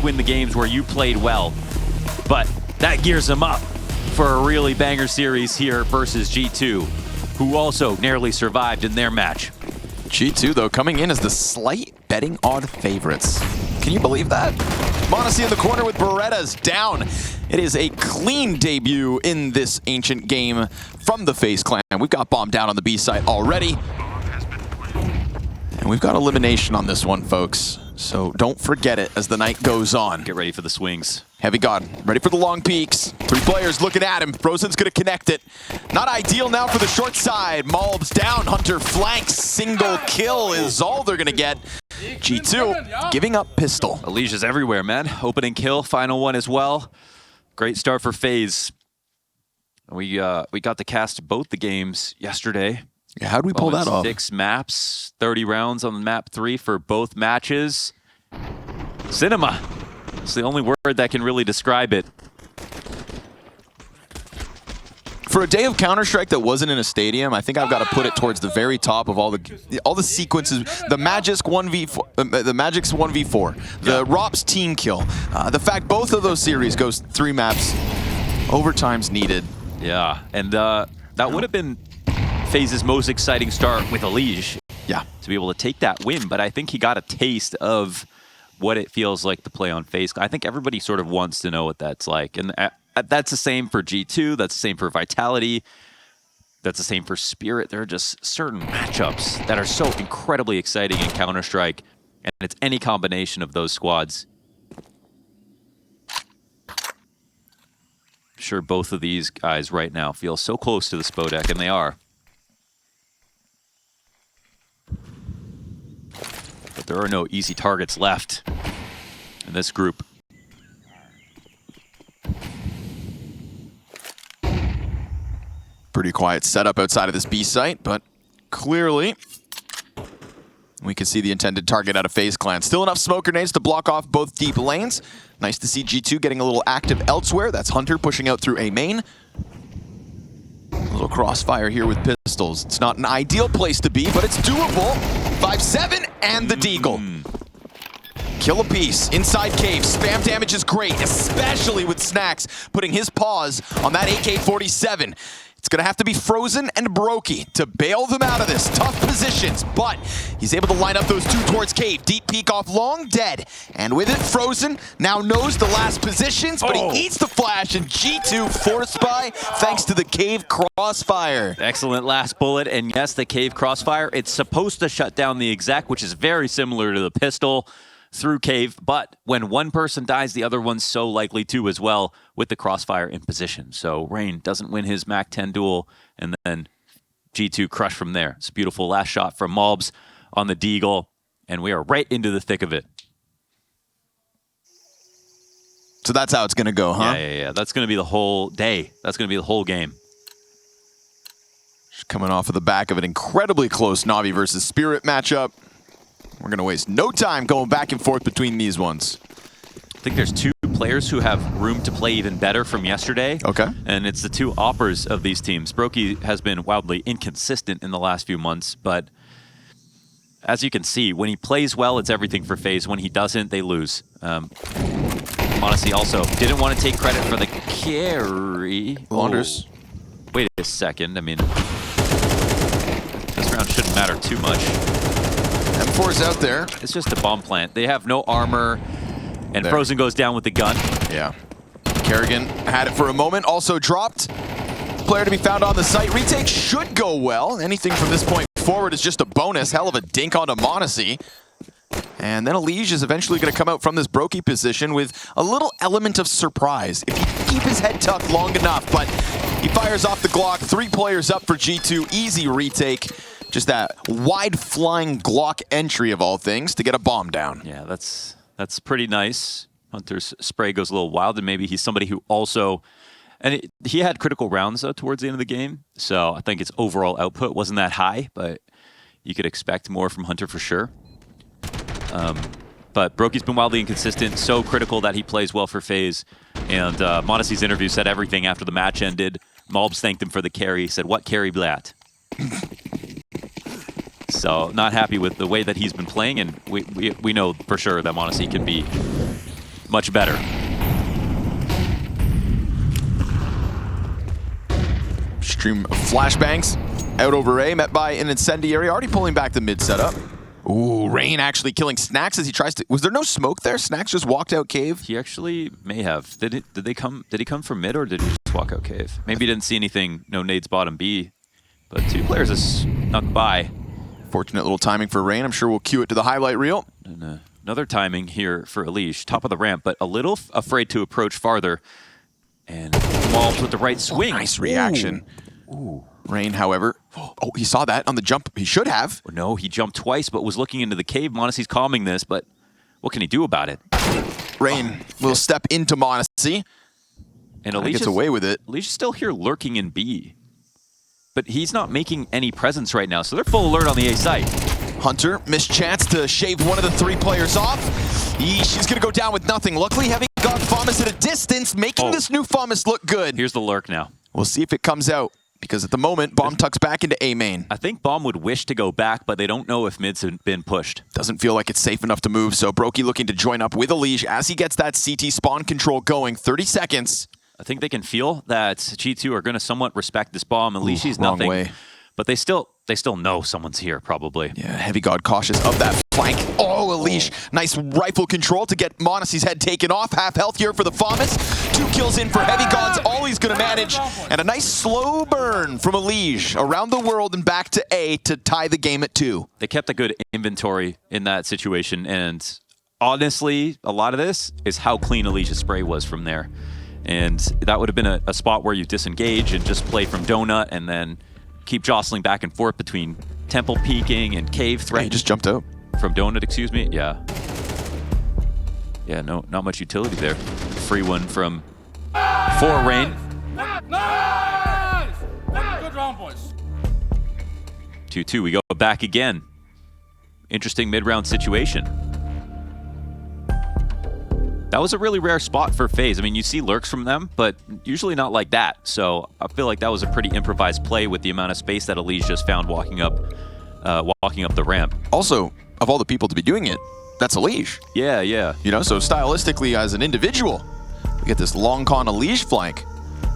win the games where you played well. But that gears them up for a really banger series here versus G2, who also narrowly survived in their match. G2, though, coming in as the slight betting odd favorites. Can you believe that? m0NESY in the corner with Berettas down. It is a clean debut in this ancient game from the FaZe clan. We've got bombed down on the B site already. And we've got elimination on this one, folks. So don't forget it as the night goes on. Get ready for the swings. Heavy God, ready for the long peaks. 3 players looking at him. Frozen's gonna connect it. Not ideal now for the short side. Malb's down, Hunter flanks. Single kill is all they're gonna get. G2 giving up pistol. Alicia's everywhere, man. Opening kill, final one as well. Great start for FaZe. We got to cast both the games yesterday. Yeah, how'd we pull that off? 6 maps, 30 rounds on map 3 for both matches. Cinema. It's the only word that can really describe it. For a day of Counter-Strike that wasn't in a stadium, I think I've got to put it towards the very top of all the sequences. The Magic's 1v4, the Magic's 1v4, the ROPS team kill. The fact both of those series goes 3 maps, overtime's needed. Yeah, and that would have been FaZe's most exciting start with Elige. Yeah. To be able to take that win, but I think he got a taste of what it feels like to play on FaZe. I think everybody sort of wants to know what that's like. And that's the same for G2, that's the same for Vitality, that's the same for Spirit. There are just certain matchups that are so incredibly exciting in Counter-Strike, and it's any combination of those squads. I'm sure both of these guys right now feel so close to the Spodek, and they are. But there are no easy targets left in this group. Pretty quiet setup outside of this B site, but clearly we can see the intended target out of FaZe clan. Still enough smoke grenades to block off both deep lanes. Nice to see G2 getting a little active elsewhere. That's Hunter pushing out through A main. A little crossfire here with pistols. It's not an ideal place to be, but it's doable. 5-7 and the deagle. Kill a piece inside cave. Spam damage is great, especially with Snacks putting his paws on that AK-47. It's going to have to be Frozen and Brokey to bail them out of this. Tough positions, but he's able to line up those 2 towards cave. Deep peek off long, dead. And with it, Frozen now knows the last positions, but he eats the flash, and G2 forced by thanks to the cave crossfire. Excellent last bullet, and yes, the cave crossfire. It's supposed to shut down the exec, which is very similar to the pistol through cave, but when one person dies, the other one's so likely to as well with the crossfire in position. So Rain doesn't win his Mac 10 duel, and then G2 crush from there. It's a beautiful last shot from Malbs on the deagle, and we are right into the thick of it. So that's how it's going to go, huh? Yeah. That's going to be the whole day. That's going to be the whole game. Just coming off of the back of an incredibly close Na'Vi versus Spirit matchup. We're going to waste no time going back and forth between these ones. I think there's 2 players who have room to play even better from yesterday. Okay. And it's the 2 oppers of these teams. Brokey has been wildly inconsistent in the last few months, but as you can see, when he plays well, it's everything for FaZe. When he doesn't, they lose. m0NESY also didn't want to take credit for the carry. Wonders. Wait a second. I mean, this round shouldn't matter too much. M4's out there. It's just a bomb plant. They have no armor, and there. Frozen goes down with the gun. Yeah. Kerrigan had it for a moment, also dropped. Player to be found on the site. Retake should go well. Anything from this point forward is just a bonus. Hell of a dink onto m0NESY. And then Elige is eventually going to come out from this Brokey position with a little element of surprise if he can keep his head tucked long enough. But he fires off the Glock. 3 players up for G2. Easy retake. Just that wide flying Glock entry of all things to get a bomb down. Yeah, that's pretty nice. Hunter's spray goes a little wild, and maybe he's somebody who also, and he had critical rounds though towards the end of the game. So I think his overall output wasn't that high, but you could expect more from Hunter for sure. But Brokey's been wildly inconsistent, so critical that he plays well for FaZe. And m0NESY's interview said everything after the match ended. Malbs thanked him for the carry. He said, "What carry blat?" So not happy with the way that he's been playing, and we know for sure that m0NESY can be much better. Stream of flashbangs out over A, met by an incendiary, already pulling back the mid setup. Ooh, Rain actually killing Snacks as he tries to. Was there no smoke there? Snacks just walked out cave. He actually may have. Did he come from mid or did he just walk out cave? Maybe he didn't see anything. No nades bottom B, but 2 players have snuck by. Fortunate little timing for Rain. I'm sure we'll cue it to the highlight reel. And another timing here for Elish, top of the ramp, but a little afraid to approach farther. And Malbs with the right swing. Nice reaction. Ooh. Rain, however, he saw that on the jump. He should have. No, he jumped twice, but was looking into the cave. m0NESY's calming this, but what can he do about it? Rain will step into m0NESY. And Elish gets away with it. Elish is still here lurking in B. But he's not making any presence right now, so they're full alert on the A site. Hunter, missed chance to shave one of the 3 players off. She's going to go down with nothing. Luckily, having got FaMAS at a distance, making this new FaMAS look good. Here's the lurk now. We'll see if it comes out, because at the moment, Bomb tucks back into A main. I think Bomb would wish to go back, but they don't know if mid's been pushed. Doesn't feel like it's safe enough to move, so Brokey looking to join up with Elish as he gets that CT spawn control going. 30 seconds. I think they can feel that G2 are going to somewhat respect this bomb. Elish nothing. Way. But they still know someone's here, probably. Yeah, Heavy God cautious of that flank. Oh, Elish. Nice rifle control to get m0NESY's head taken off. Half health here for the FaMAS. 2 kills in for Heavy God's all he's going to manage. And a nice slow burn from Elish around the world and back to A to tie the game at 2. They kept a good inventory in that situation. And honestly, a lot of this is how clean Elish's spray was from there. And that would have been a spot where you disengage and just play from Donut and then keep jostling back and forth between Temple peeking and Cave threat. He just jumped out. From Donut, excuse me. Yeah. Yeah, no, not much utility there. Free one from 4 Rain. Nice! Good round, boys. 2-2, we go back again. Interesting mid-round situation. That was a really rare spot for FaZe. I mean, you see lurks from them, but usually not like that. So I feel like that was a pretty improvised play with the amount of space that Elish just found walking up the ramp. Also, of all the people to be doing it, that's Elish. Yeah, yeah. You know, so stylistically as an individual, we get this long con Elish flank,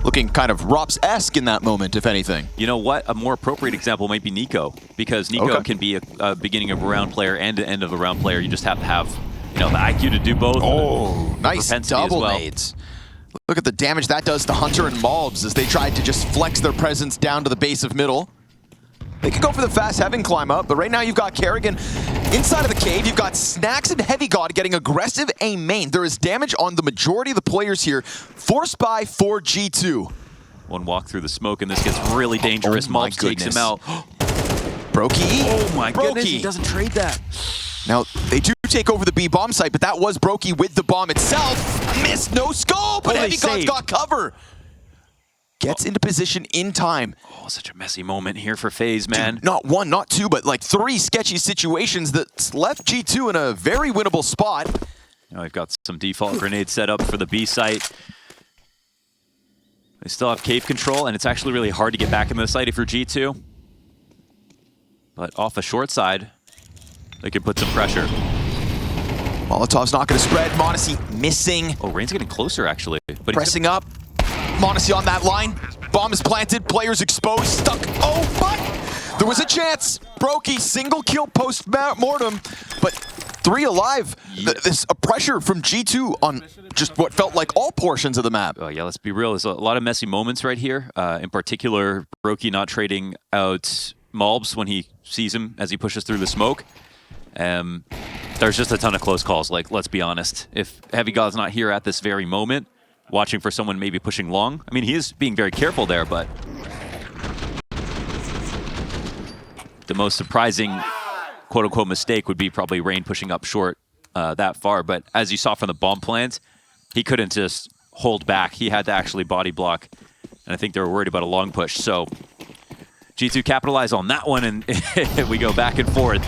looking kind of Rops-esque in that moment, if anything. You know what? A more appropriate example might be Nico, because Nico can be a beginning of a round player and an end of a round player. You just have to have, you know, the IQ to do both. Oh, nice double well. nades. Look at the damage that does to Hunter and Malbs as they tried to just flex their presence down to the base of middle. They could go for the fast heaven climb up, but right now you've got Kerrigan inside of the cave. You've got Snacks and Heavy God getting aggressive A main. There is damage on the majority of the players here, forced by 4G2. One walk through the smoke, and this gets really dangerous. Malbs takes him out. Brokey. Oh my goodness, he doesn't trade that. Now, they do take over the B bomb site, but that was Brokey with the bomb itself. Missed, no scope, but Heavy God's got cover. Gets into position in time. Oh, such a messy moment here for FaZe, man. Dude, not 1, not 2, but like 3 sketchy situations that left G2 in a very winnable spot. Now we've got some default grenades set up for the B site. They still have cave control, and it's actually really hard to get back into the site if you're G2. But off the short side, they can put some pressure. Molotov's not going to spread. m0NESY missing. Oh, Rain's getting closer, actually. But pressing up. m0NESY on that line. Bomb is planted. Players exposed. Stuck. Oh, but there was a chance. Brokey, single kill post-mortem. But 3 alive. This pressure from G2 on just what felt like all portions of the map. Oh, yeah, let's be real. There's a lot of messy moments right here. In particular, Brokey not trading out Malbs when he sees him as he pushes through the smoke. There's just a ton of close calls. Like, let's be honest. If Heavy God's not here at this very moment, watching for someone maybe pushing long, I mean, he is being very careful there, but the most surprising quote-unquote mistake would be probably Rain pushing up short that far. But as you saw from the bomb plant, he couldn't just hold back. He had to actually body block, and I think they were worried about a long push. So G2 capitalize on that one, and we go back and forth.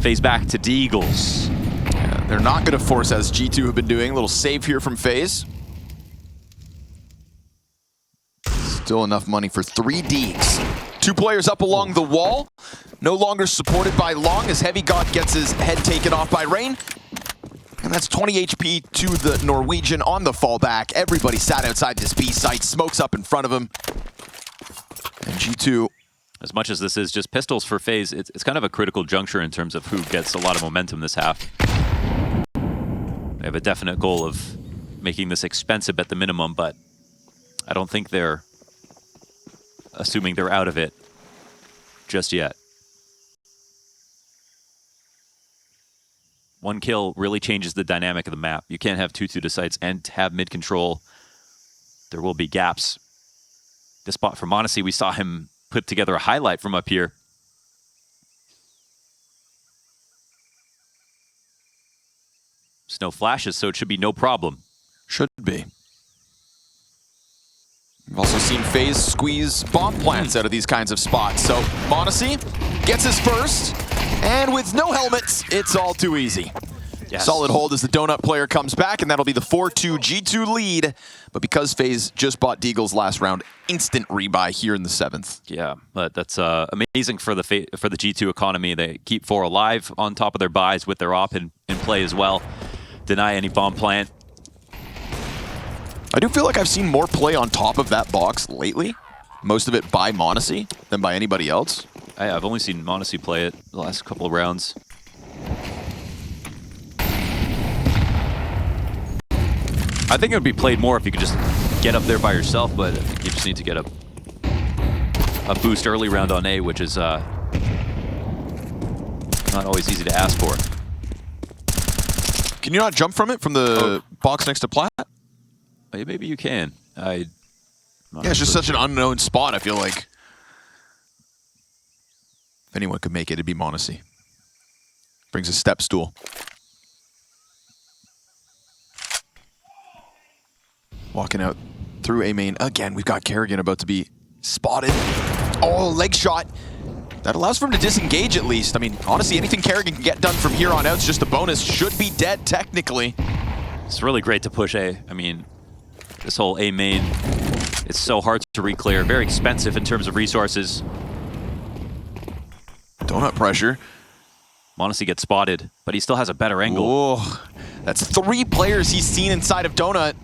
FaZe back to Deagles. Yeah, they're not going to force as G2 have been doing. A little save here from FaZe. Still enough money for 3 Deags. 2 players up along the wall. No longer supported by Long as Heavy God gets his head taken off by Rain. And that's 20 HP to the Norwegian on the fallback. Everybody sat outside this B site. Smoke's up in front of him. And G2... As much as this is just pistols for FaZe, it's kind of a critical juncture in terms of who gets a lot of momentum this half. They have a definite goal of making this expensive at the minimum, but I don't think they're assuming they're out of it just yet. One kill really changes the dynamic of the map. You can't have 2-2 to sites and have mid control. There will be gaps. This spot from Monacy, we saw him put together a highlight from up here. Snow flashes, so it should be no problem. Should be. We've also seen FaZe squeeze bomb plants out of these kinds of spots. So Monacy gets his first, and with no helmets, it's all too easy. Yes. Solid hold as the Donut player comes back, and that'll be the 4-2 G2 lead. But because FaZe just bought Deagle's last round, instant rebuy here in the 7th. Yeah, but that's amazing for the G2 economy. They keep 4 alive on top of their buys with their op in play as well. Deny any bomb plant. I do feel like I've seen more play on top of that box lately. Most of it by Monacy than by anybody else. I've only seen Monacy play it the last couple of rounds. I think it would be played more if you could just get up there by yourself, but I think you just need to get a boost early round on A, which is not always easy to ask for. Can you not jump from it, from the box next to Plat? Maybe you can. Yeah, it's just such an unknown spot, I feel like. If anyone could make it, it'd be Monacy. Brings a step stool. Walking out through A main. Again, we've got Kerrigan about to be spotted. Oh, leg shot. That allows for him to disengage at least. I mean, honestly, anything Kerrigan can get done from here on out is just a bonus. Should be dead, technically. It's really great to push A. I mean, this whole A main, it's so hard to re-clear. Very expensive in terms of resources. Donut pressure. Monacy gets spotted, but he still has a better angle. Oh, that's 3 players he's seen inside of Donut.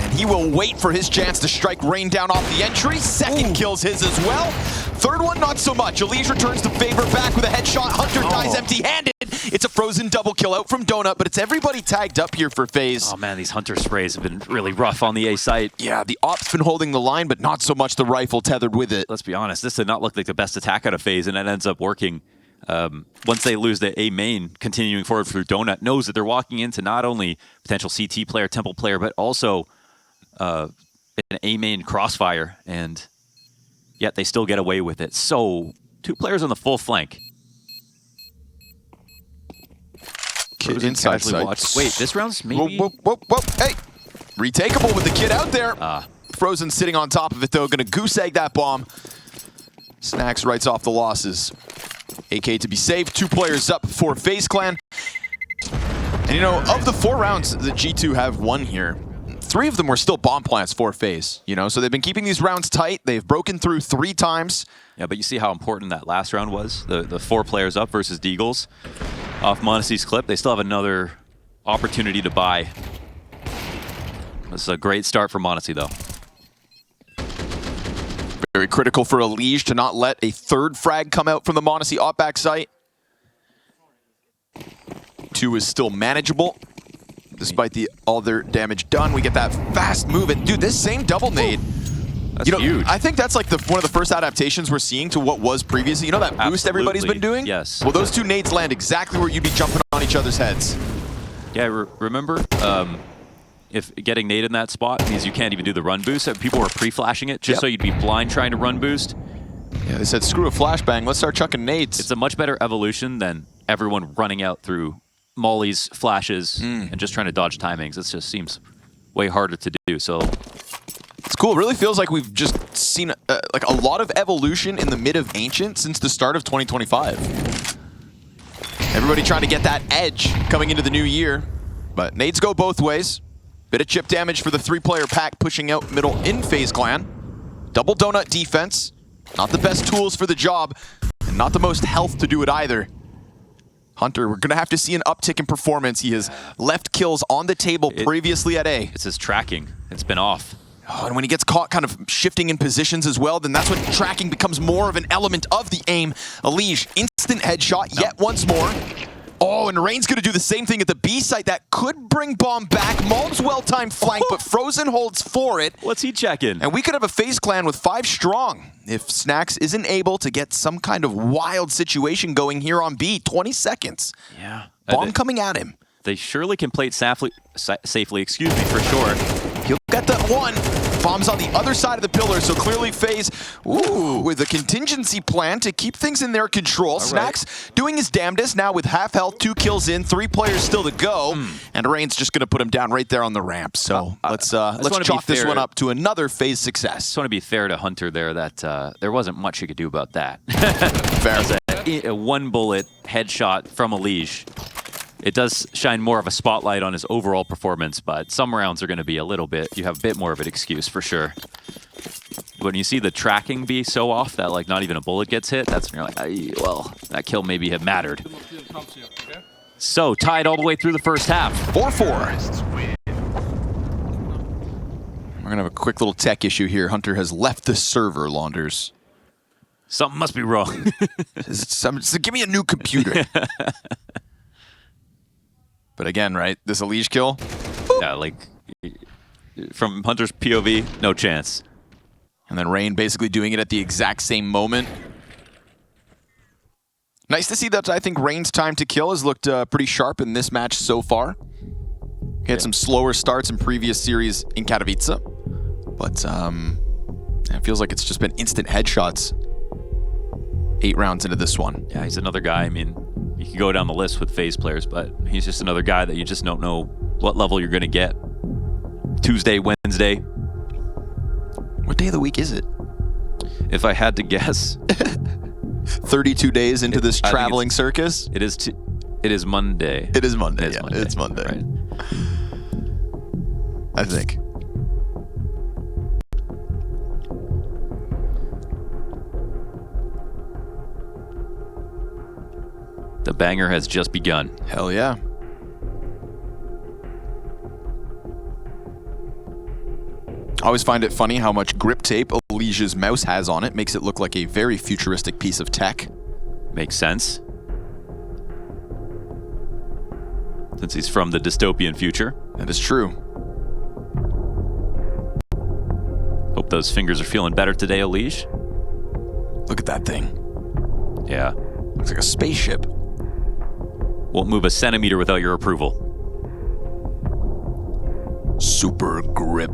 And he will wait for his chance to strike rain down off the entry. Second kills his as well. Third one, not so much. Elise returns the favor back with a headshot. Hunter dies empty-handed. It's a frozen double kill out from Donut, but it's everybody tagged up here for FaZe. Oh man, these Hunter sprays have been really rough on the A site. Yeah, the op's been holding the line, but not so much the rifle tethered with it. Let's be honest, this did not look like the best attack out of FaZe, and it ends up working. Once they lose the A main, continuing forward through Donut knows that they're walking into not only potential CT player, Temple player, but also an A main crossfire, and yet they still get away with it. So 2 players on the full flank. Kid inside side. Wait, this round's maybe... Whoa, whoa, whoa, whoa. Hey! Retakeable with the kid out there. Frozen sitting on top of it, though. Gonna goose egg that bomb. Snacks writes off the losses. AK to be saved. 2 players up for FaZe Clan. And you know, of the 4 rounds that G2 have won here, 3 of them were still bomb plants for FaZe. You know, so they've been keeping these rounds tight. They've broken through 3 times. Yeah, but you see how important that last round was? The 4 players up versus Deagles off Monacy's clip. They still have another opportunity to buy. This is a great start for Monacy, though. Very critical for Elise to not let a 3rd frag come out from the Monacy op back site. 2 is still manageable. Despite all their damage done, we get that fast move. And dude, this same double nade, that's huge. I think that's like one of the first adaptations we're seeing to what was previously. You know that boost everybody's been doing? Yes. Well, those 2 nades land exactly where you'd be jumping on each other's heads. Yeah, remember? If getting nade in that spot means you can't even do the run boost. People were pre-flashing it just so you'd be blind trying to run boost. Yeah, they said, screw a flashbang, let's start chucking nades. It's a much better evolution than everyone running out through mollies, flashes, and just trying to dodge timings. It just seems way harder to do. So it's cool. It really feels like we've just seen like a lot of evolution in the mid of Ancient since the start of 2025. Everybody trying to get that edge coming into the new year, but nades go both ways. Bit of chip damage for the 3-player pack pushing out middle in FaZe Clan. Double donut defense. Not the best tools for the job, and not the most health to do it either. Hunter, we're going to have to see an uptick in performance. He has left kills on the table previously at A. It's his tracking. It's been off. Oh, and when he gets caught kind of shifting in positions as well, then that's when tracking becomes more of an element of the aim. Elige, instant headshot yet once more. Oh, and Rain's going to do the same thing at the B site. That could bring Bomb back. Mom's well-timed flank, but Frozen holds for it. What's he checking? And we could have a FaZe clan with 5 strong if Snacks isn't able to get some kind of wild situation going here on B. 20 seconds. Yeah. Bomb coming at him. They surely can play it safely, excuse me, for sure. He'll get that one. Bomb's on the other side of the pillar, so clearly FaZe, with a contingency plan to keep things in their control. Snacks doing his damnedest now with half health, 2 kills in, 3 players still to go, and Rain's just going to put him down right there on the ramp. So let's chalk this one up to another FaZe success. I just want to be fair to Hunter there that there wasn't much he could do about that. Fair. A 1 bullet headshot from Elige. It does shine more of a spotlight on his overall performance, but some rounds are going to be you have a bit more of an excuse for sure. When you see the tracking be so off that like not even a bullet gets hit, that's when you're like, well, that kill maybe have mattered. So tied all the way through the first half. 4-4. We're going to have a quick little tech issue here. Hunter has left the server, Launders. Something must be wrong. So give me a new computer. But again, right, this Elige kill? Yeah, like, from Hunter's POV, no chance. And then Rain basically doing it at the exact same moment. Nice to see that I think Rain's time to kill has looked pretty sharp in this match so far. He had some slower starts in previous series in Katowice. But it feels like it's just been instant headshots 8 rounds into this one. Yeah, he's another guy, I mean, you can go down the list with FaZe players, but he's just another guy that you just don't know what level you're going to get. Tuesday, Wednesday. What day of the week is it? If I had to guess. 32 days into this traveling circus? It is Monday. It is Monday, yeah. Monday. It's Monday. Right. I think. The banger has just begun. Hell yeah. I always find it funny how much grip tape Elige's mouse has on it. Makes it look like a very futuristic piece of tech. Makes sense. Since he's from the dystopian future. That is true. Hope those fingers are feeling better today, Elige. Look at that thing. Yeah. Looks like a spaceship. Won't move a centimeter without your approval. Super grip.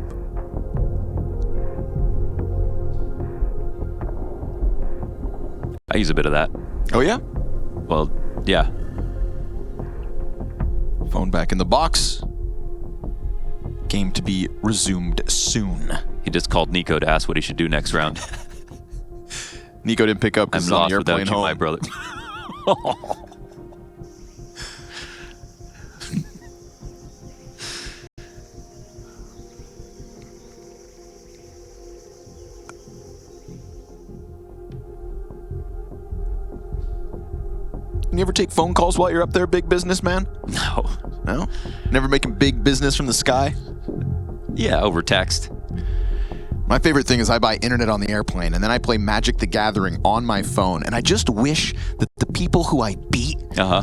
I use a bit of that. Oh yeah? Well, yeah. Phone back in the box. Game to be resumed soon. He just called Nico to ask what he should do next round. Nico didn't pick up because I'm he's on lost the airplane without you, home. my brother. You ever take phone calls while you're up there, big businessman? No. No? Never making big business from the sky? Yeah, over text. My favorite thing is I buy internet on the airplane, and then I play Magic the Gathering on my phone, and I just wish that the people who I beat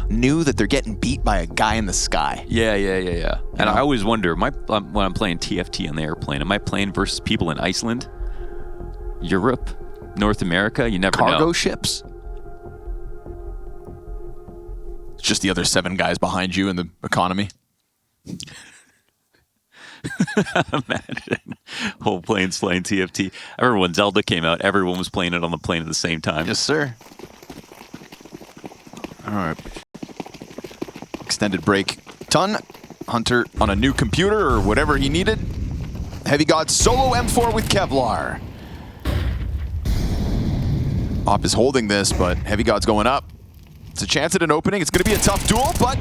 knew that they're getting beat by a guy in the sky. Yeah. And I always wonder, when I'm playing TFT on the airplane, am I playing versus people in Iceland, Europe, North America? You never know. Cargo ships? It's just the other 7 guys behind you in the economy. Imagine whole planes playing TFT. I remember when Zelda came out, everyone was playing it on the plane at the same time. Yes, sir. All right. Extended break. Ton. Hunter on a new computer or whatever he needed. Heavy God solo M4 with Kevlar. Op is holding this, but Heavy God's going up. It's a chance at an opening. It's going to be a tough duel, but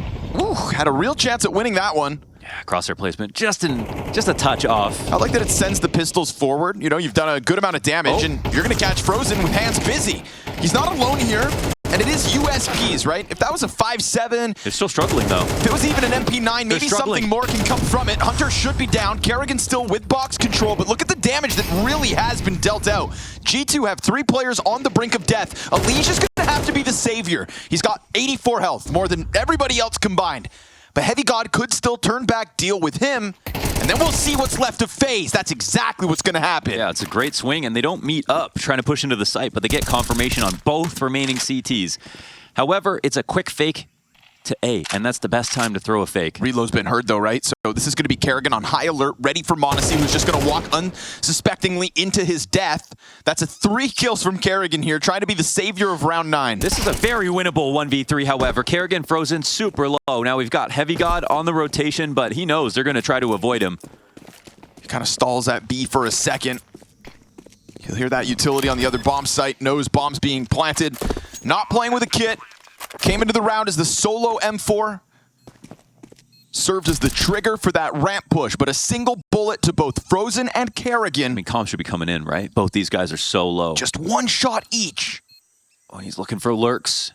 had a real chance at winning that one. Yeah, crosshair placement, just a touch off. I like that it sends the pistols forward. You know, you've done a good amount of damage, and you're going to catch Frozen with hands busy. He's not alone here. And it is USPs, right? If that was a 5-7, They're still struggling, though. if it was even an MP9, maybe something more can come from it. Hunter should be down. Kerrigan still with box control, but look at the damage that really has been dealt out. G2 have 3 players on the brink of death. Elijah's going to have to be the savior. He's got 84 health, more than everybody else combined. But Heavy God could still turn back, deal with him, and then we'll see what's left of FaZe. That's exactly what's going to happen. Yeah, it's a great swing, and they don't meet up trying to push into the site, but they get confirmation on both remaining CTs. However, it's a quick fake to A, and that's the best time to throw a fake. Reload's been heard though, right? So this is going to be Kerrigan on high alert, ready for m0NESY, who's just going to walk unsuspectingly into his death. That's 3 kills from Kerrigan here, trying to be the savior of round 9. This is a very winnable 1v3, however. Kerrigan frozen super low. Now we've got Heavy God on the rotation, but he knows they're going to try to avoid him. He kind of stalls at B for a second. He'll hear that utility on the other bomb site, knows bombs being planted. Not playing with a kit. Came into the round as the solo M4. Served as the trigger for that ramp push, but a single bullet to both Frozen and Kerrigan. I mean, comms should be coming in, right? Both these guys are so low. Just 1 shot each. Oh, he's looking for lurks.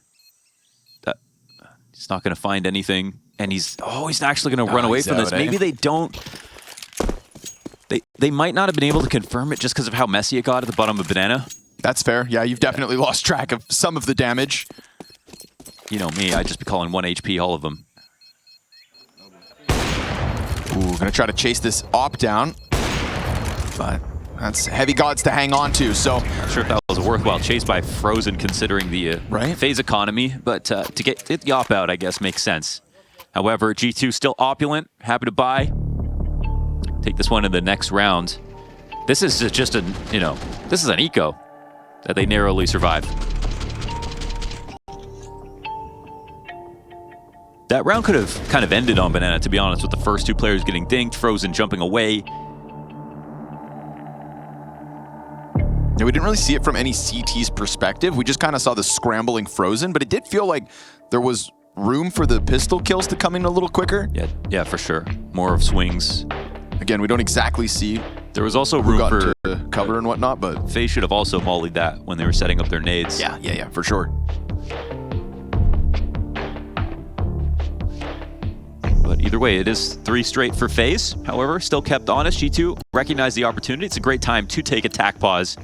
He's not going to find anything. And he's actually going to run away from this. Maybe they don't... They might not have been able to confirm it just because of how messy it got at the bottom of Banana. That's fair. Yeah, you've definitely lost track of some of the damage. You know me, I'd just be calling 1 HP all of them. Ooh, gonna try to chase this op down. But that's Heavy Gods to hang on to, so... Not sure if that was a worthwhile chase by Frozen considering the FaZe economy, but to get the op out, I guess, makes sense. However, G2 still opulent, happy to buy. Take this one in the next round. This is just this is an eco that they narrowly survived. That round could have kind of ended on Banana, to be honest, with the first 2 players getting dinked, Frozen jumping away. Yeah, we didn't really see it from any CT's perspective. We just kind of saw the scrambling Frozen, but it did feel like there was room for the pistol kills to come in a little quicker. Yeah, for sure. More of swings. Again, we don't exactly see. There was also room for cover and whatnot, but FaZe should have also mollied that when they were setting up their nades. Yeah, for sure. But either way, it is 3 straight for FaZe. However, still kept honest. G2 recognized the opportunity. It's a great time to take attack pause.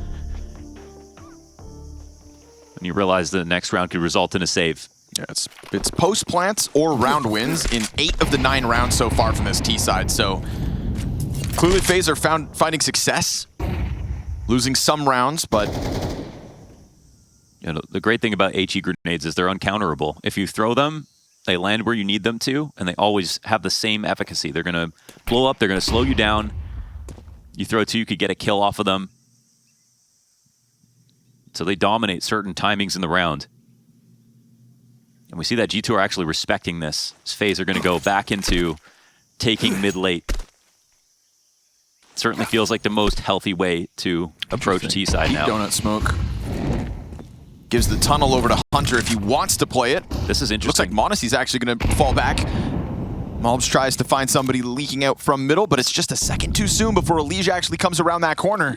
And you realize the next round could result in a save. Yeah, it's post plants or round wins in 8 of the 9 rounds so far from this T side. So clearly FaZe are finding success, losing some rounds, but the great thing about HE grenades is they're uncounterable. If you throw them, they land where you need them to, and they always have the same efficacy. They're going to blow up, they're going to slow you down. You throw 2, you could get a kill off of them. So they dominate certain timings in the round. And we see that G2 are actually respecting this. FaZe are going to go back into taking mid-late. Certainly feels like the most healthy way to approach T-side now. Donut smoke. Gives the tunnel over to Hunter if he wants to play it. This is interesting. Looks like m0NESY's actually going to fall back. Malbs tries to find somebody leaking out from middle, but it's just a second too soon before Elijah actually comes around that corner.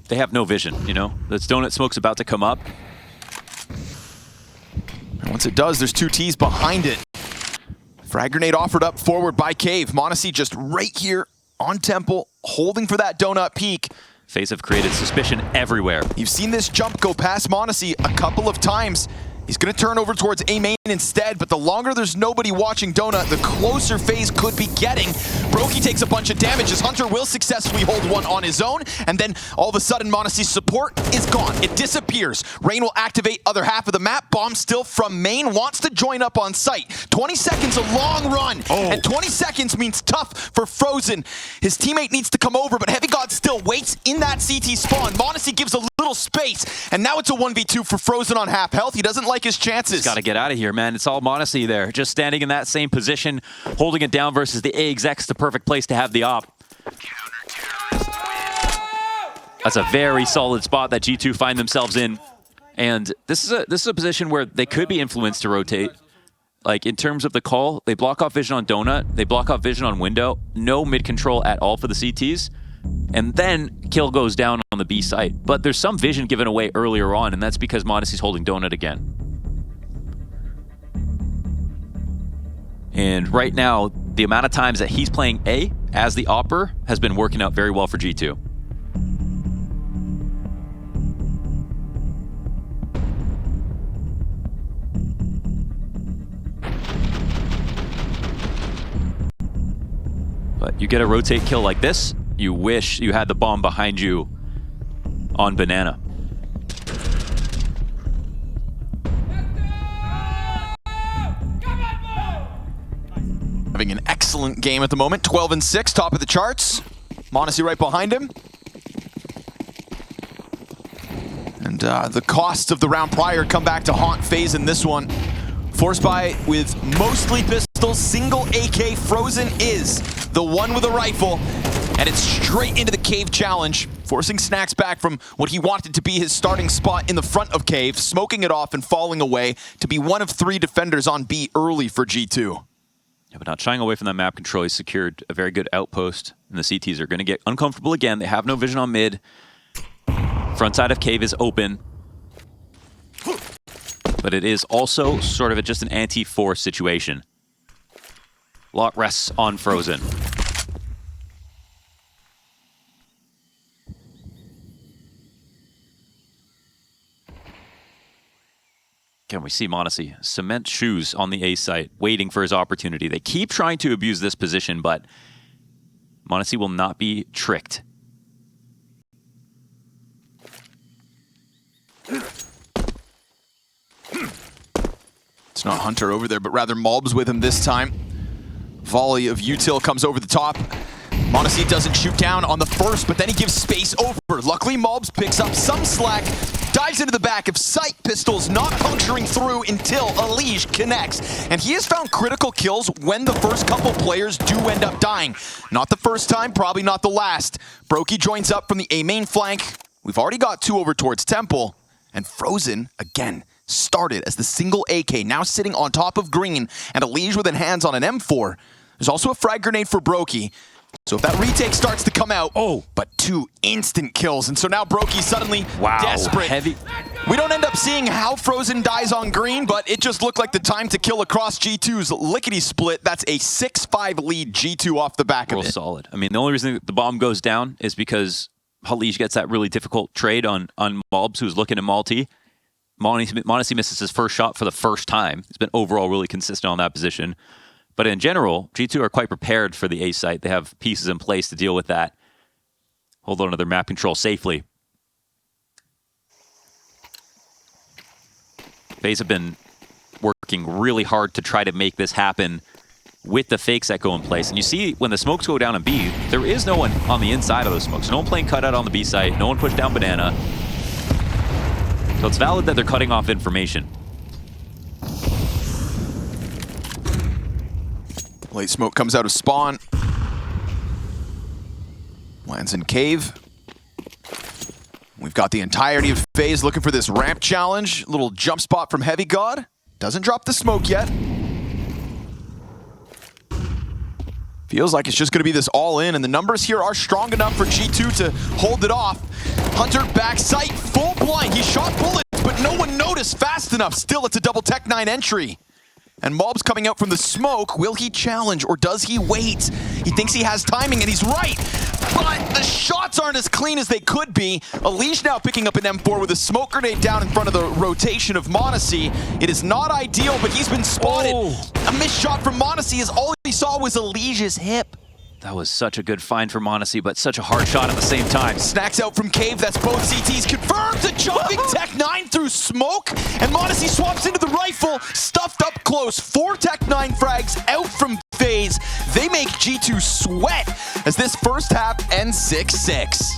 They have no vision, you know? This donut smoke's about to come up. And once it does, there's 2 Ts behind it. Frag grenade offered up forward by Cave. m0NESY just right here on Temple, holding for that donut peak. FaZe have created suspicion everywhere. You've seen this jump go past m0NESY a couple of times. He's going to turn over towards A main instead, but the longer there's nobody watching Donut, the closer FaZe could be getting. Brokey takes a bunch of damage as Hunter will successfully hold one on his own, and then all of a sudden m0NESY's support is gone. It disappears. Rain will activate other half of the map. Bomb still from main, wants to join up on site. 20 seconds, a long run, and 20 seconds means tough for Frozen. His teammate needs to come over, but Heavy God still waits in that CT spawn. m0NESY gives a little space, and now it's a 1v2 for Frozen on half health. He doesn't like his chances. Got to get out of here, man. It's all m0NESY there. Just standing in that same position, holding it down versus the A exec's the perfect place to have the op. That's a very solid spot that G2 find themselves in. And this is a position where they could be influenced to rotate. Like, in terms of the call, they block off vision on Donut, they block off vision on Window, no mid-control at all for the CTs, and then kill goes down on the B site. But there's some vision given away earlier on, and that's because m0NESY's holding Donut again. And right now, the amount of times that he's playing A as the Opper has been working out very well for G2. But you get a rotate kill like this, you wish you had the bomb behind you on Banana. Having an excellent game at the moment. 12-6, top of the charts. m0NESY right behind him. And the costs of the round prior come back to haunt FaZe in this one. Force buy with mostly pistols, single AK. Frozen is the one with a rifle, and it's straight into the Cave challenge, forcing Snax back from what he wanted to be his starting spot in the front of Cave, smoking it off and falling away to be one of 3 defenders on B early for G2. Yeah, but not shying away from that map control. He's secured a very good outpost, and the CTs are going to get uncomfortable again. They have no vision on mid. Front side of Cave is open. But it is also sort of just an anti-force situation. Lot rests on Frozen. Again, we see m0NESY cement shoes on the A site, waiting for his opportunity. They keep trying to abuse this position, but m0NESY will not be tricked. It's not Hunter over there, but rather Mobs with him this time. Volley of util comes over the top. m0NESY doesn't shoot down on the first, but then he gives space over. Luckily, Mobs picks up some slack, dives into the back of sight. Pistols not puncturing through until Elige connects. And he has found critical kills when the first couple players do end up dying. Not the first time, probably not the last. Brokey joins up from the A main flank. We've already got 2 over towards Temple. And Frozen, again, started as the single AK, now sitting on top of Green, and Elige with hands on an M4. There's also a frag grenade for Brokey. So if that retake starts to come out, but 2 instant kills. And so now Brokey suddenly desperate. Heavy. We don't end up seeing how Frozen dies on Green, but it just looked like the time to kill across G2's lickety split. That's a 6-5 lead G2 off the back of it. Solid. I mean, the only reason the bomb goes down is because Elige gets that really difficult trade on Mobs, who's looking at Malty. m0NESY misses his first shot for the first time. He's been overall really consistent on that position. But in general, G2 are quite prepared for the A site. They have pieces in place to deal with that. Hold on to their map control safely. FaZe have been working really hard to try to make this happen with the fakes that go in place. And you see when the smokes go down in B, there is no one on the inside of those smokes. No one playing cutout on the B site. No one pushed down Banana. So it's valid that they're cutting off information. Late smoke comes out of spawn. Lands in Cave. We've got the entirety of FaZe looking for this ramp challenge. Little jump spot from Heavy God. Doesn't drop the smoke yet. Feels like it's just going to be this all in, and the numbers here are strong enough for G2 to hold it off. Hunter back sight, full blind. He shot bullets, but no one noticed fast enough. Still, it's a double Tech-9 entry. And Mobs coming out from the smoke. Will he challenge or does he wait? He thinks he has timing, and he's right. But the shots aren't as clean as they could be. Elige now picking up an M4 with a smoke grenade down in front of the rotation of m0NESY. It is not ideal, but he's been spotted. A missed shot from m0NESY as all he saw was Elige's hip. That was such a good find for m0NESY, but such a hard shot at the same time. Snax out from Cave, that's both CTs confirmed. A jumping Tech-9 through smoke, and m0NESY swaps into the rifle, stuffed up close. 4 Tech-9 frags out from FaZe. They make G2 sweat as this first half ends 6-6.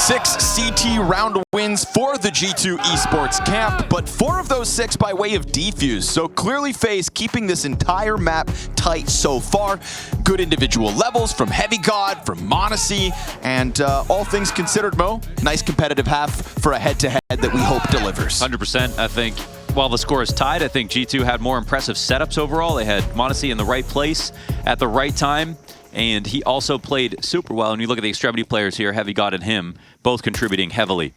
6 CT round wins for the G2 esports camp, but 4 of those 6 by way of defuse. So clearly FaZe keeping this entire map tight so far. Good individual levels from Heavy God, from Monacy, and all things considered, Mo, nice competitive half for a head-to-head that we hope delivers. 100%, I think. While the score is tied, I think G2 had more impressive setups overall. They had Monacy in the right place at the right time, and he also played super well. And you look at the extremity players here, Heavy God and him, both contributing heavily.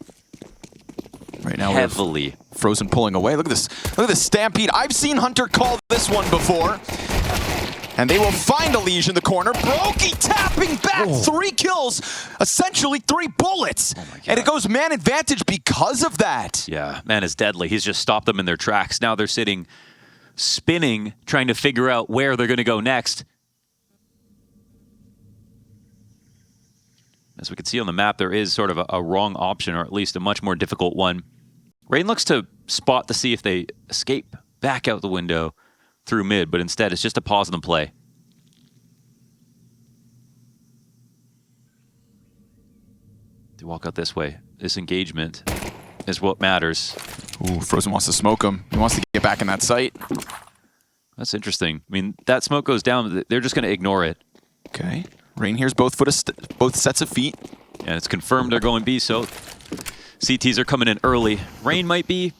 Right now, heavily. Frozen pulling away. Look at this. Look at this stampede. I've seen Hunter call this one before. And they will find Elige in the corner. Brokey tapping back. 3 kills, essentially 3 bullets. And it goes man advantage because of that. Yeah, man is deadly. He's just stopped them in their tracks. Now they're sitting, spinning, trying to figure out where they're going to go next. As we can see on the map, there is sort of a wrong option, or at least a much more difficult one. Rain looks to spot to see if they escape back out the window through mid, but instead it's just a pause in the play. They walk out this way. This engagement is what matters. Ooh, Frozen wants to smoke him. He wants to get back in that site. That's interesting. I mean, that smoke goes down. They're just going to ignore it. Okay. Rain hears both sets of feet. And it's confirmed they're going B, so CTs are coming in early. Rain might be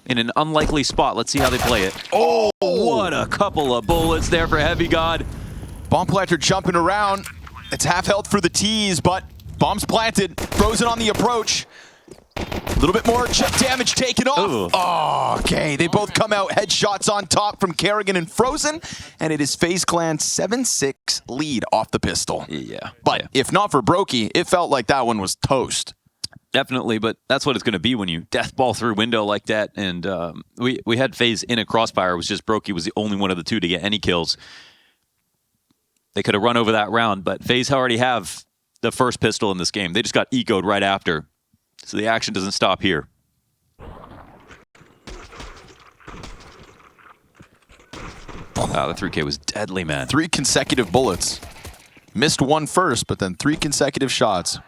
in an unlikely spot. Let's see how they play it. Oh, what a couple of bullets there for Heavy God. Bomb planter jumping around. It's half health for the tease, but bomb's planted. Frozen on the approach. A little bit more chip damage taken off. Ooh. Oh, okay. They both come out headshots on top from Kerrigan and Frozen, and it is FaZe Clan's 7-6 lead off the pistol. Yeah. But if not for Brokey, it felt like that one was toast. Definitely, but that's what it's going to be when you death ball through window like that. And we had FaZe in a crossfire. It was just Brokey was the only one of the two to get any kills. They could have run over that round, but FaZe already have the first pistol in this game. They just got ecoed right after. So the action doesn't stop here. Wow, the 3K was deadly, man. 3 consecutive bullets. Missed one first, but then 3 consecutive shots.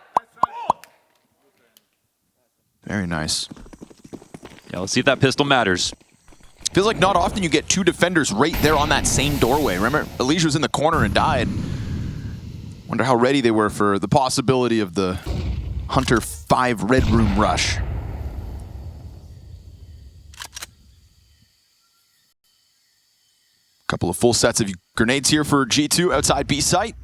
Very nice. Yeah, let's see if that pistol matters. Feels like not often you get 2 defenders right there on that same doorway. Remember, Elige was in the corner and died. Wonder how ready they were for the possibility of the Hunter 5 Red Room rush. Couple of full sets of grenades here for G2 outside B site.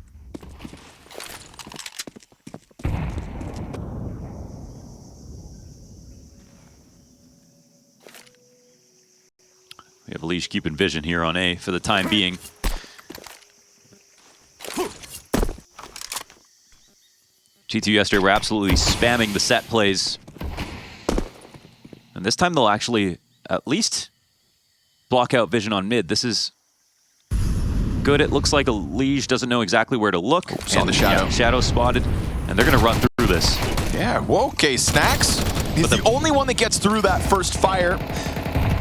We have Elige keeping vision here on A for the time being. G2 yesterday were absolutely spamming the set plays. And this time they'll actually at least block out vision on mid. This is good. It looks like Elige doesn't know exactly where to look. Saw the shadow. Yeah, shadow spotted, and they're going to run through this. Yeah, whoa, okay, Snacks. He's the only one that gets through that first fire.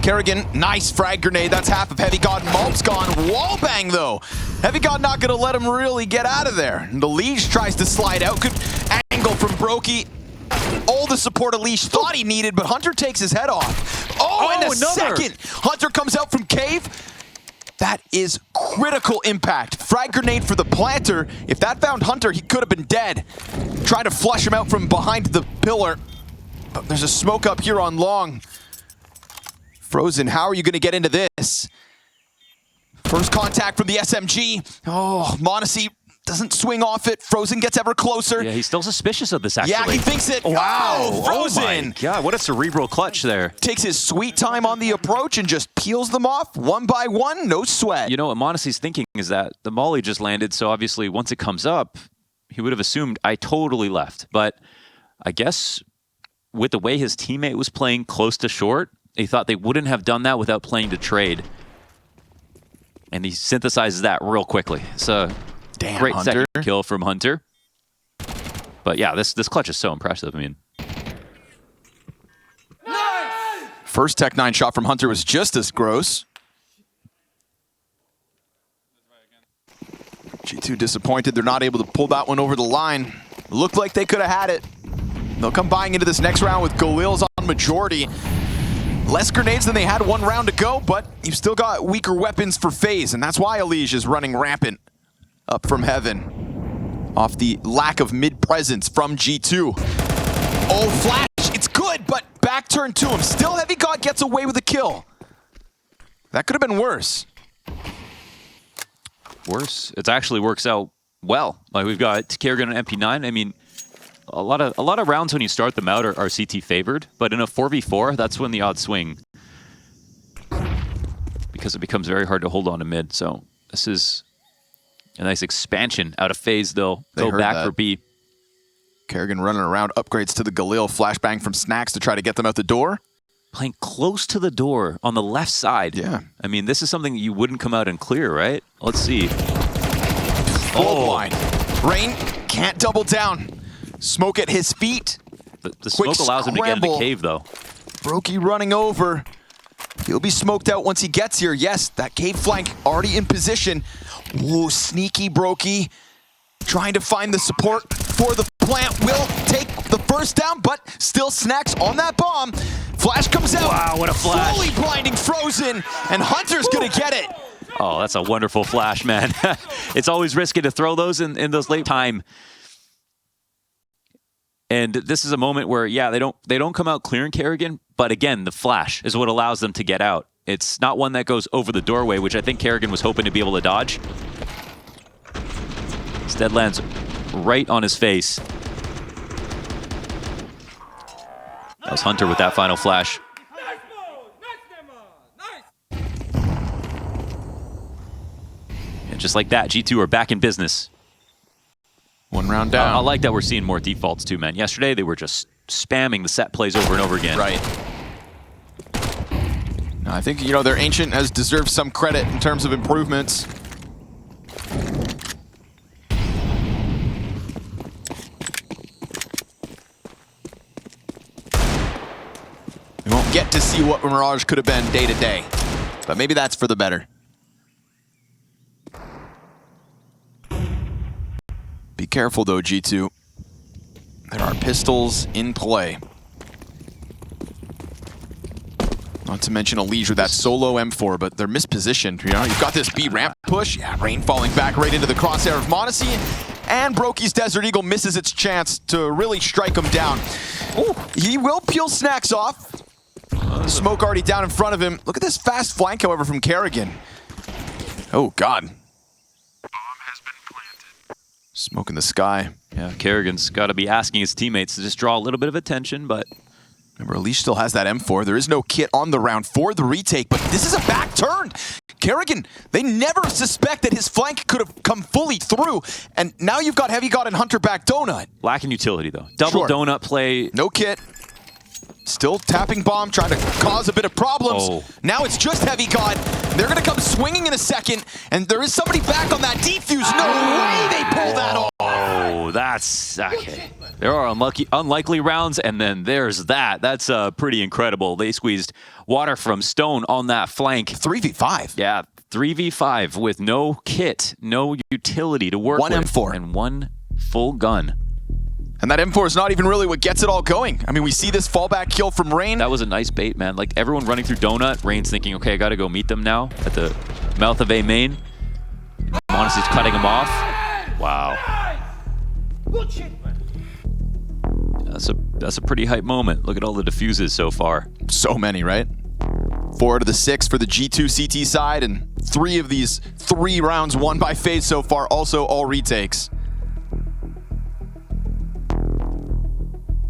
Kerrigan, nice frag grenade. That's half of Heavy God. Malt's gone. Wallbang, though. Heavy God not going to let him really get out of there. And Elige tries to slide out. Good angle from Brokey. All the support Elige thought he needed, but Hunter takes his head off. Oh, and another. second. Hunter comes out from cave. That is critical impact. Frag grenade for the planter. If that found Hunter, he could have been dead. Trying to flush him out from behind the pillar. But there's a smoke up here on long. Frozen, how are you going to get into this? First contact from the SMG. Oh, Monacy doesn't swing off it. Frozen gets ever closer. Yeah, he's still suspicious of this, actually. Yeah, he thinks it. Wow. Oh, Frozen. Oh my God, what a cerebral clutch there. Takes his sweet time on the approach and just peels them off one by one. No sweat. You know what Monacy's thinking is that the molly just landed, so obviously once it comes up, he would have assumed I totally left. But I guess with the way his teammate was playing close to short, he thought they wouldn't have done that without playing to trade. And he synthesizes that real quickly. It's a great Hunter. second kill from Hunter. But yeah, this clutch is so impressive. I mean, First Tech 9 shot from Hunter was just as gross. G2 disappointed. They're not able to pull that one over the line. Looked like they could have had it. They'll come buying into this next round with Galil's on majority. Less grenades than they had 1 round to go, but you've still got weaker weapons for FaZe, and that's why Elige is running rampant up from heaven. Off the lack of mid-presence from G2. Oh, flash, it's good, but back turn to him. Still Heavy God gets away with a kill. That could have been worse. Worse? It actually works out well. Like, we've got Kerrigan and MP9. I mean, a lot of rounds when you start them out are CT favored, but in a 4v4, that's when the odds swing. Because it becomes very hard to hold on to mid, so this is a nice expansion out of FaZe. They'll go back for B. Kerrigan running around, upgrades to the Galil, flashbang from Snacks to try to get them out the door. Playing close to the door on the left side. Yeah. I mean, this is something that you wouldn't come out and clear, right? Let's see. Full blind. Rain can't double down. Smoke at his feet. The smoke allows him to get in the cave, though. Brokey running over. He'll be smoked out once he gets here. Yes, that cave flank already in position. Ooh, sneaky Brokey. Trying to find the support for the plant. Will take the first down, but still Snacks on that bomb. Flash comes out. Wow, what a flash. Fully blinding Frozen, and Hunter's gonna get it. Oh, that's a wonderful flash, man. It's always risky to throw those in those late time. And this is a moment where, yeah, they don't come out clearing Kerrigan, but again, the flash is what allows them to get out. It's not one that goes over the doorway, which I think Kerrigan was hoping to be able to dodge. Instead lands right on his face. That was Hunter with that final flash. And just like that, G2 are back in business. 1 round down. I like that we're seeing more defaults too, man. Yesterday, they were just spamming the set plays over and over again. Right. No, I think, their Ancient has deserved some credit in terms of improvements. We won't get to see what Mirage could have been day to day, but maybe that's for the better. Be careful though, G2. There are pistols in play. Not to mention Elige with that solo M4, but they're mispositioned. You've got this B ramp push. Yeah, Rain falling back right into the crosshair of Monacy, and Brokey's Desert Eagle misses its chance to really strike him down. Ooh, he will peel Snacks off. Smoke already down in front of him. Look at this fast flank, however, from Kerrigan. Oh, God. Smoke in the sky. Yeah, Kerrigan's got to be asking his teammates to just draw a little bit of attention, but... Remember, Elige still has that M4. There is no kit on the round for the retake, but this is a back turn. Kerrigan, they never suspect that his flank could have come fully through, and now you've got Heavy God and Hunter back donut. Lacking utility, though. Double donut play. No kit. Still tapping bomb, trying to cause a bit of problems. Oh. Now it's just Heavy God. They're going to come swinging in a second, and there is somebody back on that defuse. No way they pull that off. Oh, that's... okay. There are unlikely rounds, and then there's that. That's pretty incredible. They squeezed water from Stone on that flank. 3v5. Yeah, 3v5 with no kit, no utility to work with. 1 M4. And 1 full gun. And that M4 is not even really what gets it all going. I mean, we see this fallback kill from Rain. That was a nice bait, man. Like, everyone running through Donut, Rain's thinking, okay, I gotta go meet them now at the mouth of A main. Monacy's cutting him off. Wow. Good shit, man. That's a pretty hype moment. Look at all the defuses so far. So many, right? 4 out of the 6 for the G2 CT side, and 3 of these 3 rounds won by FaZe so far, also all retakes.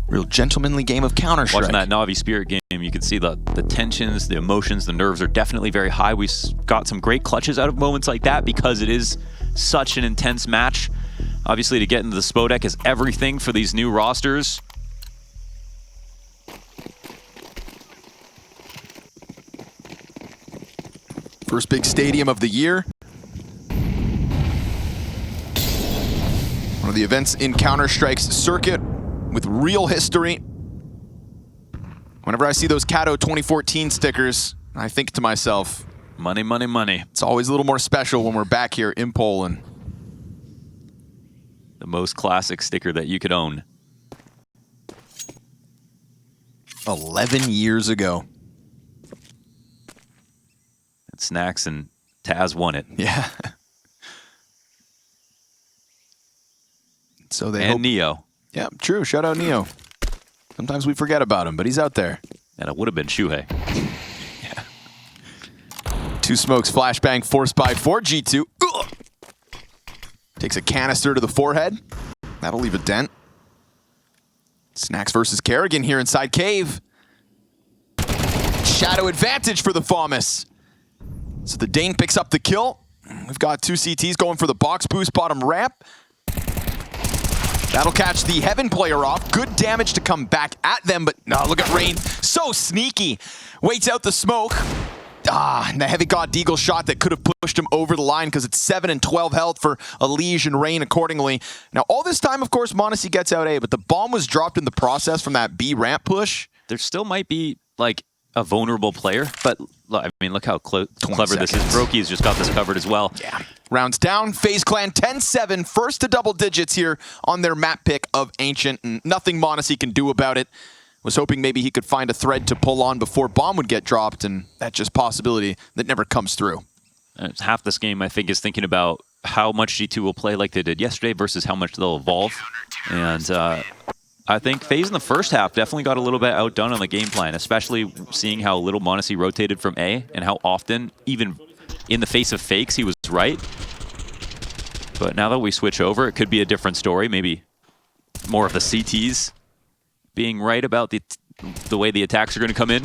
Real gentlemanly game of Counter-Strike. Watching that Na'Vi Spirit game, you can see the tensions, the emotions, the nerves are definitely very high. We got some great clutches out of moments like that because it is such an intense match. Obviously, to get into the Spodek is everything for these new rosters. First big stadium of the year. One of the events in Counter-Strike's circuit with real history. Whenever I see those Kato 2014 stickers, I think to myself, money, money, money. It's always a little more special when we're back here in Poland. The most classic sticker that you could own. 11 years ago. And Snacks and Taz won it. Yeah. So they and hope. Neo. Yeah, true. Shout out Neo. Sometimes we forget about him, but he's out there. And it would have been Shuhei. Yeah. Two smokes, flashbang, forced by for G2. Ugh. Takes a canister to the forehead. That'll leave a dent. Snacks versus Kerrigan here inside Cave. Shadow advantage for the FaMAS. So the Dane picks up the kill. We've got two CTs going for the box boost bottom ramp. That'll catch the Heaven player off. Good damage to come back at them, but no, look at Rain. So sneaky. Waits out the smoke. And the Heavy God Deagle shot that could have pushed him over the line because it's 7 and 12 health for Elige and Rain accordingly. Now, all this time, of course, Monacy gets out A, but the bomb was dropped in the process from that B ramp push. There still might be, like, a vulnerable player, but I mean, look how clever this is. Brokey's just got this covered as well. Yeah. Rounds down. FaZe Clan 10-7, first to double digits here on their map pick of Ancient, and nothing Monacy can do about it. Was hoping maybe he could find a thread to pull on before bomb would get dropped, and that's just possibility that never comes through. Half this game, I think, is thinking about how much G2 will play like they did yesterday versus how much they'll evolve. And I think FaZe in the first half definitely got a little bit outdone on the game plan, especially seeing how little Monacy rotated from A and how often, even in the face of fakes, he was right. But now that we switch over, it could be a different story. Maybe more of the CTs being right about the way the attacks are going to come in.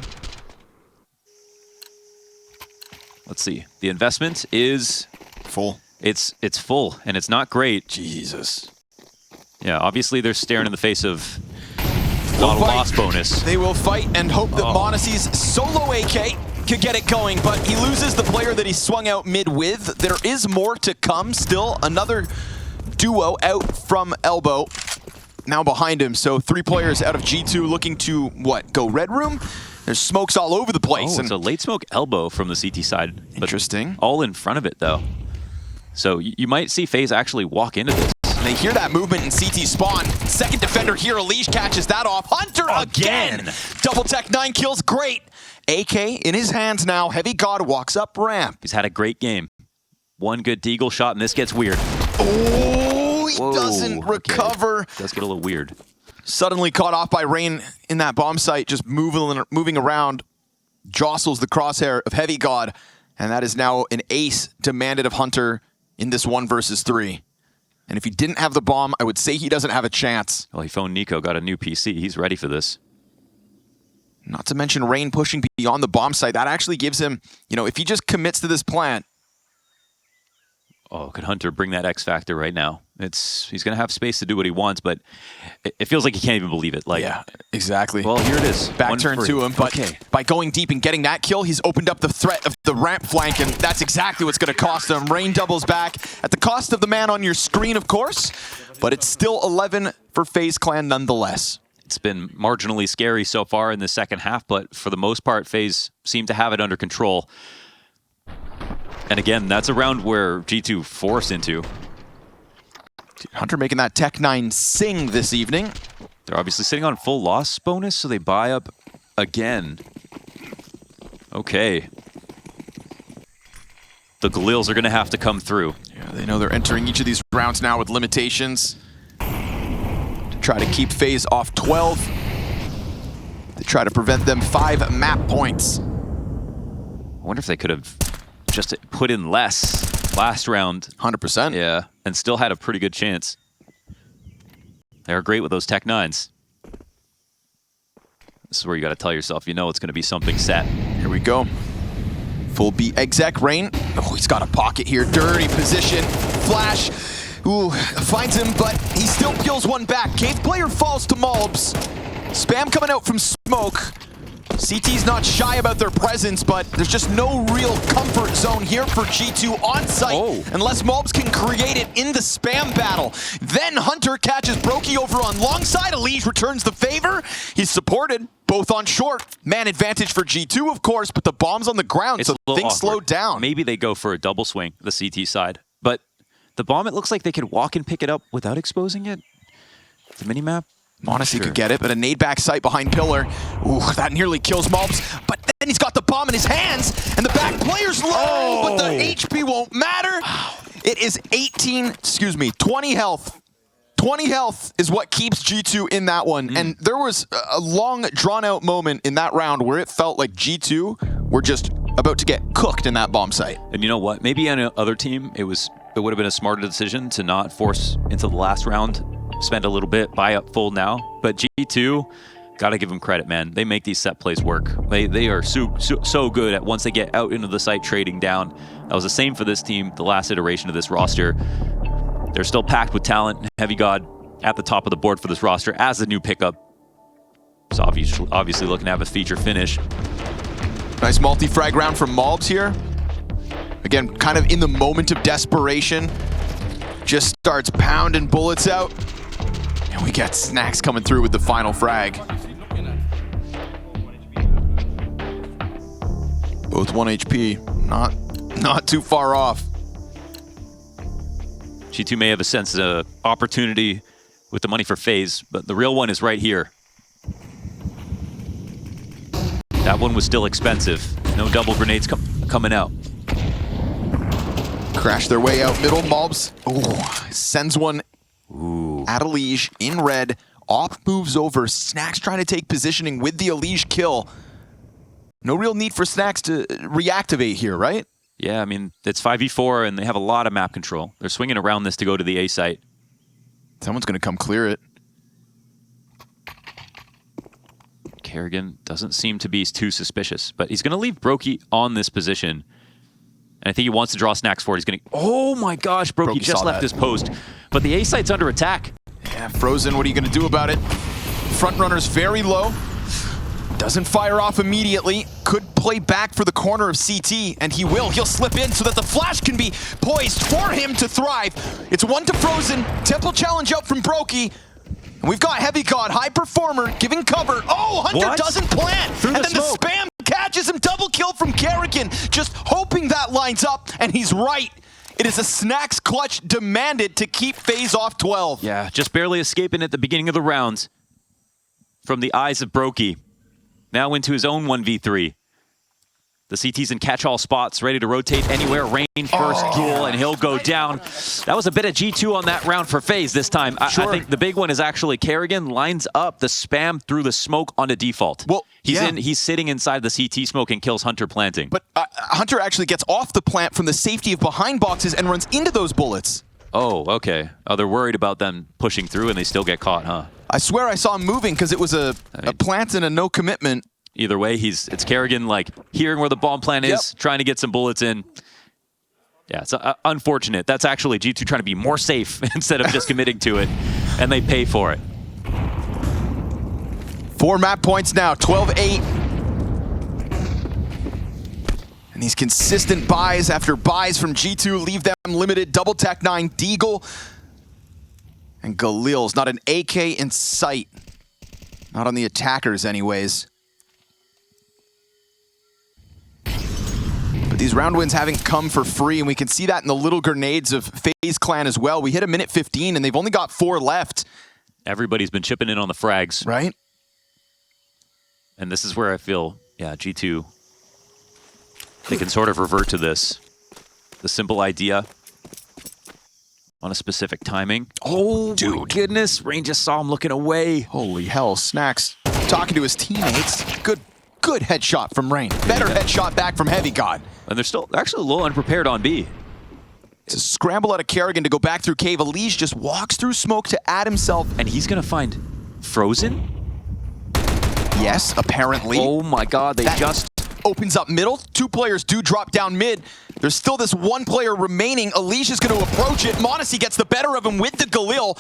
Let's see. The investment is full. It's full, and it's not great. Jesus. Yeah, obviously they're staring in the face of a lot of loss bonus. They will fight and hope that Monacy's solo AK could get it going, but he loses the player that he swung out mid with. There is more to come still. Another duo out from Elbow. Now behind him, so 3 players out of G2 looking to, what, go red room? There's smokes all over the place. Oh, it's a late smoke Elbow from the CT side. Interesting. All in front of it, though. So you might see FaZe actually walk into this. And they hear that movement in CT spawn. Second defender here, Elige catches that off. Hunter again! Double tech 9 kills, great. AK in his hands now. Heavy God walks up ramp. He's had a great game. One good Deagle shot, and this gets weird. Oh, he Whoa, doesn't recover. Okay. Does get a little weird. Suddenly caught off by Rain in that bomb site, just moving around. Jostles the crosshair of Heavy God, and that is now an ace demanded of Hunter in this 1 versus 3. And if he didn't have the bomb, I would say he doesn't have a chance. Well, he phoned Nico, got a new PC. He's ready for this. Not to mention Rain pushing beyond the bomb site. That actually gives him, you know, if he just commits to this plant. Oh, could Hunter bring that X factor right now? He's going to have space to do what he wants, but it feels like he can't even believe it. Like, yeah, exactly. Well, here it is. Back turn to him, but by going deep and getting that kill, he's opened up the threat of the ramp flank, and that's exactly what's going to cost him. Rain doubles back at the cost of the man on your screen, of course, but it's still 11 for FaZe Clan nonetheless. It's been marginally scary so far in the second half, but for the most part, FaZe seem to have it under control. And again, that's a round where G2 forced into. Hunter making that Tech 9 sing this evening. They're obviously sitting on full loss bonus, so they buy up again. Okay. The Galils are going to have to come through. Yeah, they know they're entering each of these rounds now with limitations. To try to keep FaZe off 12. They try to prevent them 5 map points. I wonder if they could have just put in less last round. 100%. Yeah, and still had a pretty good chance. They're great with those Tech 9s. This is where you got to tell yourself, you know it's going to be something set. Here we go. Full B exec, Rain. Oh, he's got a pocket here. Dirty position. Flash. Ooh, finds him, but he still peels one back. Cave player falls to Mulbs. Spam coming out from smoke. CT's not shy about their presence, but there's just no real comfort zone here for G2 on site unless Mulbs can create it in the spam battle. Then Hunter catches Brokey over on long side. Elige returns the favor. He's supported both on short. Man advantage for G2, of course, but the bomb's on the ground, It's so things slowed down. Maybe they go for a double swing, the CT side. But the bomb, it looks like they could walk and pick it up without exposing it. The minimap. Monesi could get it, but a nade back sight behind Pillar. Ooh, that nearly kills Mobs. But then he's got the bomb in his hands, and the back player's low, but the HP won't matter. It is 20 health. 20 health is what keeps G2 in that one. And there was a long, drawn-out moment in that round where it felt like G2 were just about to get cooked in that bomb site. And you know what? Maybe on another team, it would have been a smarter decision to not force into the last round, spend a little bit, buy up full now. But G2, gotta give them credit, man. They make these set plays work. They are so good at once they get out into the site trading down. That was the same for this team, the last iteration of this roster. They're still packed with talent. Heavy God at the top of the board for this roster as the new pickup. So obviously looking to have a feature finish. Nice multi-frag round from Mobs here. Again, kind of in the moment of desperation. Just starts pounding bullets out. And we got Snacks coming through with the final frag. Both 1 HP. Not too far off. G2 may have a sense of opportunity with the money for FaZe, but the real one is right here. That one was still expensive. No double grenades coming out. Crash their way out middle. Mobs sends one at Elige in red. Op moves over. Snacks trying to take positioning with the Elige kill. No real need for Snacks to reactivate here, right? Yeah, I mean, it's 5v4 and they have a lot of map control. They're swinging around this to go to the A site. Someone's going to come clear it. Kerrigan doesn't seem to be too suspicious, but he's going to leave Brokey on this position. And I think he wants to draw Snacks for it. He's going to... Oh my gosh, Brokey just left his post. But the A site's under attack. Yeah, Frozen, what are you going to do about it? Front runner's very low. Doesn't fire off immediately. Could play back for the corner of CT, and he will. He'll slip in so that the flash can be poised for him to thrive. It's 1 to Frozen. Temple challenge out from Brokey. And we've got Heavy God, high performer, giving cover. Oh, Hunter doesn't plant. And then the spam catches him. Double kill from Kerrigan. Just hoping that lines up, and he's right. It is a Snacks clutch demanded to keep FaZe off 12. Yeah, just barely escaping at the beginning of the rounds from the eyes of Brokey. Now into his own 1v3. The CT's in catch-all spots, ready to rotate anywhere. Rain first duel, and he'll go down. That was a bit of G2 on that round for FaZe this time. I think the big one is actually Kerrigan lines up the spam through the smoke onto default. Well, he's sitting inside the CT smoke and kills Hunter planting. But Hunter actually gets off the plant from the safety of behind boxes and runs into those bullets. Oh, okay. Oh, they're worried about them pushing through and they still get caught, huh? I swear I saw him moving because it was a plant and a no commitment. Either way, it's Kerrigan like hearing where the bomb plant is, trying to get some bullets in. Yeah, it's unfortunate. That's actually G2 trying to be more safe instead of just committing to it, and they pay for it. 4 map points now, 12-8. And these consistent buys after buys from G2 leave them limited. Double Tech 9, Deagle, and Galil's. Not an AK in sight. Not on the attackers anyways. But these round wins haven't come for free, and we can see that in the little grenades of FaZe Clan as well. We hit a minute 15, and they've only got 4 left. Everybody's been chipping in on the frags. Right? And this is where I feel, yeah, G2, they can sort of revert to this. The simple idea on a specific timing. Oh, dude. My goodness. Rain just saw him looking away. Holy hell, Snacks talking to his teammates. Good headshot from Rain. Better headshot back from Heavy God. And they're actually a little unprepared on B. It's a scramble out of Kerrigan to go back through cave. Elige just walks through smoke to add himself. And he's going to find Frozen? Yes, apparently. Oh my god, they just opens up middle. 2 players do drop down mid. There's still this 1 player remaining. Elige is going to approach it. Monesi gets the better of him with the Galil.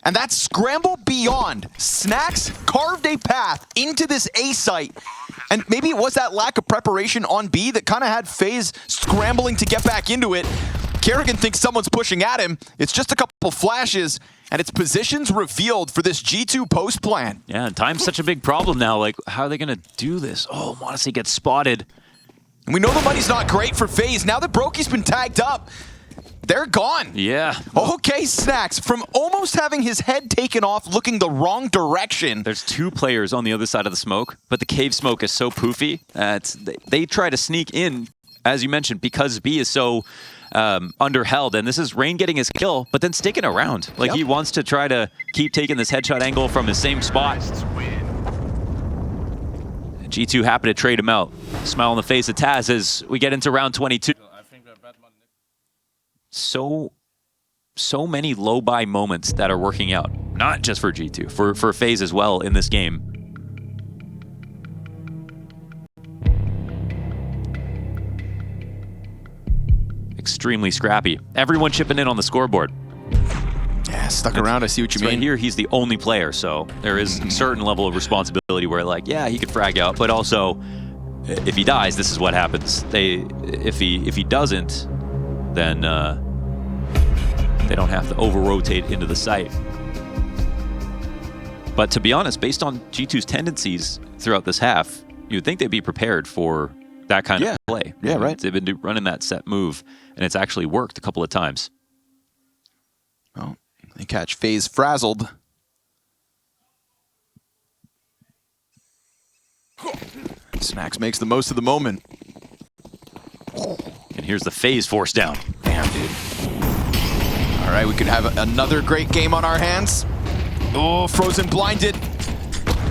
And that scramble beyond. Snacks carved a path into this A site. And maybe it was that lack of preparation on B that kind of had FaZe scrambling to get back into it. Kerrigan thinks someone's pushing at him. It's just a couple flashes, and its positions revealed for this G2 post plan. Yeah, and time's such a big problem now. Like, how are they going to do this? Oh, Monesi gets spotted. And we know the money's not great for FaZe. Now that Brokey's been tagged up, they're gone. Yeah. Okay, Snacks, from almost having his head taken off, looking the wrong direction. There's 2 players on the other side of the smoke, but the cave smoke is so poofy. They try to sneak in, as you mentioned, because B is so underheld, and this is Rain getting his kill, but then sticking around. Like, he wants to try to keep taking this headshot angle from his same spot. G2 happy to trade him out. Smile on the face of Taz as we get into round 22. So many low-buy moments that are working out, not just for G2, for FaZe as well in this game. Extremely scrappy. Everyone chipping in on the scoreboard. Yeah, stuck around, I see what you mean. Right here, he's the only player, so there is a certain level of responsibility where, like, yeah, he could frag out, but also, if he dies, this is what happens. If he doesn't, then they don't have to over-rotate into the site. But to be honest, based on G2's tendencies throughout this half, you would think they'd be prepared for that kind of play. Yeah, right. They've been running that set move, and it's actually worked a couple of times. Oh, they catch FaZe frazzled. Snacks makes the most of the moment. And here's the FaZe force down. Damn, dude. All right, we could have another great game on our hands. Oh, Frozen blinded.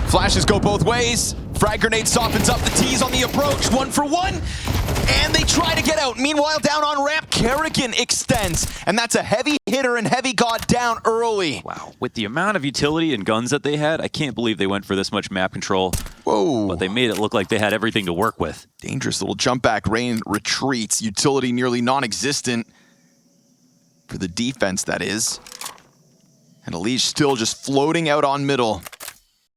Flashes go both ways. Frag grenade softens up the T's on the approach. 1 for 1. And they try to get out. Meanwhile, down on ramp, Kerrigan extends. And that's a heavy hitter and heavy god down early. Wow. With the amount of utility and guns that they had, I can't believe they went for this much map control. Whoa. But they made it look like they had everything to work with. Dangerous little jump back. Rain retreats. Utility nearly non-existent for the defense, that is. And Elige still just floating out on middle.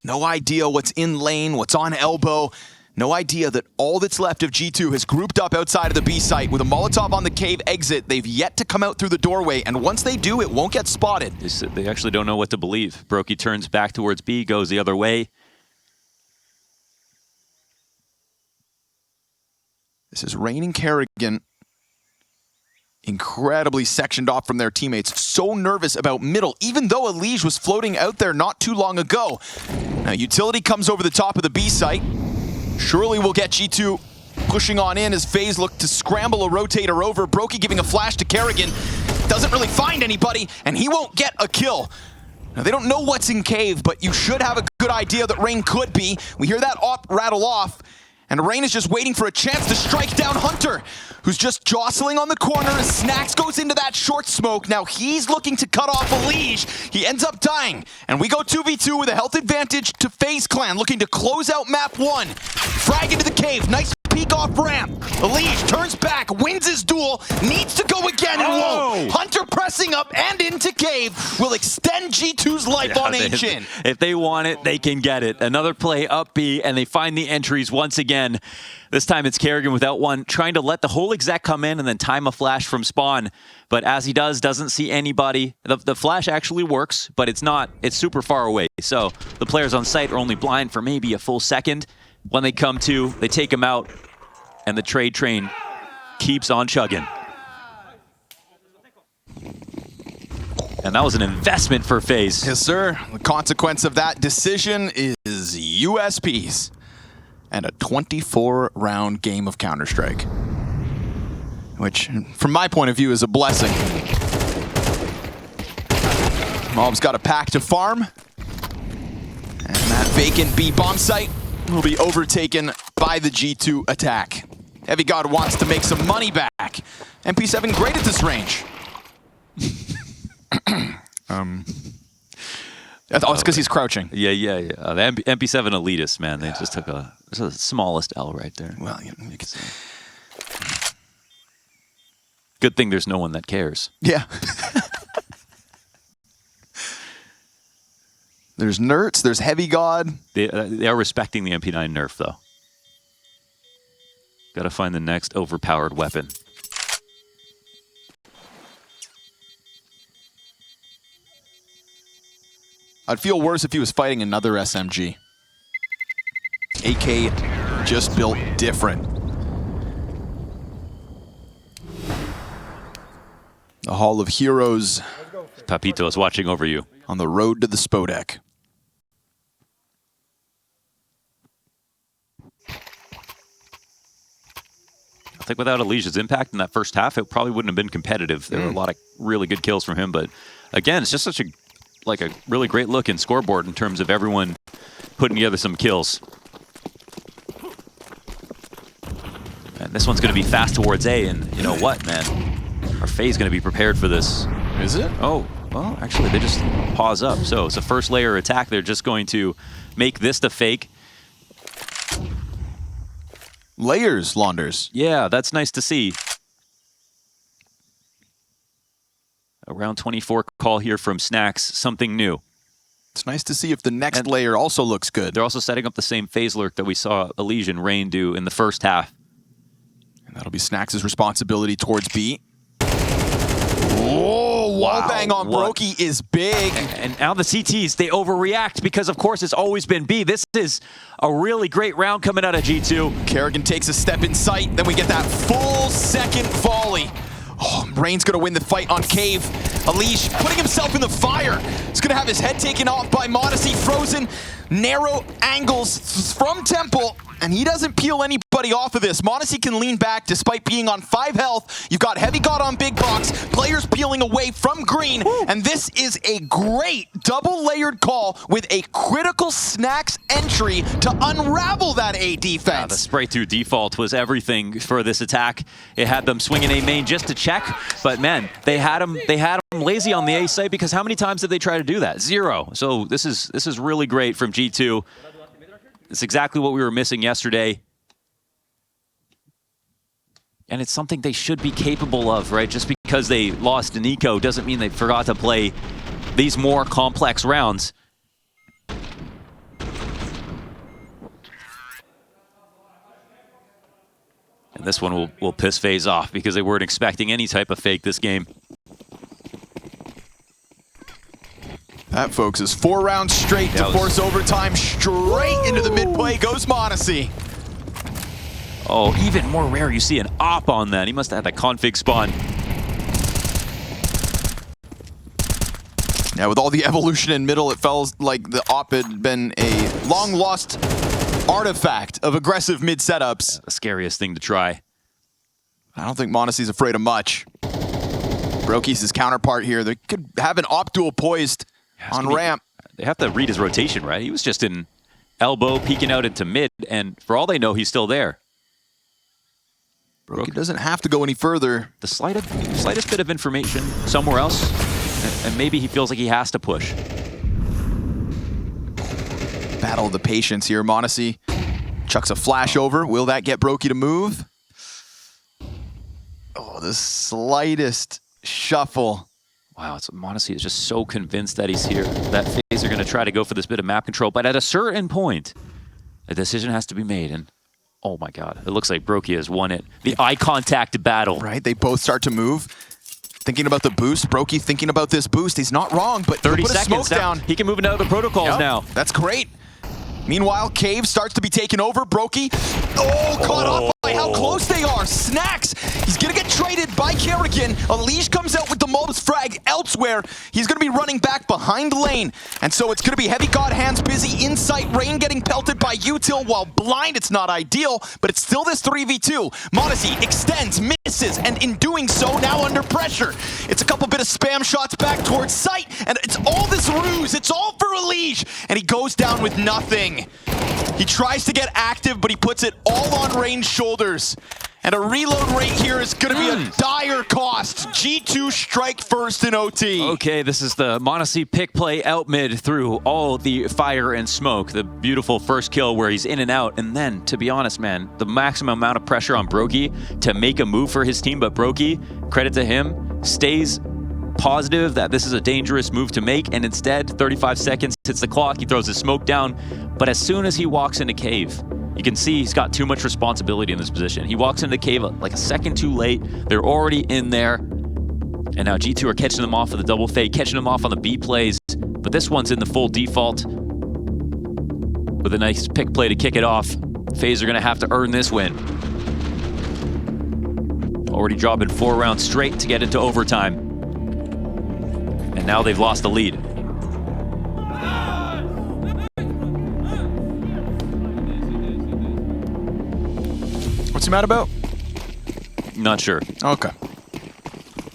No idea what's in lane, what's on elbow. No idea that all that's left of G2 has grouped up outside of the B site with a Molotov on the cave exit. They've yet to come out through the doorway, and once they do, it won't get spotted. They actually don't know what to believe. Brokey turns back towards B, goes the other way. This is Rain and Kerrigan. Incredibly sectioned off from their teammates. So nervous about middle, even though Elige was floating out there not too long ago. Now, utility comes over the top of the B site. Surely we'll get G2 pushing on in as FaZe look to scramble a rotator over. Brokey giving a flash to Kerrigan. Doesn't really find anybody, and he won't get a kill. Now, they don't know what's in cave, but you should have a good idea that Rain could be. We hear that op rattle off. And Rain is just waiting for a chance to strike down Hunter, who's just jostling on the corner as Snacks goes into that short smoke. Now he's looking to cut off Elige. He ends up dying. And we go 2v2 with a health advantage to FaZe Clan, looking to close out map 1. Frag into the cave. Nice peek off ramp. Elige turns back, wins his duel, needs to go again and won't. Hunter pressing up and into cave will extend G2's life on Ancient. If they want it, they can get it. Another play up B, and they find the entries once again. This time it's Kerrigan without one, trying to let the whole exec come in and then time a flash from spawn. But as he does, doesn't see anybody. The flash actually works, but it's super far away. So the players on site are only blind for maybe a full second. When they come to, they take him out, and the trade train keeps on chugging. And that was an investment for FaZe. Yes, sir. The consequence of that decision is USPs and a 24-round game of Counter-Strike, which, from my point of view, is a blessing. Mob's got a pack to farm, and that vacant B bomb site will be overtaken by the G2 attack. Heavy God wants to make some money back. MP7 great at this range. It's because he's crouching. Yeah. The MP7 elitists, man, they just took the smallest L right there. Well, you can say. Good thing there's no one that cares. Yeah. There's Nerds, there's Heavy God. They are respecting the MP9 nerf, though. Gotta find the next overpowered weapon. I'd feel worse if he was fighting another SMG. AK just built different. The Hall of Heroes Papito is watching over you. on the road to the Spodek. I think without Alicia's impact in that first half, it probably wouldn't have been competitive. There were a lot of really good kills from him, but again, it's just such a really great look in scoreboard in terms of everyone putting together some kills. And this one's going to be fast towards A, and you know what, man? Our FaZe going to be prepared for this. Is it? Oh, well, actually, they just pause up. So it's a first layer attack. They're just going to make this the fake. Layers, Launders. Yeah, that's nice to see. A round 24 call here from Snacks, something new. It's nice to see if the next And layer also looks good. They're also setting up the same phase lurk that we saw Elysian Rain do in the first half. And that'll be Snacks' responsibility towards B. Oh, wall bang on Brokey is big. And now the CTs, they overreact because, of course, it's always been B. This is a really great round coming out of G2. Kerrigan takes a step in sight, then we get that full second volley. Oh, Rain's gonna win the fight on Cave. Alish putting himself in the fire. He's gonna have his head taken off by Modesty. Frozen, narrow angles from Temple, and he doesn't peel anybody off of this. Modesty can lean back despite being on 5 health. You've got Heavy God on Big Box, players peeling away from Green, and this is a great double-layered call with a critical Snacks entry to unravel that A defense. Yeah, the spray through default was everything for this attack. It had them swinging A main just to check, but man, they had him lazy on the A site because how many times did they try to do that? 0. So this is really great from G2. It's exactly what we were missing yesterday. And it's something they should be capable of, right? Just because they lost to Nico doesn't mean they forgot to play these more complex rounds. And this one will piss FaZe off because they weren't expecting any type of fake this game. That, folks, is 4 rounds straight to force overtime. Straight into the mid-play goes Modesty. Oh, even more rare you see an op on that. He must have had that config spawn. Yeah, with all the evolution in middle, it felt like the op had been a long-lost artifact of aggressive mid setups. Yeah, the scariest thing to try. I don't think Modesty's afraid of much. Brokey's his counterpart here. They could have an op duel poised on ramp. They have to read his rotation, right? He was just in elbow, peeking out into mid, and for all they know, he's still there. Brokey doesn't have to go any further. The slightest bit of information somewhere else, and maybe he feels like he has to push. Battle of the patience here. Modesty chucks a flash over. Will that get Brokey to move? Oh, the slightest shuffle. Wow, Modesty is just so convinced that he's here. That FaZe are going to try to go for this bit of map control, but at a certain point, a decision has to be made, and oh my god, it looks like Brokey has won it. The eye contact battle. Right, they both start to move. Thinking about the boost. Brokey thinking about this boost. He's not wrong, but 30 put a seconds smoke down. He can move into other protocols now. That's great. Meanwhile, Cave starts to be taken over. Brokey, caught off by how close they are. Snacks, he's gonna get traded by Kerrigan. Alish comes out with the most frag elsewhere. He's gonna be running back behind lane. And so it's gonna be Heavy God hands busy in sight. Rain getting pelted by Util while blind. It's not ideal, but it's still this 3v2. Modesty extends, misses, and in doing so, now under pressure. It's a couple bit of spam shots back towards sight, and it's all this ruse. It's all for Alish, and he goes down with nothing. He tries to get active, but he puts it all on Rain's shoulders. And a reload rate here is going to be a dire cost. G2 strike first in OT. Okay, this is the Modesty pick play out mid through all the fire and smoke. The beautiful first kill where he's in and out. And then, to be honest, man, the maximum amount of pressure on Brokey to make a move for his team. But Brokey, credit to him, stays positive that this is a dangerous move to make, and instead 35 seconds hits the clock. He throws his smoke down, but as soon as he walks into cave, you can see he's got too much responsibility in this position. He walks into cave like a second too late. They're already in there, and now G2 are catching them off with the double fade, catching them off on the B plays, but this one's in the full default with a nice pick play to kick it off. FaZe are gonna have to earn this win. Already dropping 4 rounds straight to get into overtime. And now they've lost the lead. What's he mad about? Not sure. Okay.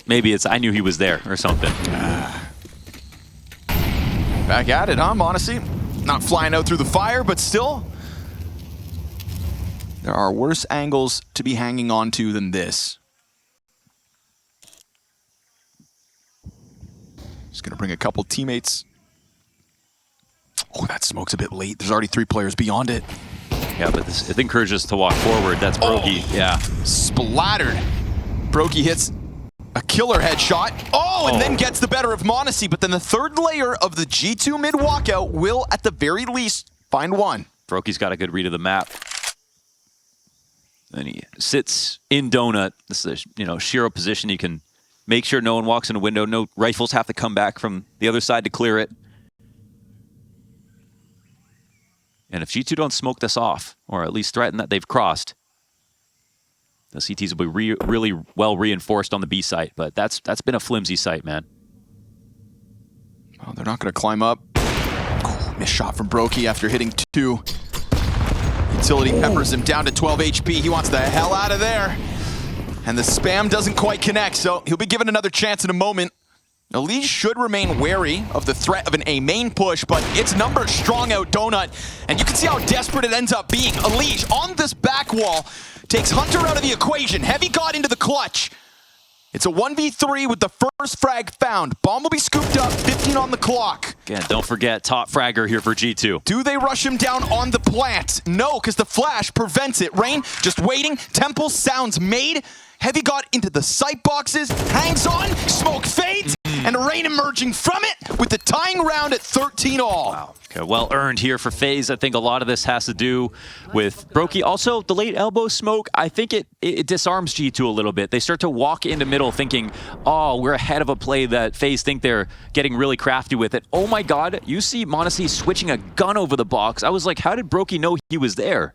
Maybe it's I knew he was there or something. Back at it, huh, Monacy? Not flying out through the fire, but still. There are worse angles to be hanging on to than this. Just gonna bring a couple teammates. Oh, that smoke's a bit late. There's already 3 players beyond it. Yeah, but it encourages us to walk forward. That's Brokey. Yeah. Splattered. Brokey hits a killer headshot. Oh, and then gets the better of Monacy. But then the third layer of the G2 mid walkout will, at the very least, find one. Brokey's got a good read of the map. And he sits in donut. This is a Shiro position. He can make sure no one walks in a window. No rifles have to come back from the other side to clear it. And if G2 don't smoke this off, or at least threaten that they've crossed, the CTs will be really well reinforced on the B site. But that's been a flimsy site, man. Oh, they're not going to climb up. Oh, missed shot from Brokey after hitting 2. Utility peppers him down to 12 HP. He wants the hell out of there. And the spam doesn't quite connect, so he'll be given another chance in a moment. Elige should remain wary of the threat of an A main push, but it's numbers strong out Donut. And you can see how desperate it ends up being. Elige on this back wall takes Hunter out of the equation. Heavy got into the clutch. It's a 1v3 with the first frag found. Bomb will be scooped up, 15 on the clock. Again, don't forget, top fragger here for G2. Do they rush him down on the plant? No, because the flash prevents it. Rain just waiting. Temple sounds made. Heavy got into the sight boxes, hangs on, smoke fades, and Rain emerging from it with the tying round at 13 all. Wow. Okay, well earned here for FaZe. I think a lot of this has to do with Brokey. Also, the late elbow smoke, I think it disarms G2 a little bit. They start to walk into middle thinking, oh, we're ahead of a play that FaZe think they're getting really crafty with it. Oh my God, you see Monacy switching a gun over the box. I was like, how did Brokey know he was there?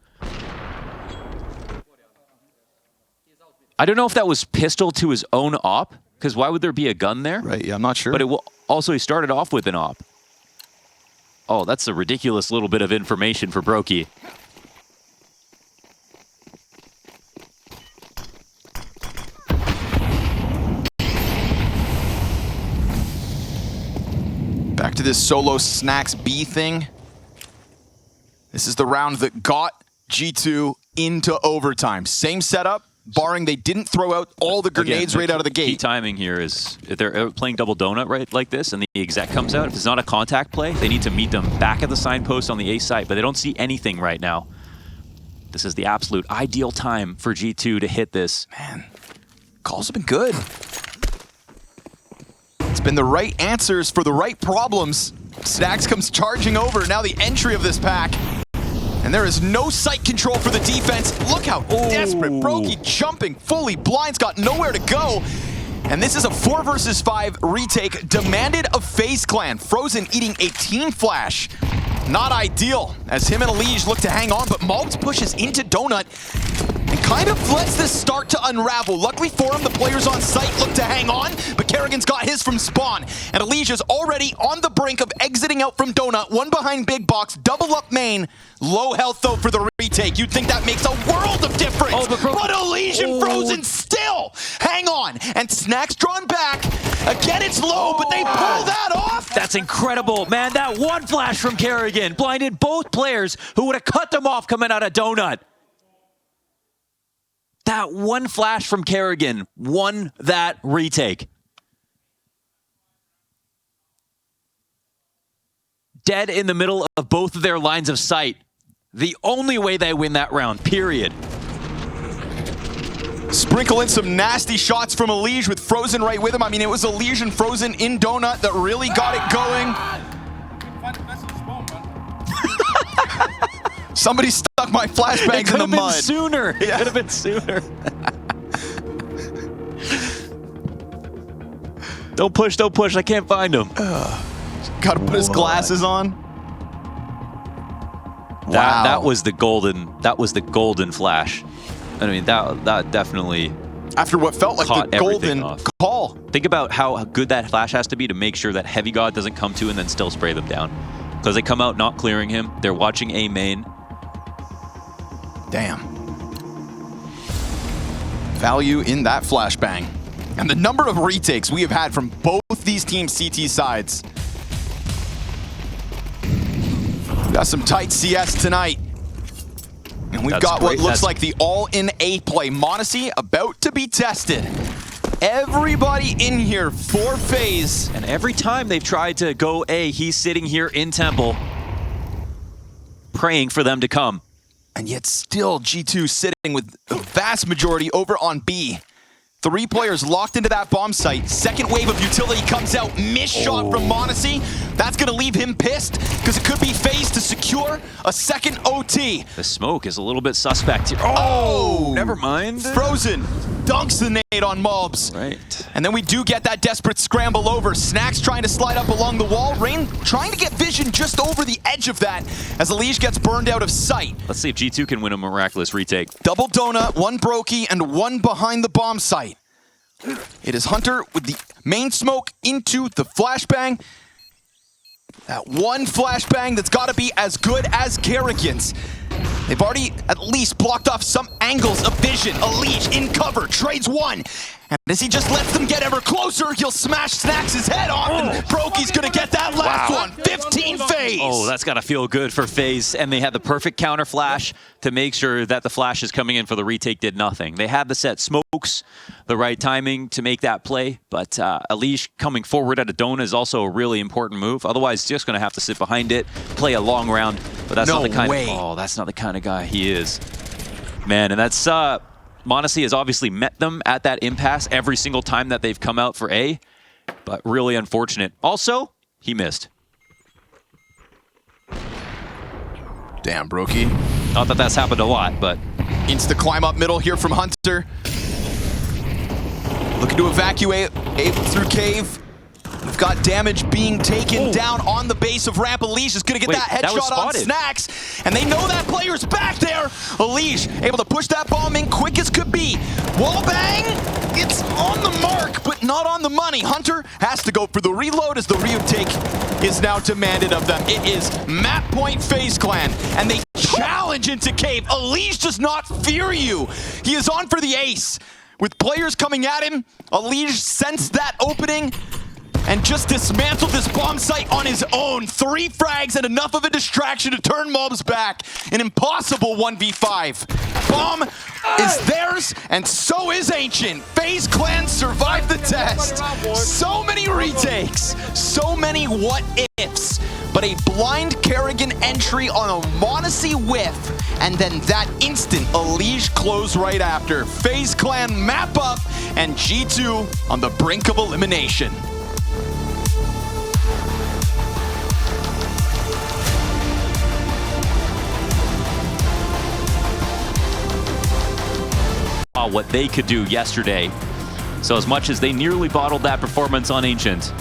I don't know if that was pistol to his own op, because why would there be a gun there? Right, yeah, I'm not sure. But also he started off with an op. Oh, that's a ridiculous little bit of information for Brokey. Back to this solo snacks B thing. This is the round that got G2 into overtime. Same setup. Barring they didn't throw out all the grenades right out of the gate. Key timing here is if they're playing double donut right like this and the exec comes out, if it's not a contact play, they need to meet them back at the signpost on the A site, but they don't see anything right now. This is the absolute ideal time for G2 to hit this. Man, calls have been good. It's been the right answers for the right problems. Snacks comes charging over. Now the entry of this pack. And there is no sight control for the defense. Look how desperate. Brokey jumping fully. Blind's got nowhere to go. And this is a 4 versus 5 retake demanded of FaZe Clan. Frozen eating a team flash. Not ideal as him and Elige look to hang on, but Maltz pushes into Donut and kind of lets this start to unravel. Luckily for him, the players on site look to hang on, but Kerrigan's got his from spawn. And Elige is already on the brink of exiting out from Donut. One behind Big Box, double up main. Low health though for the retake. You'd think that makes a world of difference. Oh, but Elige and Frozen still hang on. And Snacks drawn back. Again, it's low, but they pull that off. That's incredible. Man, that one flash from Kerrigan blinded both players who would have cut them off coming out of Donut. That one flash from Kerrigan won that retake. Dead in the middle of both of their lines of sight. The only way they win that round, period. Sprinkle in some nasty shots from Elige with Frozen right with him. I mean, it was Elige and Frozen in Donut that really got it going. Somebody stuck my flashbangs in the mud. Sooner. It could have been sooner. Don't push, don't push. I can't find him. Gotta put his glasses on. That was the golden flash. I mean, that definitely After what felt like caught the golden everything off. call. Think about how good that flash has to be to make sure that Heavy God doesn't come to and then still spray them down. Because they come out not clearing him. They're watching A main. Damn. Value in that flashbang. And the number of retakes we have had from both these teams' CT sides. We got some tight CS tonight. And we've got what looks like the all-in A play. Monacy about to be tested. Everybody in here for FaZe. And every time they've tried to go A, he's sitting here in Temple, praying for them to come. And yet still G2 sitting with a vast majority over on B. 3 players locked into that bomb site. Second wave of utility comes out. Missed shot from Monacy. That's going to leave him pissed because it could be FaZe to secure a second OT. The smoke is a little bit suspect here. Oh! Never mind. Frozen dunks the nade on Mobs. Right. And then we do get that desperate scramble over. Snacks trying to slide up along the wall. Rain trying to get vision just over the edge of that as Elige gets burned out of sight. Let's see if G2 can win a miraculous retake. Double donut, 1 brokey, and 1 behind the bomb site. It is Hunter with the main smoke into the flashbang. That one flashbang that's got to be as good as Kerrigan's. They've already at least blocked off some angles of vision. Elige in cover, trades 1. And as he just lets them get ever closer, he'll smash Snacks' head off, and Brokey's gonna get that last one. 15 FaZe! Oh, that's gotta feel good for FaZe. And they had the perfect counter flash to make sure that the flashes coming in for the retake did nothing. They had the set smokes, the right timing to make that play, but Elige coming forward at a donut is also a really important move. Otherwise, just gonna have to sit behind it, play a long round, but that's not the kind of, oh, that's not the kind of guy he is. Man, and that's, Monacy has obviously met them at that impasse every single time that they've come out for A, but really unfortunate. Also, he missed. Damn, Brokey. Not that that's happened a lot, but... Insta climb up middle here from Hunter. Looking to evacuate through cave. We've got damage being taken down on the base of ramp. Elige is going to get that headshot on Snacks. And they know that player's back there. Elige able to push that bomb in quick as could be. Wall bang. It's on the mark, but not on the money. Hunter has to go for the reload as the retake is now demanded of them. It is map point FaZe Clan, and they challenge into cave. Elige does not fear you. He is on for the ace. With players coming at him, Elige sensed that opening and just dismantled this bomb site on his own. 3 frags and enough of a distraction to turn Mobs back. An impossible 1v5. Bomb is theirs, and so is Ancient. FaZe Clan survived the test. So many retakes, so many what-ifs, but a blind Kerrigan entry on a Monacy whiff, and then that instant Elige close right after. FaZe Clan map up, and G2 on the brink of elimination. What they could do yesterday. So as much as they nearly bottled that performance on Ancient,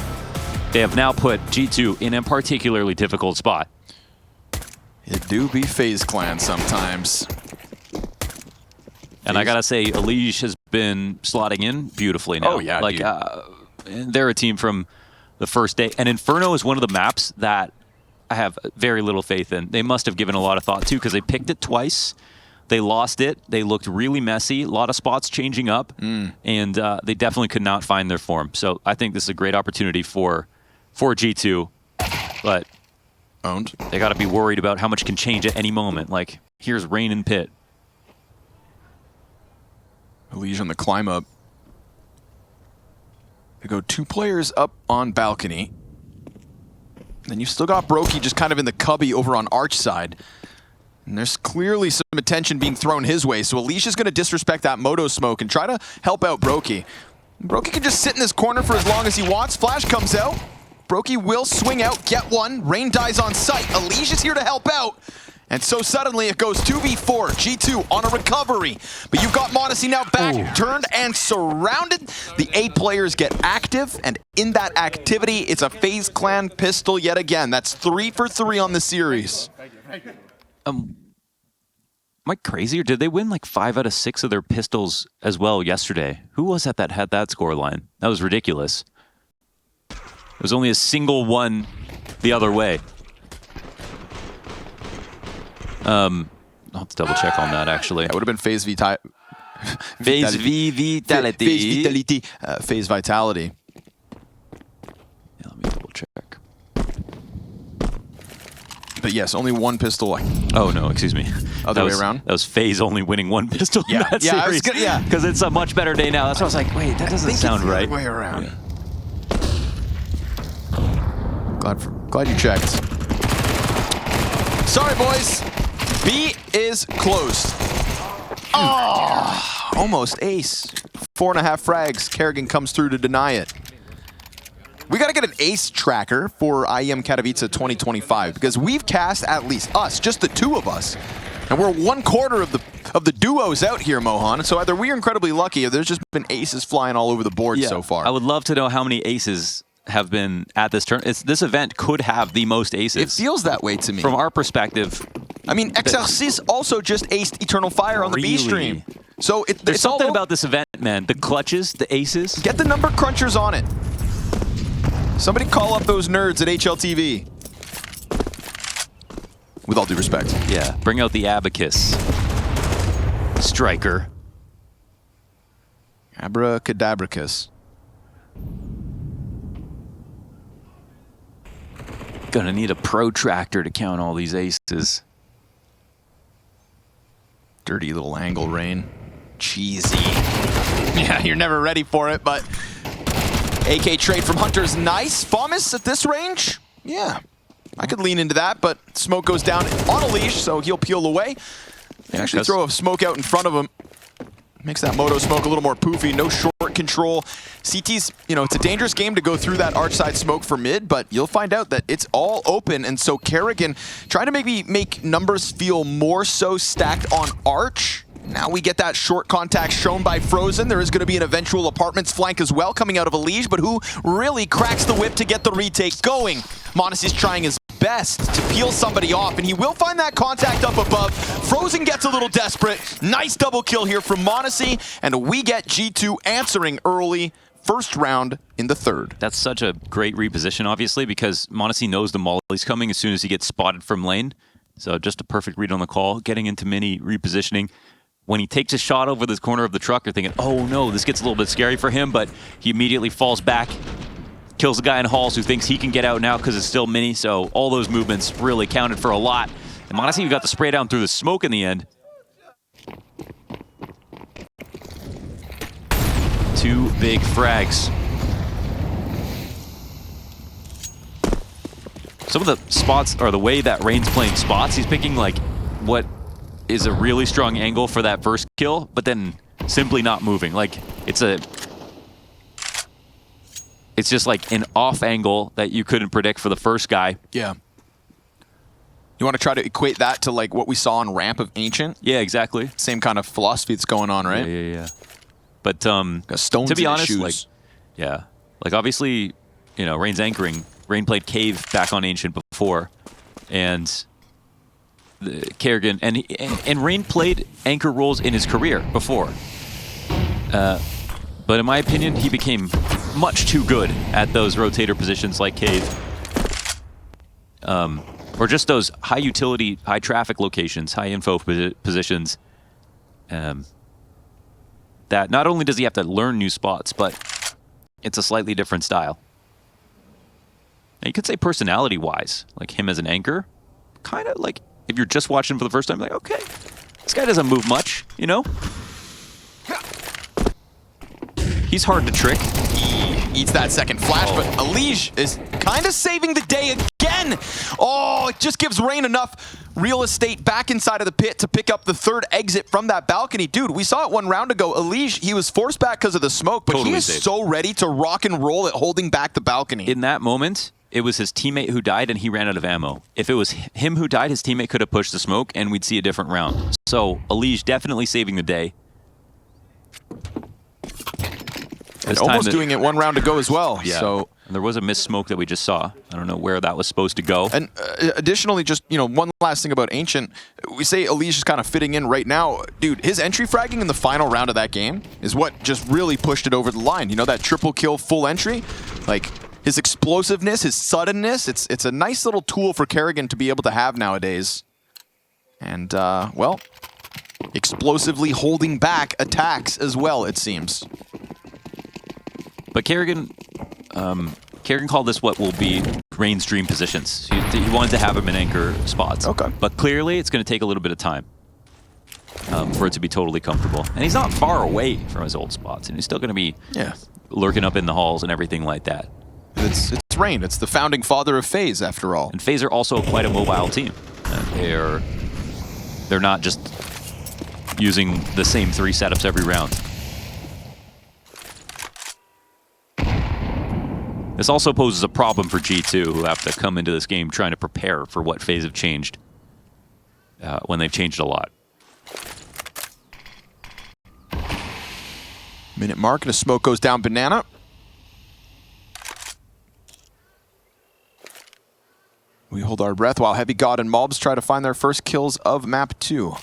they have now put G2 in a particularly difficult spot. It do be FaZe Clan sometimes. And I gotta say, Elige has been slotting in beautifully now. Oh yeah, like they're a team from the first day. And Inferno is one of the maps that I have very little faith in. They must have given a lot of thought to, because they picked it twice. They lost it. They looked really messy. A lot of spots changing up, and they definitely could not find their form. So I think this is a great opportunity for G2, but owned. They got to be worried about how much can change at any moment. Like, here's Rain and Pit. Elige on the climb up. They go 2 players up on balcony. Then you've still got Brokey just kind of in the cubby over on Arch side. And there's clearly some attention being thrown his way, so Elige is going to disrespect that Moto smoke and try to help out Brokey. Brokey can just sit in this corner for as long as he wants. Flash comes out. Brokey will swing out, get 1. Rain dies on sight. Elige is here to help out. And so suddenly it goes 2v4. G2 on a recovery. But you've got Monacy now back, turned and surrounded. The A players get active, and in that activity, it's a FaZe Clan pistol yet again. That's 3 for 3 on the series. I crazy, or did they win like 5 out of 6 of their pistols as well yesterday? Who was that had that score line? That was ridiculous. It was only a single one the other way. I'll have to double check on that, actually. That would have been FaZe Vitality. FaZe Vitality. FaZe Vitality. Yeah, let me double check. But yes, only one pistol. Oh, no, excuse me. Other way around? That was FaZe only winning 1 pistol in that Yeah, series. Because it's a much better day now. That's why I was like, wait, that doesn't sound right. Other way around. Yeah. Glad you checked. Sorry, boys. B is closed. Oh, almost ace. 4.5 frags. Kerrigan comes through to deny it. We got to get an ace tracker for IEM Katowice 2025 because we've cast at least us, just the 2 of us. And we're 1/4 of the duos out here, Mohan. So either we're incredibly lucky or there's just been aces flying all over the board so far. I would love to know how many aces have been at this turn. This event could have the most aces. It feels that way to me. From our perspective. I mean, Exorcist also just aced Eternal Fire on the B stream. So there's it's something all about this event, man. The clutches, the aces. Get the number crunchers on it. Somebody call up those nerds at HLTV. With all due respect. Yeah, bring out the abacus. Striker. Abracadabracus. Gonna need a protractor to count all these aces. Dirty little angle rain. Cheesy. Yeah, you're never ready for it, but AK trade from Hunter's nice. Famas at this range? Yeah. I could lean into that, but smoke goes down on a leash, so he'll peel away. They actually throw a smoke out in front of him. Makes that moto smoke a little more poofy. No short control. CT's, it's a dangerous game to go through that arch side smoke for mid, but you'll find out that it's all open. And so Kerrigan trying to maybe make numbers feel more so stacked on arch. Now we get that short contact shown by Frozen. There is going to be an eventual apartments flank as well coming out of Elige, but who really cracks the whip to get the retake going? Monis is trying his best to peel somebody off, and he will find that contact up above. Frozen gets a little desperate. Nice double kill here from Monacy, and we get G2 answering early. First round in the 3rd. That's such a great reposition, obviously, because Monacy knows the molly's coming as soon as he gets spotted from lane. So just a perfect read on the call, getting into mini repositioning. When he takes a shot over this corner of the truck, you're thinking, oh no, this gets a little bit scary for him, but he immediately falls back, kills the guy in halls who thinks he can get out now because it's still mini, so all those movements really counted for a lot. And Monacy, you got the spray down through the smoke in the end. 2 big frags. Some of the spots, or the way that Rain's playing spots, he's picking like what is a really strong angle for that first kill, but then simply not moving. Like, it's just like an off angle that you couldn't predict for the first guy. Yeah. You want to try to equate that to like what we saw on Ramp of Ancient? Yeah, exactly. Same kind of philosophy that's going on, right? Yeah. But stones to be honest, shoes. like, yeah, like obviously, Rain's anchoring. Rain played Cave back on Ancient before, and Kerrigan and Rain played anchor roles in his career before. But in my opinion, he became much too good at those rotator positions like Cave. Or just those high utility, high traffic locations, high info positions. That not only does he have to learn new spots, but it's a slightly different style. Now, you could say personality-wise, like him as an anchor, kind of like, if you're just watching him for the first time, like, okay, this guy doesn't move much, He's hard to trick. He eats that second flash, but Elige is kind of saving the day again. Oh, it just gives Rain enough real estate back inside of the pit to pick up the 3rd exit from that balcony. Dude, we saw it 1 round ago. Elige, he was forced back because of the smoke, but totally he is saved. so ready to rock and roll at holding back the balcony. In that moment, it was his teammate who died and he ran out of ammo. If it was him who died, his teammate could have pushed the smoke and we'd see a different round. So, Elige definitely saving the day. And almost doing it 1 round to go as well. Yeah. So And there was a missed smoke that we just saw. I don't know where that was supposed to go. And additionally, just, one last thing about Ancient. We say Elish is kind of fitting in right now. Dude, his entry fragging in the final round of that game is what just really pushed it over the line. That triple kill full entry? Like, his explosiveness, his suddenness, it's a nice little tool for Kerrigan to be able to have nowadays. And, well, explosively holding back attacks as well, it seems. But Kerrigan called this what will be Rain's dream positions. He wanted to have him in anchor spots. Okay. But clearly, it's going to take a little bit of time for it to be totally comfortable. And he's not far away from his old spots, and he's still going to be lurking up in the halls and everything like that. It's Rain. It's the founding father of FaZe, after all. And FaZe are also quite a mobile team. They're not just using the same 3 setups every round. This also poses a problem for G2, who have to come into this game trying to prepare for what FaZe have changed when they've changed a lot. Minute mark and a smoke goes down Banana. We hold our breath while Heavy God and Mobs try to find their first kills of map 2.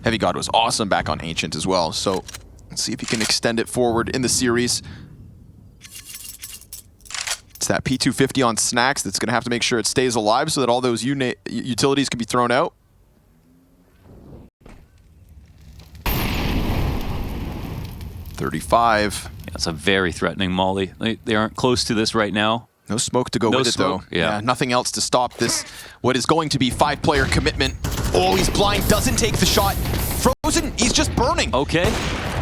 Heavy God was awesome back on Ancient as well, so let's see if he can extend it forward in the series. It's that P250 on Snacks that's going to have to make sure it stays alive so that all those utilities can be thrown out. .35. Yeah, it's a very threatening molly. They aren't close to this right now. No smoke to go with it, though. Yeah, nothing else to stop this, what is going to be 5-player commitment. Oh, he's blind, doesn't take the shot. Frozen, he's just burning. Okay.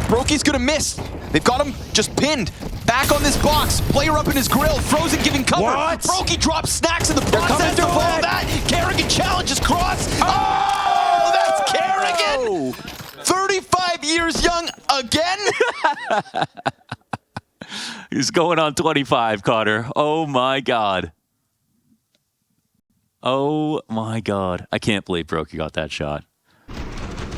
Brokey's gonna miss. They've got him just pinned. Back on this box. Player up in his grill. Frozen giving cover. What? Brokey drops Snacks in the process of all that. Kerrigan challenges Cross. Oh, that's Kerrigan! 35 years young again? He's going on 25, Connor. Oh my God. Oh my God. I can't believe Brokey got that shot.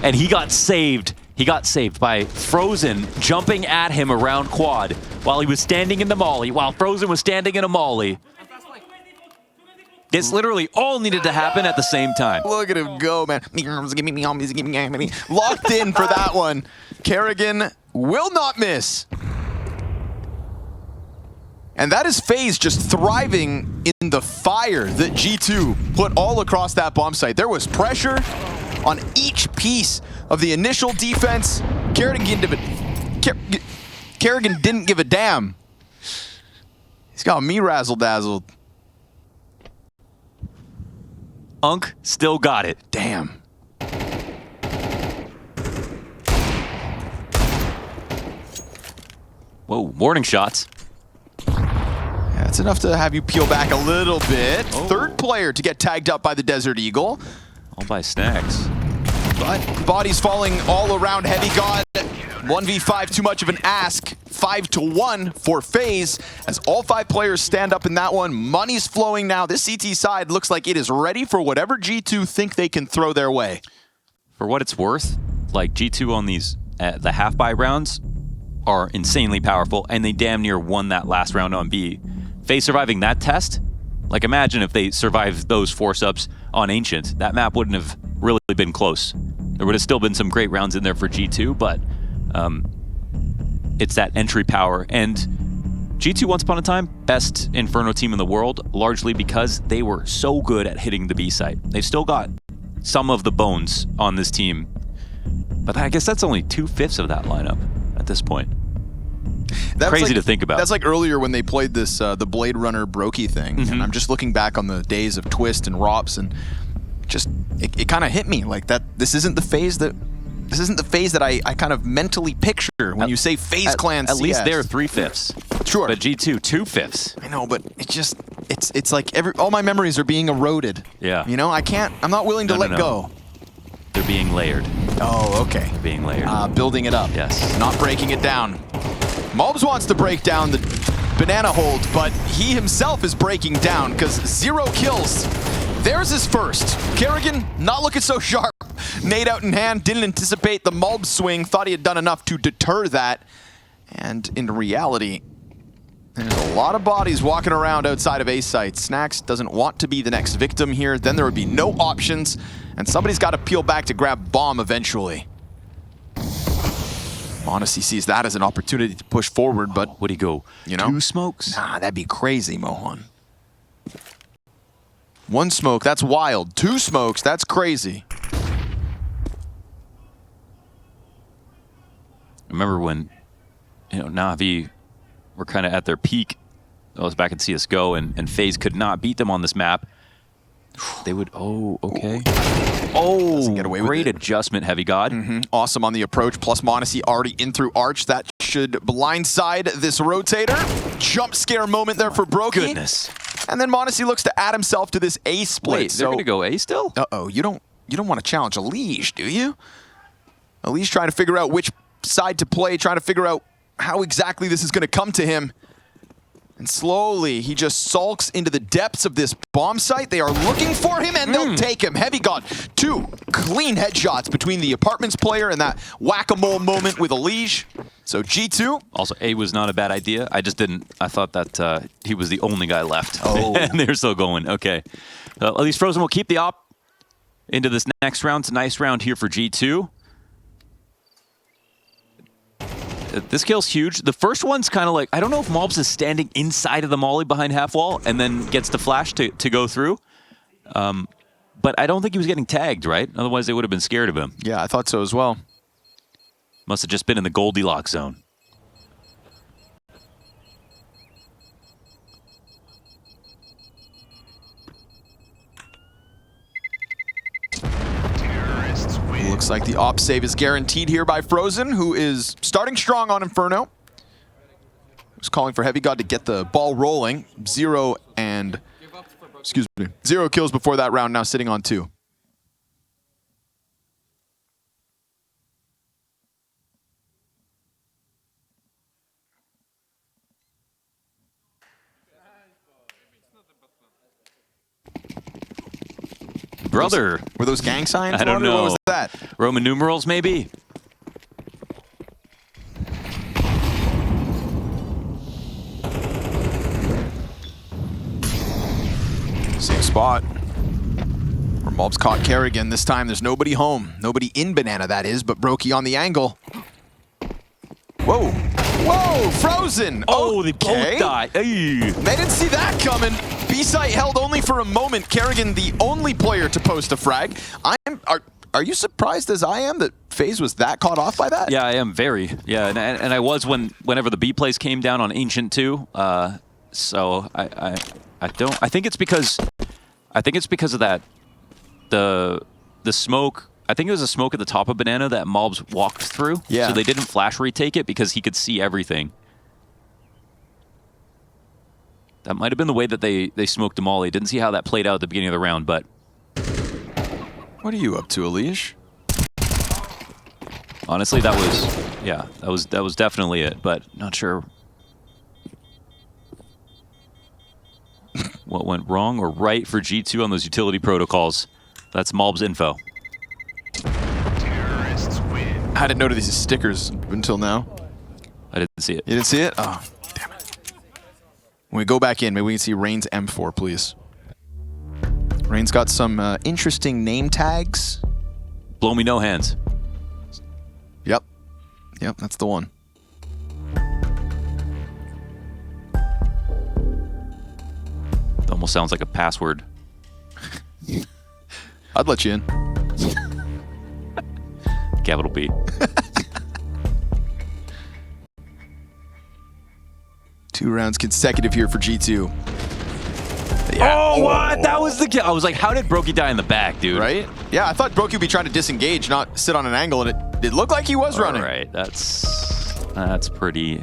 And he got saved. He got saved by Frozen jumping at him around quad while he was standing in the molly, while Frozen was standing in a molly. It's literally all needed to happen at the same time. Look at him go, man. Locked in for that one. Kerrigan will not miss. And that is FaZe just thriving in the fire that G2 put all across that bomb site. There was pressure on each piece of the initial defense. Kerrigan didn't give a damn. He's got me razzle-dazzled. Unk still got it. Damn. Whoa, warning shots. That's enough to have you peel back a little bit. Oh. Third player to get tagged up by the Desert Eagle. All by Snacks. But bodies falling all around Heavy God. 1v5, too much of an ask. 5-1 for FaZe as all 5 players stand up in that one. Money's flowing now. This CT side looks like it is ready for whatever G2 think they can throw their way. For what it's worth, like G2 on these the half-buy rounds are insanely powerful, and they damn near won that last round on B. FaZe surviving that test, like imagine if they survived those 4 subs on Ancient. That map wouldn't have really been close. There would have still been some great rounds in there for G2, but it's that entry power. And G2 once upon a time, best Inferno team in the world, largely because they were so good at hitting the B site. They've still got some of the bones on this team, but I guess that's only 2/5 of that lineup at this point. That's crazy to think about. That's like earlier when they played this the Blade Runner Brokey thing, and I'm just looking back on the days of Twist and Rops, and just it kind of hit me like that. This isn't the FaZe that I kind of mentally picture when you say FaZe Clan CS. At least they're 3/5. Sure. But G2 2/5. I know, but it's like all my memories are being eroded. Yeah. You know, I'm not willing to let go. They're being layered. Oh, okay. They're being layered. Building it up. Yes. Not breaking it down. Mobs wants to break down the banana hold, but he himself is breaking down because 0 kills. There's his first. Kerrigan not looking so sharp. Nade out in hand, didn't anticipate the Mob swing, thought he had done enough to deter that. And in reality, There's a lot of bodies walking around outside of A site. Snacks doesn't want to be the next victim here. Then there would be no options, and somebody's got to peel back to grab bomb eventually. Honestly sees that as an opportunity to push forward, but Would he go? You know? 2 smokes? nah, that'd be crazy, Mohan. 1 smoke, that's wild. 2 smokes, that's crazy. Remember when, Na'Vi were kind of at their peak. I was back in CSGO, and FaZe could not beat them on this map. They would, okay. Doesn't get away with Great it. adjustment, Heavy God. Awesome on the approach, plus Monacy already in through Arch. That should blindside this rotator. Jump scare moment there for Brokey. Goodness. And then Monacy looks to add himself to this A split. Wait, they're going to go A still? Uh-oh, you don't want to challenge Elige, do you? Elige trying to figure out which side to play, trying to figure out how exactly this is going to come to him. And slowly, he just sulks into the depths of this bomb site. They are looking for him, and they'll take him. Heavy God, 2 clean headshots between the Apartments player and that whack-a-mole moment with Elige. So G2. Also, A was not a bad idea. I just didn't. I thought that he was the only guy left. Oh. And they're still going. Okay. At least Frozen will keep the op into this next round. It's a nice round here for G2. This kill's huge. The first one's kind of like, I don't know if Mobs is standing inside of the molly behind half wall and then gets the flash to go through. But I don't think he was getting tagged, right? Otherwise, they would have been scared of him. Yeah, I thought so as well. Must have just been in the Goldilocks zone. Looks like the op save is guaranteed here by Frozen, who is starting strong on Inferno. He's calling for Heavy God to get the ball rolling. 0 kills before that round, now sitting on 2. Brother. Were those gang signs? I don't know. What was that? Roman numerals, maybe? Same spot. Where Mobs caught Kerrigan. This time there's nobody home. Nobody in Banana, that is, but Brokey on the angle. Whoa. Whoa, Frozen! Oh, they Okay. both died. Ay. They didn't see that coming. B-site held only for a moment. Kerrigan, the only player to post a frag. Are you surprised as I am that FaZe was that caught off by that? Yeah, I am very. Yeah, and I was whenever the B plays came down on Ancient 2. So I think it's because of that the smoke. I think it was a smoke at the top of Banana that Mobs walked through. Yeah. So they didn't flash retake it because he could see everything. That might have been the way that they smoked them all. They didn't see how that played out at the beginning of the round, but What are you up to, Elige? honestly, that was definitely it, but not sure what went wrong or right for G2 on those utility protocols. That's Mob's info. I didn't notice these stickers until now. I didn't see it. You didn't see it? Oh, damn it. When we go back in, maybe we can see Rain's M4, please. Rain's got some interesting name tags. Blow me no hands. Yep. Yep, that's the one. It almost sounds like a password. I'd let you in. Capital B. Two rounds consecutive here for G2. Oh, what? That was the kill. I was like, how did Brokey die in the back, dude? Right? Yeah, I thought Brokey would be trying to disengage, not sit on an angle, and it looked like he was running. All right, that's pretty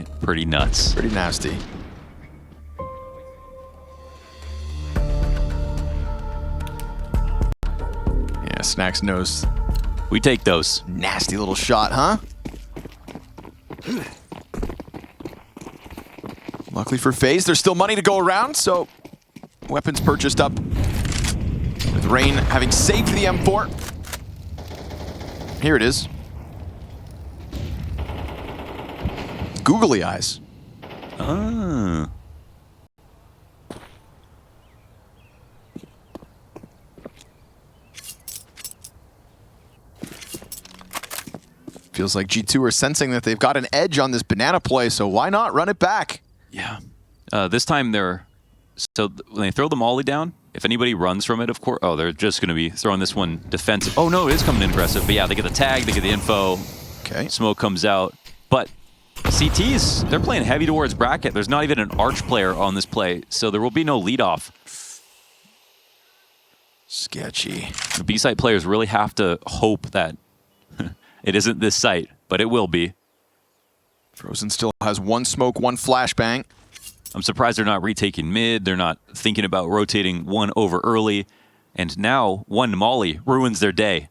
nuts. Pretty nasty. Yeah, Snacks knows. We take those. Nasty little shot, huh? Luckily for FaZe, there's still money to go around, so weapons purchased up. With Rain having saved the M4. Here it is. Googly eyes. Ah. Feels like G2 are sensing that they've got an edge on this banana play, so why not run it back? Yeah. This time when they throw the molly down, if anybody runs from it, of course, they're just going to be throwing this one defensive. Oh no, it is coming in aggressive. But yeah, they get the tag, they get the info. Okay. Smoke comes out. But CTs, they're playing heavy towards bracket. There's not even an arch player on this play, so there will be no lead off. Sketchy. The B-site players really have to hope that it isn't this site, but it will be. Frozen still has one smoke, one flashbang. I'm surprised they're not retaking mid. They're not thinking about rotating one over early. And now one molly ruins their day.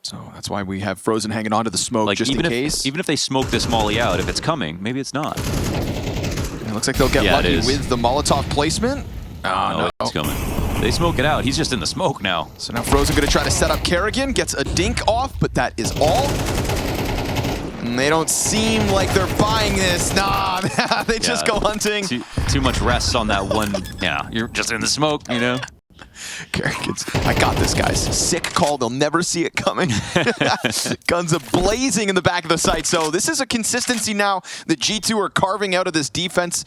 So that's why we have Frozen hanging on to the smoke, Like just in even case. Even if they smoke this molly out, if it's coming, maybe it's not. It looks like they'll get lucky with the Molotov placement. No, it's coming. They smoke it out. He's just in the smoke now. So now Frozen going to try to set up Kerrigan. Gets a dink off, but that is all. And they don't seem like they're buying this. Nah, they just go hunting. Too much rest on that one. Yeah, you're just in the smoke, you know? Kerrigan's, I got this, guys. Sick call. They'll never see it coming. Guns are blazing in the back of the site. So this is a consistency now that G2 are carving out of this defense.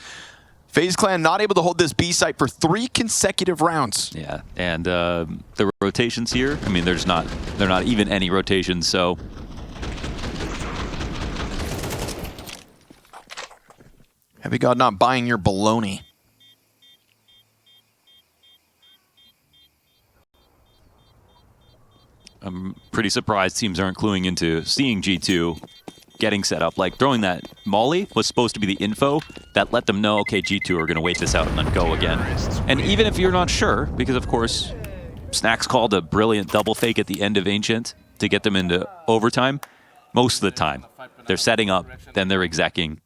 FaZe Clan not able to hold this B site for 3 consecutive rounds. Yeah, and the rotations here, I mean, they're not even any rotations, so. Heavy God not buying your baloney. I'm pretty surprised teams aren't cluing into seeing G2 getting set up. Like throwing that molly was supposed to be the info that let them know, okay, G2 are going to wait this out and then go again. And even if you're not sure, because of course, Snacks called a brilliant double fake at the end of Ancient to get them into overtime. Most of the time, they're setting up, then they're execing,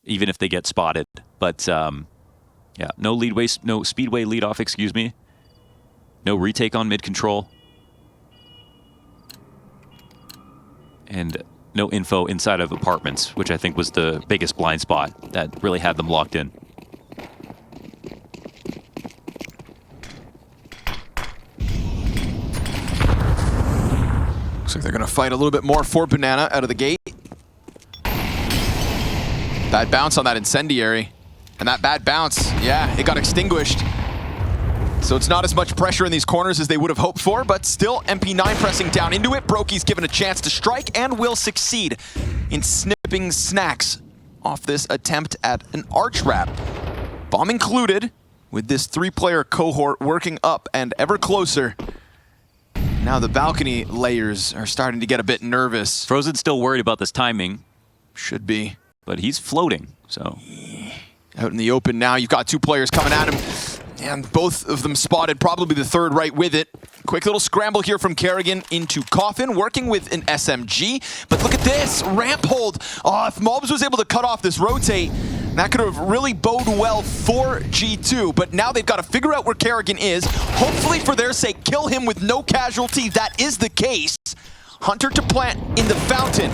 even if they get spotted. But yeah, no speedway lead off, excuse me. No retake on mid control. And no info inside of apartments, which I think was the biggest blind spot that really had them locked in. Looks like they're going to fight a little bit more for Banana out of the gate. Bad bounce on that incendiary. And that bad bounce, yeah, it got extinguished. So it's not as much pressure in these corners as they would have hoped for, but still MP9 pressing down into it. Brokey's given a chance to strike and will succeed in snipping Snacks off this attempt at an arch wrap. Bomb included, with this 3-player cohort working up and ever closer. Now the balcony layers are starting to get a bit nervous. Frozen's still worried about this timing. Should be. But he's floating, so. Out in the open now, you've got 2 players coming at him. And both of them spotted, probably the third right with it. Quick little scramble here from Kerrigan into Coffin, working with an SMG. But look at this, ramp hold. Oh, if Mobs was able to cut off this rotate, that could have really bode well for G2. But now they've got to figure out where Kerrigan is. Hopefully, for their sake, kill him with no casualty. That is the case. Hunter to plant in the fountain.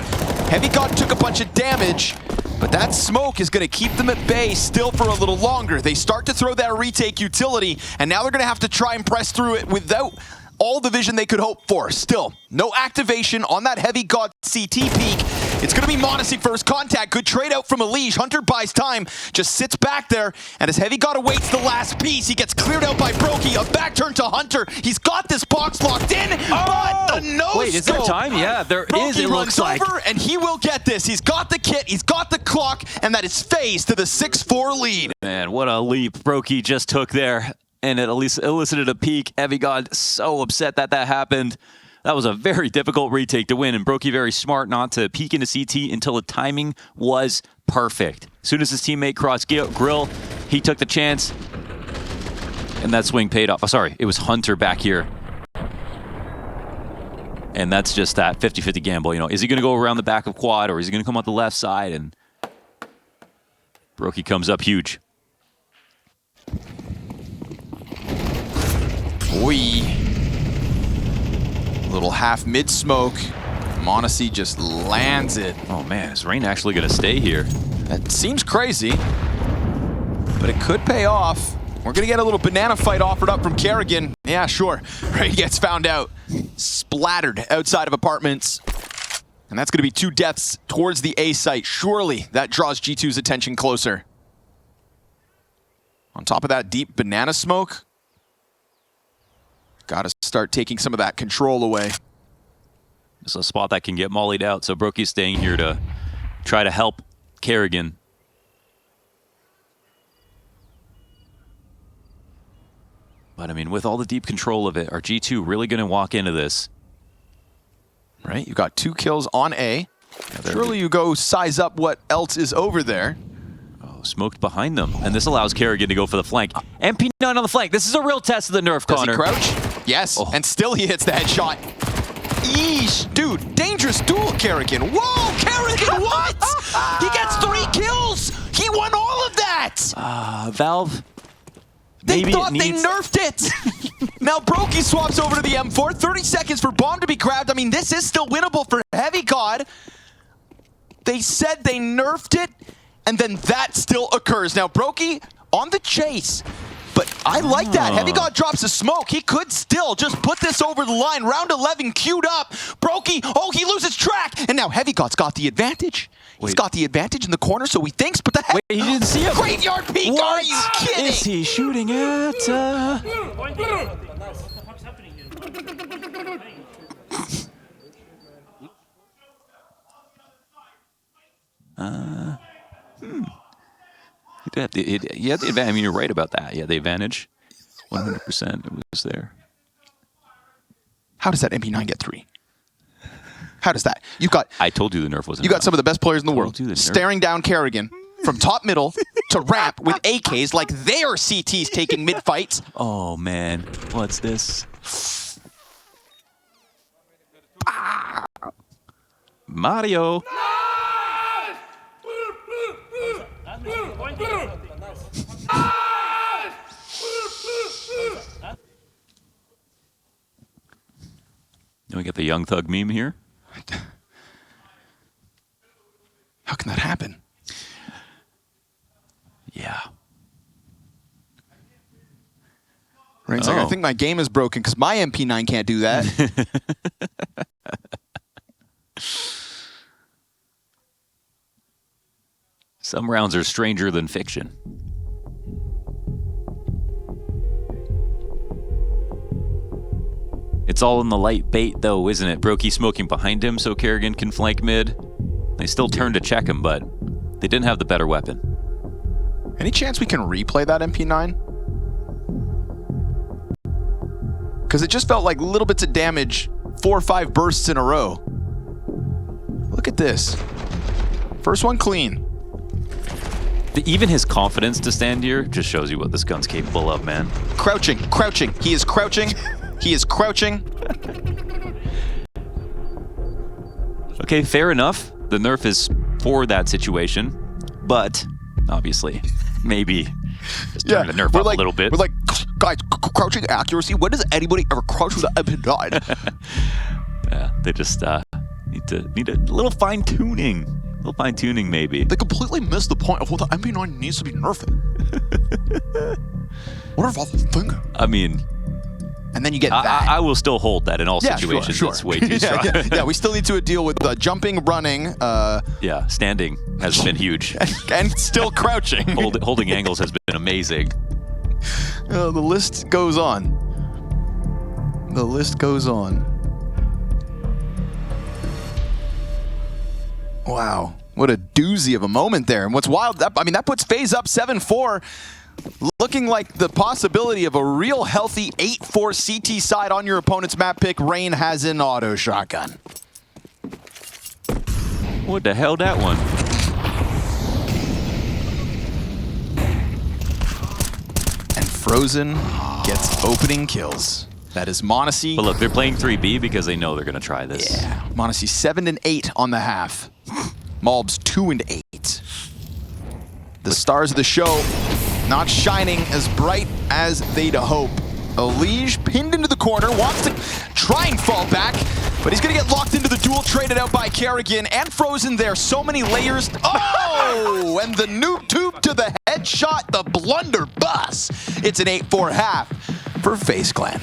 Heavy God took a bunch of damage. But that smoke is going to keep them at bay still for a little longer. They start to throw that retake utility, and now they're going to have to try and press through it without all the vision they could hope for. Still, no activation on that Heavy God CT peak. It's going to be m0NESY first contact. Good trade out from Elige. Hunter buys time, just sits back there, and as Heavy God awaits the last piece, he gets cleared out by Brokey. A back turn to Hunter. He's got this box locked in, but the no-scope. Wait, is there time? Yeah, there Brokey is, it looks like. over, and he will get this. He's got the kit, he's got the clock, and that is FaZe to the 6-4 lead. Man, what a leap Brokey just took there. And it at least elicited a peek. Heavy God so upset that happened. That was a very difficult retake to win, and Brokey very smart not to peek into CT until the timing was perfect. As soon as his teammate crossed grill, he took the chance, and that swing paid off. Oh, sorry, it was Hunter back here. And that's just that 50-50 gamble. You know, is he going to go around the back of quad, or is he going to come out the left side? And Brokey comes up huge. Oi. Little half mid smoke. m0NESY just lands it. Oh man, is Rain actually going to stay here? That seems crazy, but it could pay off. We're going to get a little banana fight offered up from Kerrigan. Yeah, sure. Rain gets found out. Splattered outside of apartments. And that's going to be 2 deaths towards the A site. Surely that draws G2's attention closer. On top of that deep banana smoke, got to start taking some of that control away. It's a spot that can get mollied out, so Brokey's staying here to try to help Kerrigan. But I mean, with all the deep control of it, are G2 really going to walk into this? Right, you got 2 kills on A. Surely you go size up what else is over there. Oh, smoked behind them. And this allows Kerrigan to go for the flank. MP9 on the flank. This is a real test of the nerf, Does Connor. he crouch? Yes, Oh. and still he hits the headshot. Eesh, dude, dangerous duel, Kerrigan. Whoa, Kerrigan, what? He gets 3 kills. He won all of that. Valve, They maybe thought it they needs... nerfed it. Now Brokey swaps over to the M4. 30 seconds for bomb to be grabbed. I mean, this is still winnable for Heavy God. They said they nerfed it, and then that still occurs. Now Brokey on the chase. But I like that. Heavy God drops a smoke. He could still just put this over the line. Round 11 queued up. Brokey, oh, he loses track. And now Heavy God's got the advantage. He's got the advantage in the corner, so he thinks, but the heck? Wait, he didn't see him. Graveyard peak, What are you kidding? is he shooting at? What the fuck's happening here? He had the advantage. I mean, you're right about that. Yeah, the advantage. 100% it was there. How does that MP9 get 3? How does that? You've got I told you the nerf wasn't you got enough. some of the best players in the world you the nerf. staring down Kerrigan from top middle to ramp with AKs like they are CTs taking mid fights. Oh, man. What's this? Mario. Then we get the Young Thug meme here. How can that happen? Yeah. Rain's like, I Oh. think my game is broken because my MP9 can't do that. Some rounds are stranger than fiction. It's all in the light bait, though, isn't it? Brokey smoking behind him so Kerrigan can flank mid. They still turn to check him, but they didn't have the better weapon. Any chance we can replay that MP9? Because it just felt like little bits of damage, 4 or 5 bursts in a row. Look at this. First one clean. Even his confidence to stand here just shows you what this gun's capable of, man. Crouching, crouching. He is crouching. He is crouching. Okay, fair enough. The nerf is for that situation, but obviously, maybe just turn the nerf up a little bit. We're like, guys, crouching accuracy. When does anybody ever crouch with an MP9? Yeah, they just need a little fine tuning. A little fine tuning, maybe. They completely missed the point of what the MP9 needs to be nerfed. What if I think? I mean, and then you get that. I will still hold that in all situations. Sure. It's way too strong. yeah, we still need to deal with jumping, running, Yeah, standing has been huge. and still crouching. Holding angles has been amazing. The list goes on. The list goes on. Wow, what a doozy of a moment there. And what's wild, that puts FaZe up 7-4, looking like the possibility of a real healthy 8-4 CT side on your opponent's map pick. Rain has an auto shotgun. What the hell, that one? And Frozen gets opening kills. That is Monacy. But look, they're playing 3B because they know they're going to try this. Yeah, Monacy 7 and 8 on the half. Malbs 2 and 8. The stars of the show not shining as bright as they'd hope. Elige pinned into the corner, wants to try and fall back, but he's gonna get locked into the duel, traded out by Kerrigan and Frozen there. So many layers. Oh, and the nuke tube to the headshot, the blunderbuss. It's an 8-4 half for FaZe Clan.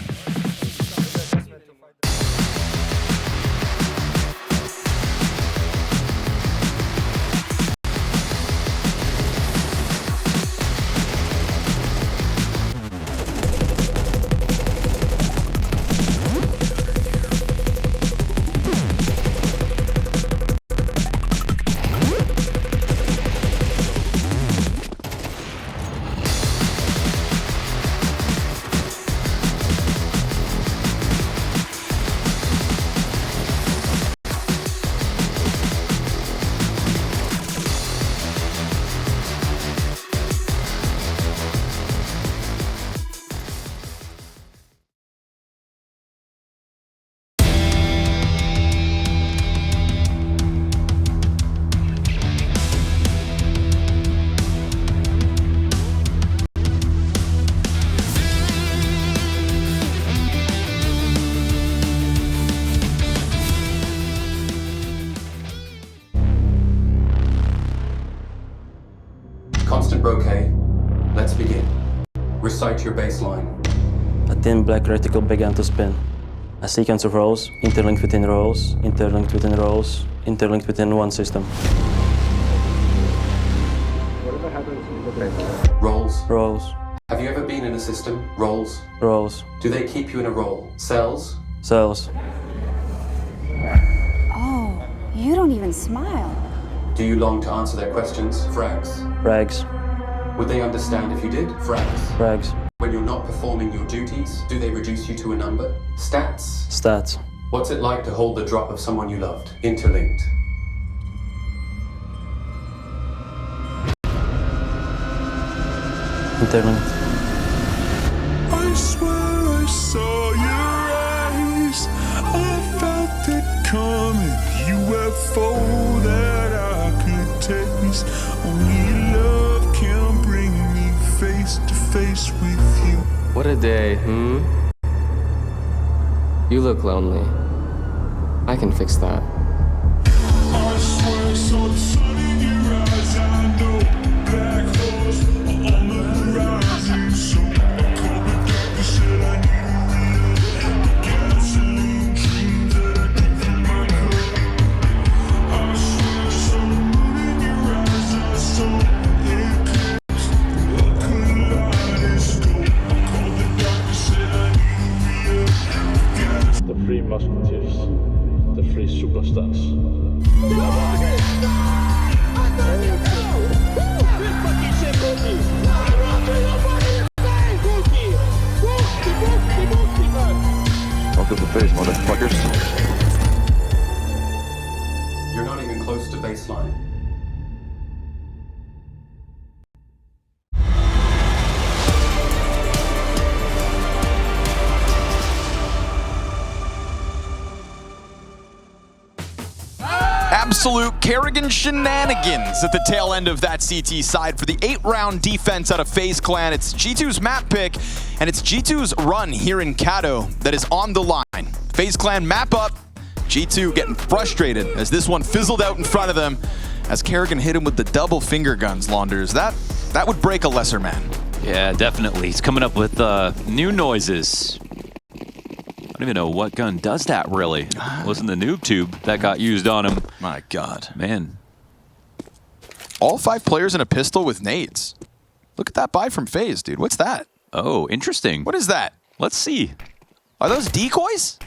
to your baseline. A thin black reticle began to spin. A sequence of rows, interlinked within rows, interlinked within rows, interlinked within one system. Roles. Rows, Have you ever been in a system? Roles. rows, Do they keep you in a role? Cells? cells. Oh, you don't even smile. Do you long to answer their questions? Frags. Frags, Would they understand if you did? Frags. frags, When you're not performing your duties, do they reduce you to a number? Stats. stats. What's it like to hold the drop of someone you loved? Interlinked. Interlinked. I swear I saw your eyes. I felt it coming. UFO that I could taste. Only love can bring me face to face with you. What a day, You look lonely. I can fix that. I swear I saw the sun in your eyes. I know black holes are on the horizon. So I called the doctor, said I need a real gasoline dream that I drink from my cup. I swear I saw the moon in your eyes. I saw it eclipse. A kaleidoscope. I called the doctor, said I need a real gasoline. The three musketeers, the three superstars. Welcome to FaZe, motherfuckers. You're not even close to baseline. Absolute Kerrigan shenanigans at the tail end of that CT side for the 8-round defense out of FaZe Clan. It's G2's map pick, and it's G2's run here in Kato that is on the line. FaZe Clan map up, G2 getting frustrated as this one fizzled out in front of them as Kerrigan hit him with the double finger guns, Launders. That would break a lesser man. Yeah, definitely. He's coming up with new noises. I don't even know what gun does that, really. It wasn't the noob tube that got used on him. My God. Man. All 5 players in a pistol with nades. Look at that buy from FaZe, dude. What's that? Oh, interesting. What is that? Let's see. Are those decoys?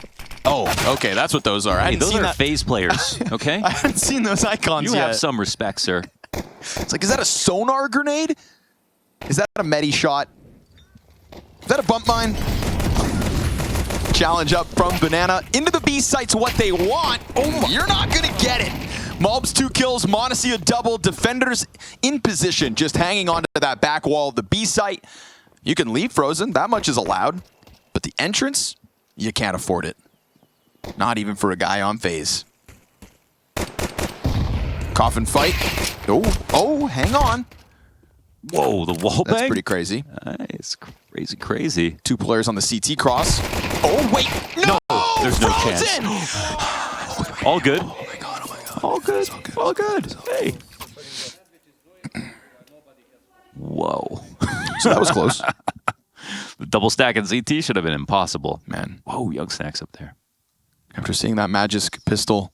Oh, okay, that's what those are. I Hey, hadn't those seen are that. FaZe players, okay? I haven't seen those icons You yet. have some respect, sir. It's like, is that a sonar grenade? Is that a medi shot? Is that a bump mine? Challenge up from Banana into the B site's what they want. Oh my, you're not gonna get it. Mobs 2 kills, Monacy a double, defenders in position, just hanging onto that back wall of the B site. You can leave Frozen, that much is allowed, but the entrance, you can't afford it. Not even for a guy on FaZe. Coffin fight. Oh, hang on. Whoa, the wall bang? That's pretty crazy. It's crazy. 2 players on the CT cross. Oh, wait. No, there's no Frozen! chance. All good. Oh my God. All good. All good. Hey. Whoa. So that was close. The double stack in CT should have been impossible. Man, Whoa, Young Snack's up there. after seeing that Magisk pistol,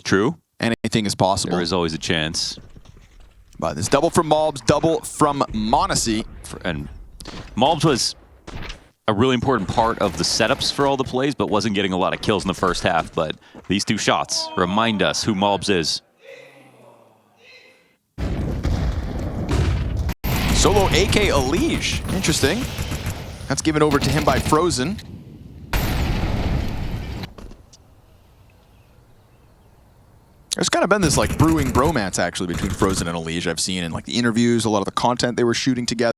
True. anything is possible. There is always a chance. But this double from Mobs, double from Monacy. And Malbs was a really important part of the setups for all the plays, but wasn't getting a lot of kills in the first half. But these 2 shots remind us who Malbs is. Solo AK Elige. Interesting. That's given over to him by Frozen. There's kind of been this like brewing bromance actually between Frozen and Elige. I've seen in like the interviews, a lot of the content they were shooting together.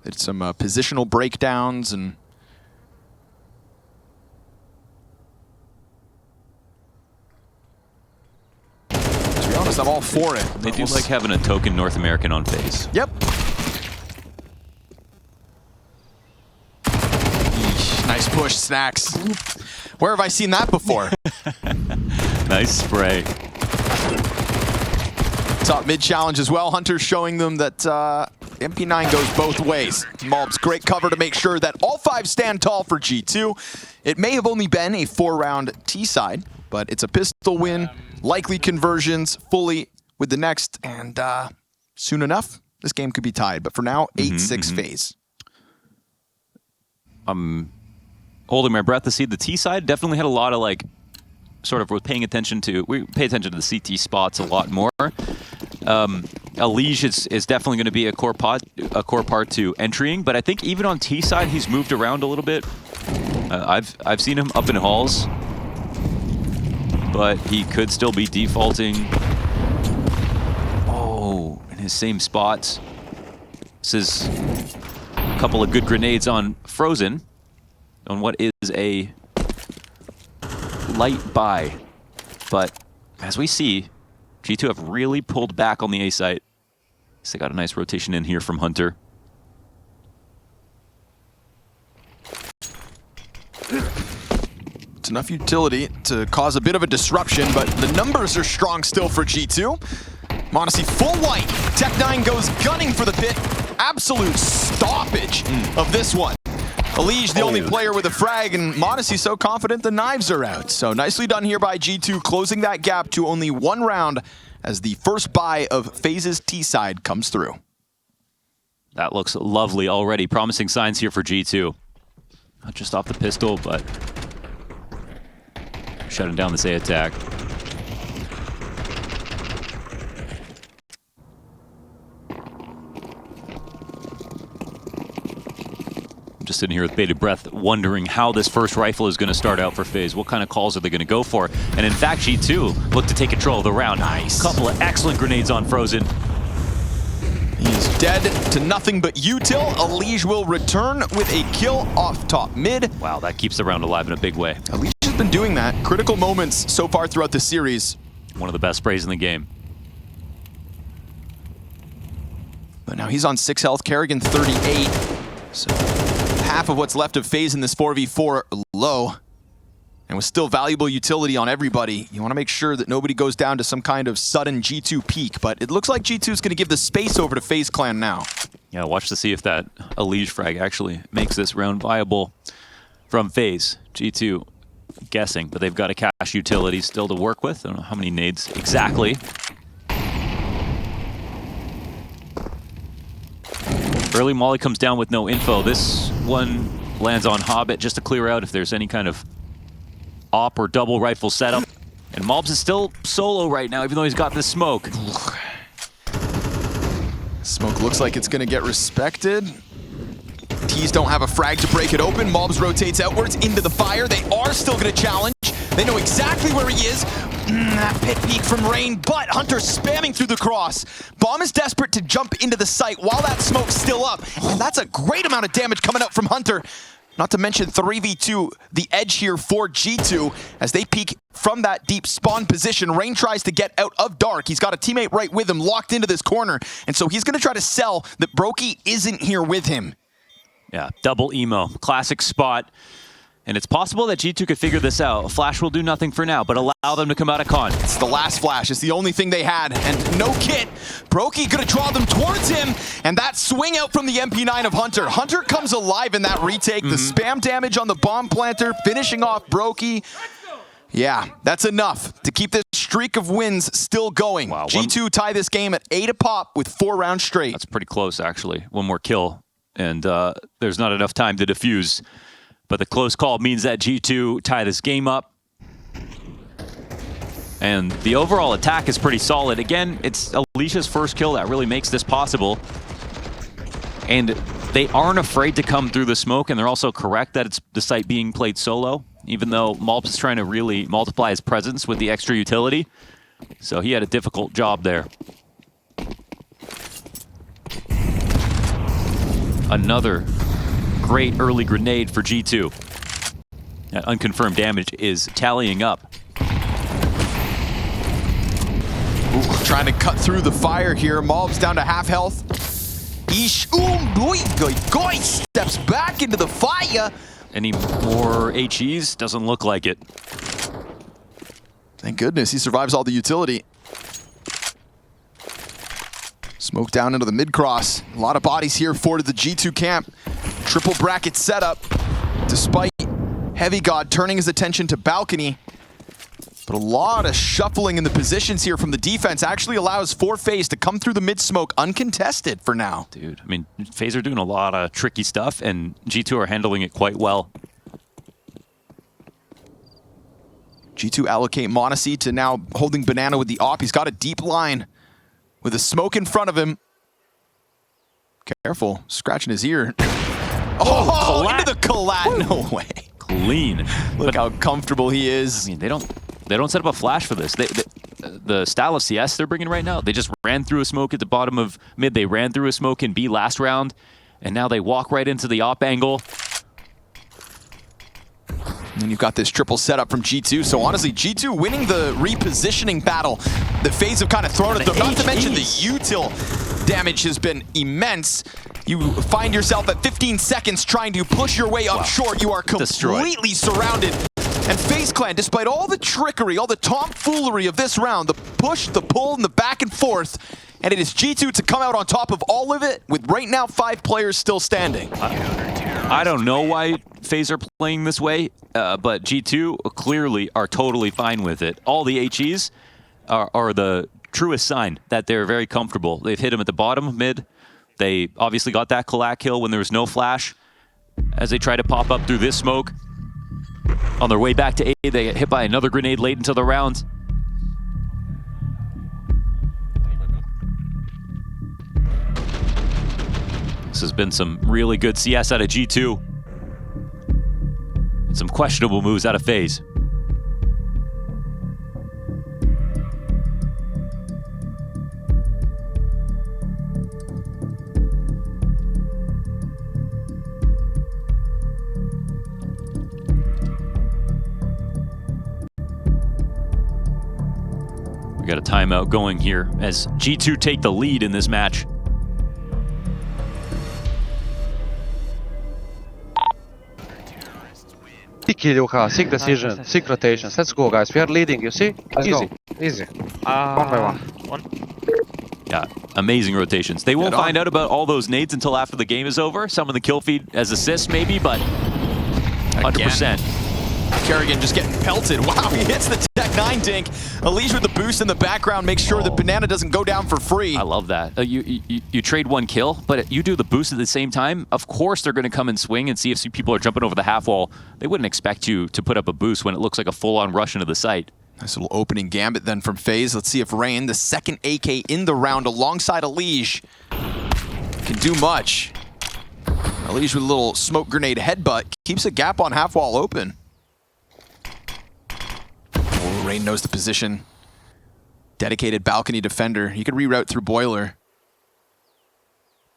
They did some positional breakdowns and to be honest, I'm all for it. They do like having a token North American on FaZe. Yep. Eesh, nice push, Snacks. Where have I seen that before? Nice spray. Top mid challenge as well. Hunter's showing them that MP9 goes both ways. Malb's great cover to make sure that all 5 stand tall for G2. It may have only been a 4-round T-side, but it's a pistol win, likely conversions fully with the next, and soon enough, this game could be tied. But for now, 8-6 FaZe. I'm holding my breath to see the T side. Definitely had a lot of like, sort of, we pay attention to the CT spots a lot more. Elige is definitely going to be a core part to entering, but I think even on T side, he's moved around a little bit. I've seen him up in halls, but he could still be defaulting. Oh, in his same spots. This is a couple of good grenades on Frozen, on what is a light buy. But as we see, G2 have really pulled back on the A site. So they got a nice rotation in here from Hunter. It's enough utility to cause a bit of a disruption, but the numbers are strong still for G2. m0NESY full white. Tech9 goes gunning for the pit. Absolute stoppage of this one. Elige, the only player with a frag, and m0NESY so confident the knives are out. So nicely done here by G2, closing that gap to only 1 round as the first buy of FaZe's T-side comes through. That looks lovely already. Promising signs here for G2. Not just off the pistol, but shutting down this A attack. I'm just sitting here with bated breath, wondering how this first rifle is going to start out for FaZe. What kind of calls are they going to go for? And in fact, G2 look to take control of the round. Nice. Couple of excellent grenades on Frozen. He is dead to nothing but util. Elige will return with a kill off top mid. Wow, that keeps the round alive in a big way. Elige has been doing that. Critical moments so far throughout the series. One of the best sprays in the game. But now he's on 6 health, Kerrigan 38. So half of what's left of FaZe in this 4v4 low. And with still valuable utility on everybody, you want to make sure that nobody goes down to some kind of sudden G2 peak. But it looks like G2 is going to give the space over to FaZe Clan now. Yeah, watch to see if that Elige frag actually makes this round viable from FaZe. G2 guessing, but they've got a cash utility still to work with. I don't know how many nades exactly. Early Molly comes down with no info. This one lands on Hobbit just to clear out if there's any kind of op or double rifle setup. And Malbs is still solo right now, even though he's got this smoke. Smoke looks like it's going to get respected. T's don't have a frag to break it open. Malbs rotates outwards into the fire. They are still going to challenge. They know exactly where he is. That pit peek from Rain, but Hunter spamming through the cross. Bomb is desperate to jump into the site while that smoke's still up. And that's a great amount of damage coming out from Hunter. Not to mention 3v2, the edge here for G2 as they peek from that deep spawn position. Rain tries to get out of dark. He's got a teammate right with him locked into this corner. And so he's going to try to sell that Brokey isn't here with him. Yeah, double emo. Classic spot. And it's possible that G2 could figure this out. Flash will do nothing for now, but allow them to come out of con. It's the last flash. It's the only thing they had. And no kit. Brokey gonna draw them towards him. And that swing out from the MP9 of Hunter. Hunter comes alive in that retake. The spam damage on the bomb planter, finishing off Brokey. Yeah, that's enough to keep this streak of wins still going. Wow, G2 tie this game at 8 a pop with 4 rounds straight. That's pretty close, actually. One more kill, and there's not enough time to defuse. But the close call means that G2 tie this game up. And the overall attack is pretty solid. Again, it's Alicia's first kill that really makes this possible. And they aren't afraid to come through the smoke, and they're also correct that it's the site being played solo, even though Malbs is trying to really multiply his presence with the extra utility. So he had a difficult job there. Another great early grenade for G2. That unconfirmed damage is tallying up. Ooh, trying to cut through the fire here. Malbs down to half health. Ish, boy, steps back into the fire. Any more HEs? Doesn't look like it. Thank goodness he survives all the utility. Smoke down into the mid-cross. A lot of bodies here forward the G2 camp. Triple bracket setup, despite Heavy God turning his attention to balcony. But a lot of shuffling in the positions here from the defense actually allows for FaZe to come through the mid-smoke uncontested for now. Dude, I mean, FaZe are doing a lot of tricky stuff, and G2 are handling it quite well. G2 allocate Monacy to now holding Banana with the op. He's got a deep line with a smoke in front of him. Careful, scratching his ear. Oh, into the collat. No way. Clean. Look how comfortable he is. I mean, they don't set up a flash for this. The style of CS they're bringing right now, they just ran through a smoke at the bottom of mid. They ran through a smoke in B last round, and now they walk right into the op angle. And then you've got this triple setup from G2. So honestly, G2 winning the repositioning battle that FaZe have kind of thrown at them. Not to mention the util damage has been immense. You find yourself at 15 seconds trying to push your way up short. You are completely surrounded. And FaZe Clan, despite all the trickery, all the tomfoolery of this round, the push, the pull, and the back and forth, and it is G2 to come out on top of all of it with right now 5 players still standing. I don't know why FaZe are playing this way, but G2 clearly are totally fine with it. All the HEs are the truest sign that they're very comfortable. They've hit him at the bottom, mid. They obviously got that collat kill when there was no flash. As they try to pop up through this smoke. On their way back to A, they get hit by another grenade late into the round. This has been some really good CS out of G2. And some questionable moves out of FaZe. We got a timeout going here as G2 take the lead in this match. Sick kill, Luka. Sick decision. Sick rotations. Let's go, guys. We are leading, you see? Easy. Easy. One by one. Yeah, amazing rotations. They won't find out about all those nades until after the game is over. Some of the kill feed as assists maybe, but 100%. Kerrigan just getting pelted. Wow, he hits the Tech 9 dink. Elige with the boost in the background makes sure that Banana doesn't go down for free. I love that. You trade one kill, but you do the boost at the same time. Of course they're going to come and swing and see if people are jumping over the half wall. They wouldn't expect you to put up a boost when it looks like a full-on rush into the site. Nice little opening gambit then from FaZe. Let's see if Rain, the second AK in the round alongside Elige, can do much. Elige with a little smoke grenade headbutt keeps a gap on half wall open. Oh, Rain knows the position. Dedicated balcony defender. He could reroute through Boiler.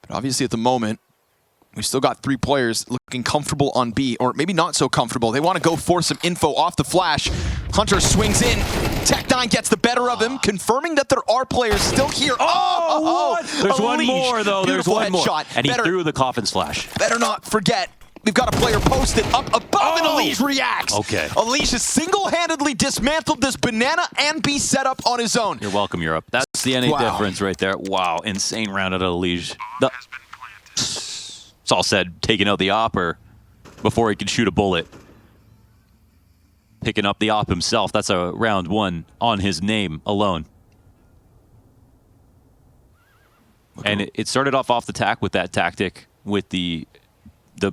But obviously at the moment, we still got 3 players looking comfortable on B, or maybe not so comfortable. They want to go for some info off the flash. Hunter swings in. Tech 9 gets the better of him, confirming that there are players still here. There's one more, though. There's one more. And he threw the coffin splash. Better not forget. We've got a player posted up above, and Elige reacts. Okay. Elige has single-handedly dismantled this Banana and B setup on his own. You're welcome, Europe. That's the NA difference right there. Wow, insane round out of Elige. It's all said, taking out the op before he can shoot a bullet. Picking up the op himself. That's a round 1 on his name alone. And it started off the tack with that tactic with the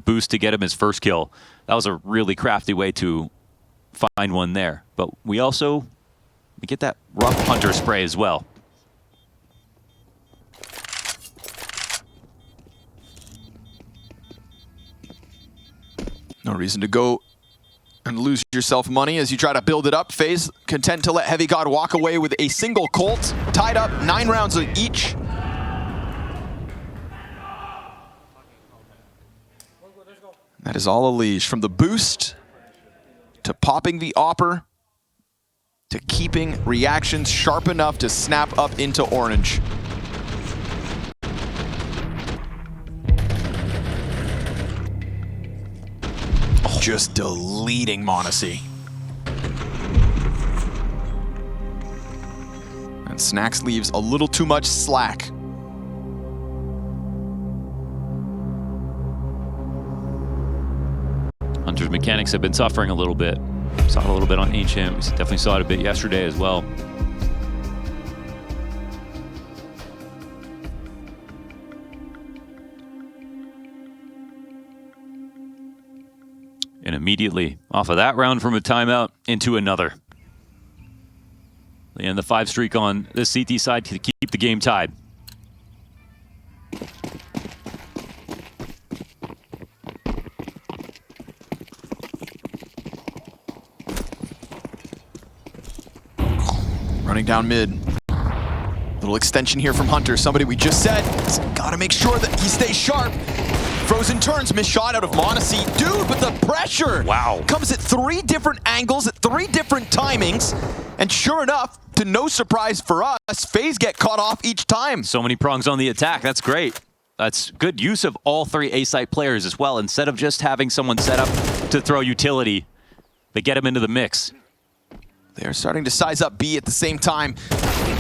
boost to get him his first kill. That was a really crafty way to find one there. But we get that rough Hunter spray as well. No reason to go and lose yourself money as you try to build it up. FaZe content to let Heavy God walk away with a single Colt. Tied up, 9 rounds each. That is all Elige. From the boost to popping the opper to keeping reactions sharp enough to snap up into orange. Just deleting Monacy. And Snacks leaves a little too much slack Hunter's mechanics have been suffering a little bit. Saw it a little bit on Ancient. We definitely saw it a bit yesterday as well. And immediately off of that round from a timeout into another. They end the 5 streak on the CT side to keep the game tied. Running down mid. Little extension here from Hunter. Somebody we just said, gotta make sure that he stays sharp. Frozen turns, missed shot out of Monacy. Dude, but the pressure comes at 3 different angles, at 3 different timings. And sure enough, to no surprise for us, FaZe get caught off each time. So many prongs on the attack. That's great. That's good use of all 3 A-site players as well. Instead of just having someone set up to throw utility, they get him into the mix. They're starting to size up B at the same time.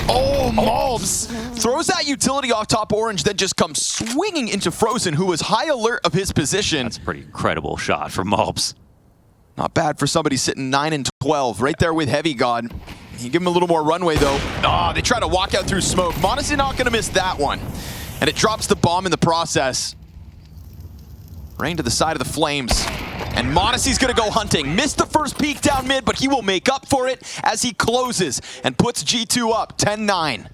Oh, Malbs throws that utility off top orange, then just comes swinging into Frozen, who was high alert of his position. That's a pretty incredible shot from Malbs. Not bad for somebody sitting 9 and 12, right there with Heavy God. You give him a little more runway, though. Oh, they try to walk out through smoke. Monacy not going to miss that one. And it drops the bomb in the process. Rain to the side of the Flames. And Monacy's going to go hunting. Missed the first peek down mid, but he will make up for it as he closes and puts G2 up 10-9.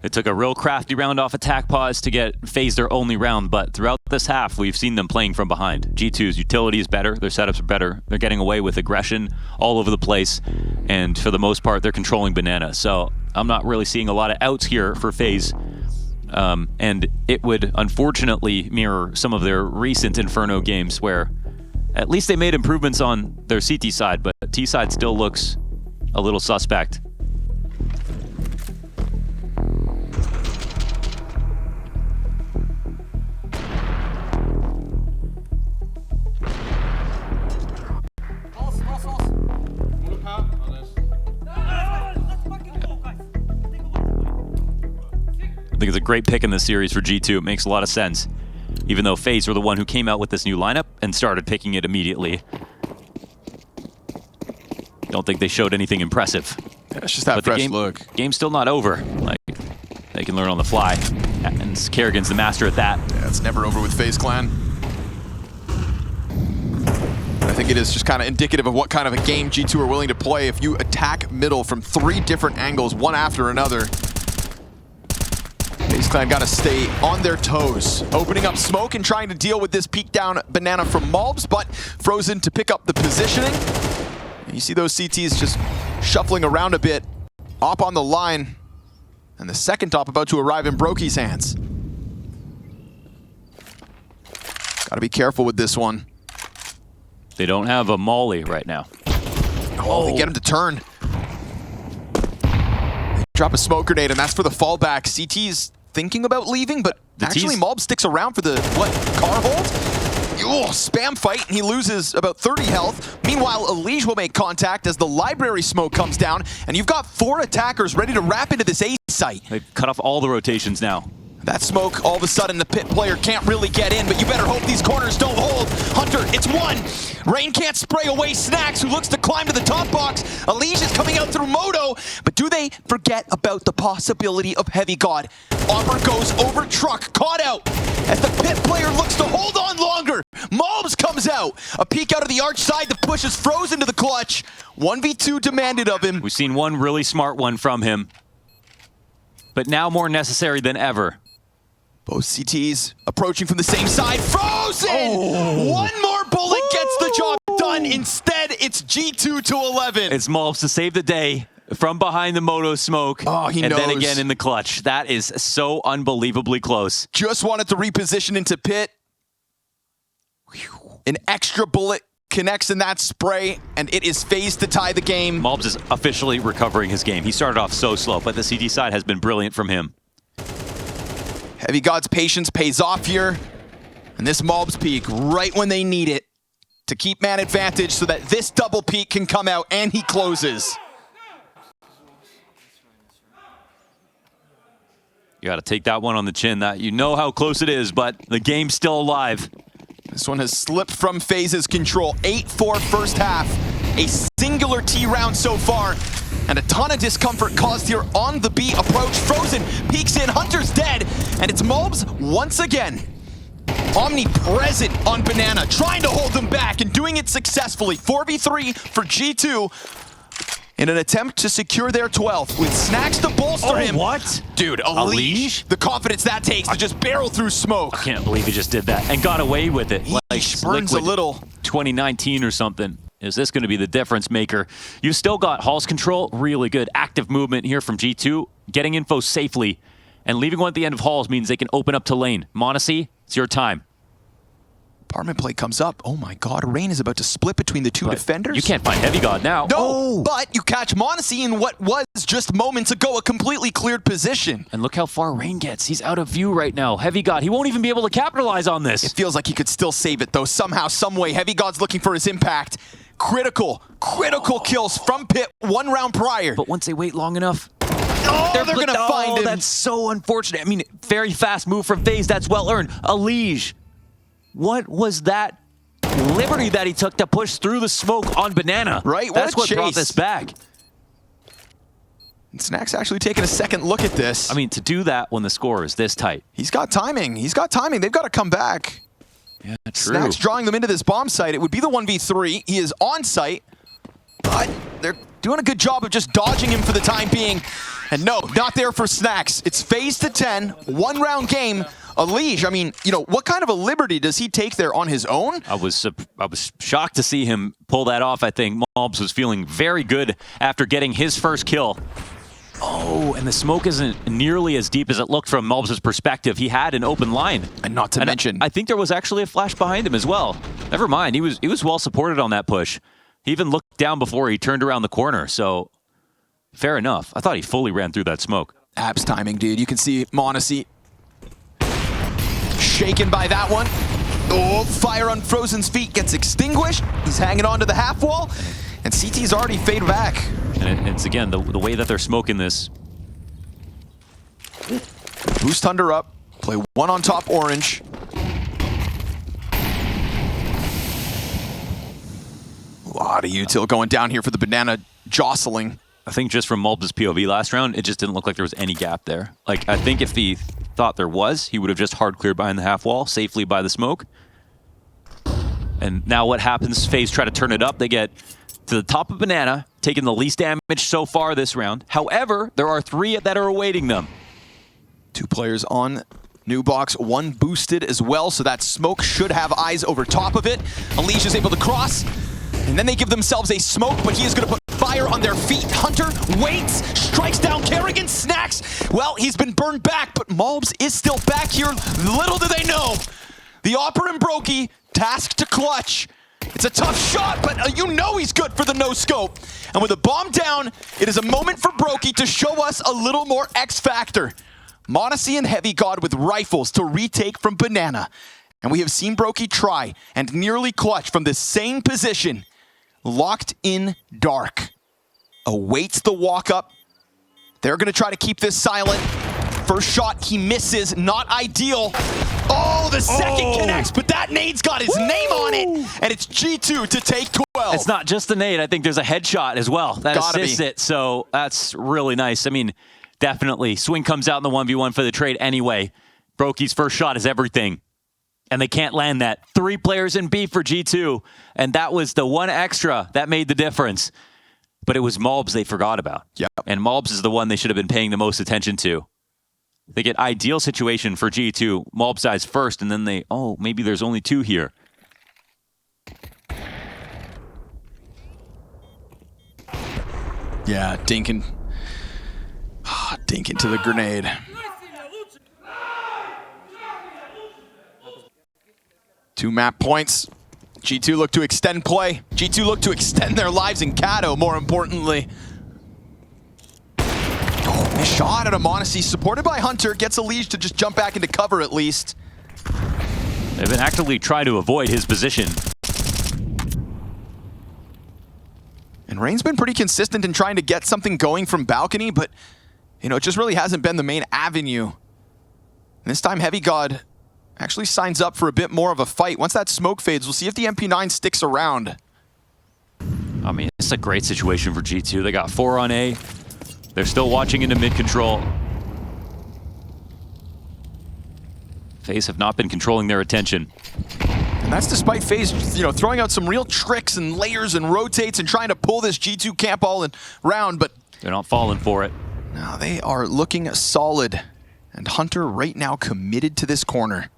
It took a real crafty round off attack pause to get FaZe their only round, but throughout this half, we've seen them playing from behind. G2's utility is better, their setups are better, they're getting away with aggression all over the place, and for the most part, they're controlling Banana. So I'm not really seeing a lot of outs here for FaZe, and it would unfortunately mirror some of their recent Inferno games where at least they made improvements on their CT side, but T side still looks a little suspect. I think it's a great pick in this series for G2. It makes a lot of sense. Even though FaZe were the one who came out with this new lineup and started picking it immediately. Don't think they showed anything impressive. Yeah, it's just that fresh look. Game's still not over. Like, they can learn on the fly. And Kerrigan's the master at that. Yeah, it's never over with FaZe Clan. I think it is just kind of indicative of what kind of a game G2 are willing to play. If you attack middle from 3 different angles, one after another, FaZe Clan got to stay on their toes, opening up smoke and trying to deal with this peek down Banana from Malbs, but Frozen to pick up the positioning. And you see those CTs just shuffling around a bit, op on the line, and the second top about to arrive in Brokey's hands. Got to be careful with this one. They don't have a Molly right now. Oh, they get him to turn. They drop a smoke grenade, and that's for the fallback. CT's thinking about leaving, but actually Malb sticks around for the, car hold? Oh, spam fight, and he loses about 30 health. Meanwhile, Elige will make contact as the library smoke comes down, and you've got 4 attackers ready to wrap into this A site. They've cut off all the rotations now. That smoke, all of a sudden, the pit player can't really get in, but you better hope these corners don't hold. Hunter, it's 1. Rain can't spray away Snacks, who looks to climb to the top box. Elige is coming out through Moto, but do they forget about the possibility of Heavy God? Auber goes over truck, caught out, as the pit player looks to hold on longer. Malbs comes out. A peek out of the arch side that pushes Frozen to the clutch. 1v2 demanded of him. We've seen one really smart one from him, but now more necessary than ever. Both CTs approaching from the same side. Frozen! Oh. One more bullet gets the job done. Instead, it's G2 to 11. It's Malbs to save the day from behind the Moto smoke. Oh, he and knows. then again in the clutch. That is so unbelievably close. Just wanted to reposition into pit. An extra bullet connects in that spray, and it is FaZe to tie the game. Malbs is officially recovering his game. He started off so slow, but the CT side has been brilliant from him. Heavy God's patience pays off here. And this Malbs peak right when they need it to keep man advantage so that this double peak can come out, and he closes. You got to take that one on the chin. That you know how close it is, but the game's still alive. This one has slipped from FaZe's control. 8-4 first half. A singular T round so far. And a ton of discomfort caused here on the B approach. Frozen peeks in, Hunter's dead. And it's Mulbs once again. Omnipresent on Banana, trying to hold them back and doing it successfully. 4v3 for G2 in an attempt to secure their 12th with Snacks to bolster him. What? Dude, a leash. The confidence that takes to just barrel through smoke. I can't believe he just did that and got away with it. Leash burns a little. 2019 or something. Is this going to be the difference maker? You still got Hall's control. Really good active movement here from G2. Getting info safely. And leaving one at the end of Halls means they can open up to lane. Monacy, it's your time. Apartment play comes up. Oh my god, Rain is about to split between the two defenders. You can't find Heavy God now. No, but you catch Monacy in what was just moments ago a completely cleared position. And look how far Rain gets. He's out of view right now. Heavy God, he won't even be able to capitalize on this. It feels like he could still save it though, somehow, some way. Heavy God's looking for his impact. Critical kills from Pit 1 round prior. But once they wait long enough, they're gonna find him. That's so unfortunate. I mean, very fast move from FaZe. That's well earned. A liege. What was that liberty that he took to push through the smoke on Banana? Right? That's what chase. brought this back. And Snack's actually taking a second look at this. I mean, to do that when the score is this tight. He's got timing. He's got timing. They've got to come back. Yeah, true. Snack's drawing them into this bomb site. It would be the 1v3. He is on site, but they're doing a good job of just dodging him for the time being. And no, not there for Snacks. It's FaZe to 10, 1 round game. A liege, I mean, you know, what kind of a liberty does he take there on his own? I was shocked to see him pull that off. I think Mulbs was feeling very good after getting his first kill. Oh, and the smoke isn't nearly as deep as it looked from Mulbs' perspective. He had an open line. And not to mention, I think there was actually a flash behind him as well. Never mind, he was well supported on that push. He even looked down before he turned around the corner, so fair enough. I thought he fully ran through that smoke. abs timing, dude. You can see Monacy shaken by that one. Oh, fire on Frozen's feet gets extinguished. He's hanging on to the half wall, and CT's already fade back. And it's again, the way that they're smoking this. Boost Thunder up, play one on top orange. A lot of util going down here for the banana jostling. I think just from Mulbs' POV last round, it just didn't look like there was any gap there. Like, I think if he thought there was, he would have just hard cleared behind the half wall, safely by the smoke. And now what happens? FaZe try to turn it up. They get to the top of banana, taking the least damage so far this round. However, there are 3 that are awaiting them. 2 players on new box, 1 boosted as well, so that smoke should have eyes over top of it. Unleash is able to cross, and then they give themselves a smoke, but he is going to put fire on their feet. Hunter waits, strikes down Kerrigan, Snacks. Well, he's been burned back, but Mulbs is still back here. Little do they know, the Opera and Brokey tasked to clutch. It's a tough shot, but you know he's good for the no-scope. And with a bomb down, it is a moment for Brokey to show us a little more X-Factor. Monacy and Heavy God with rifles to retake from Banana. And we have seen Brokey try and nearly clutch from the same position. Locked in dark. Awaits the walk up. They're going to try to keep this silent. First shot, he misses. Not ideal. Oh, the second connects, but that nade's got his name on it. And it's G2 to take 12. It's not just the nade. I think there's a headshot as well. That assists it, so that's really nice. I mean, definitely. Swing comes out in the 1v1 for the trade anyway. Brokey's first shot is everything. And they can't land that. 3 players in B for G2. And that was the 1 extra that made the difference. But it was Mulbs they forgot about. Yep. And Mulbs is the one they should have been paying the most attention to. They get ideal situation for G2. Mulbs dies first, and then they, maybe there's only 2 here. Yeah, Dinkin. Dinkin to the grenade. Two map points. G2 look to extend play. G2 look to extend their lives in Kato, more importantly. Nice shot at a Monacy, supported by Hunter. Gets a leash to just jump back into cover at least. They've been actively trying to avoid his position. And Rain's been pretty consistent in trying to get something going from balcony, but you know, it just really hasn't been the main avenue. And this time Heavy God actually signs up for a bit more of a fight. Once that smoke fades, we'll see if the MP9 sticks around. I mean, it's a great situation for G2. They got 4 on A. They're still watching into mid control. FaZe have not been controlling their attention. And that's despite FaZe, throwing out some real tricks and layers and rotates and trying to pull this G2 camp all around, but they're not falling for it. no, they are looking solid. And Hunter right now committed to this corner.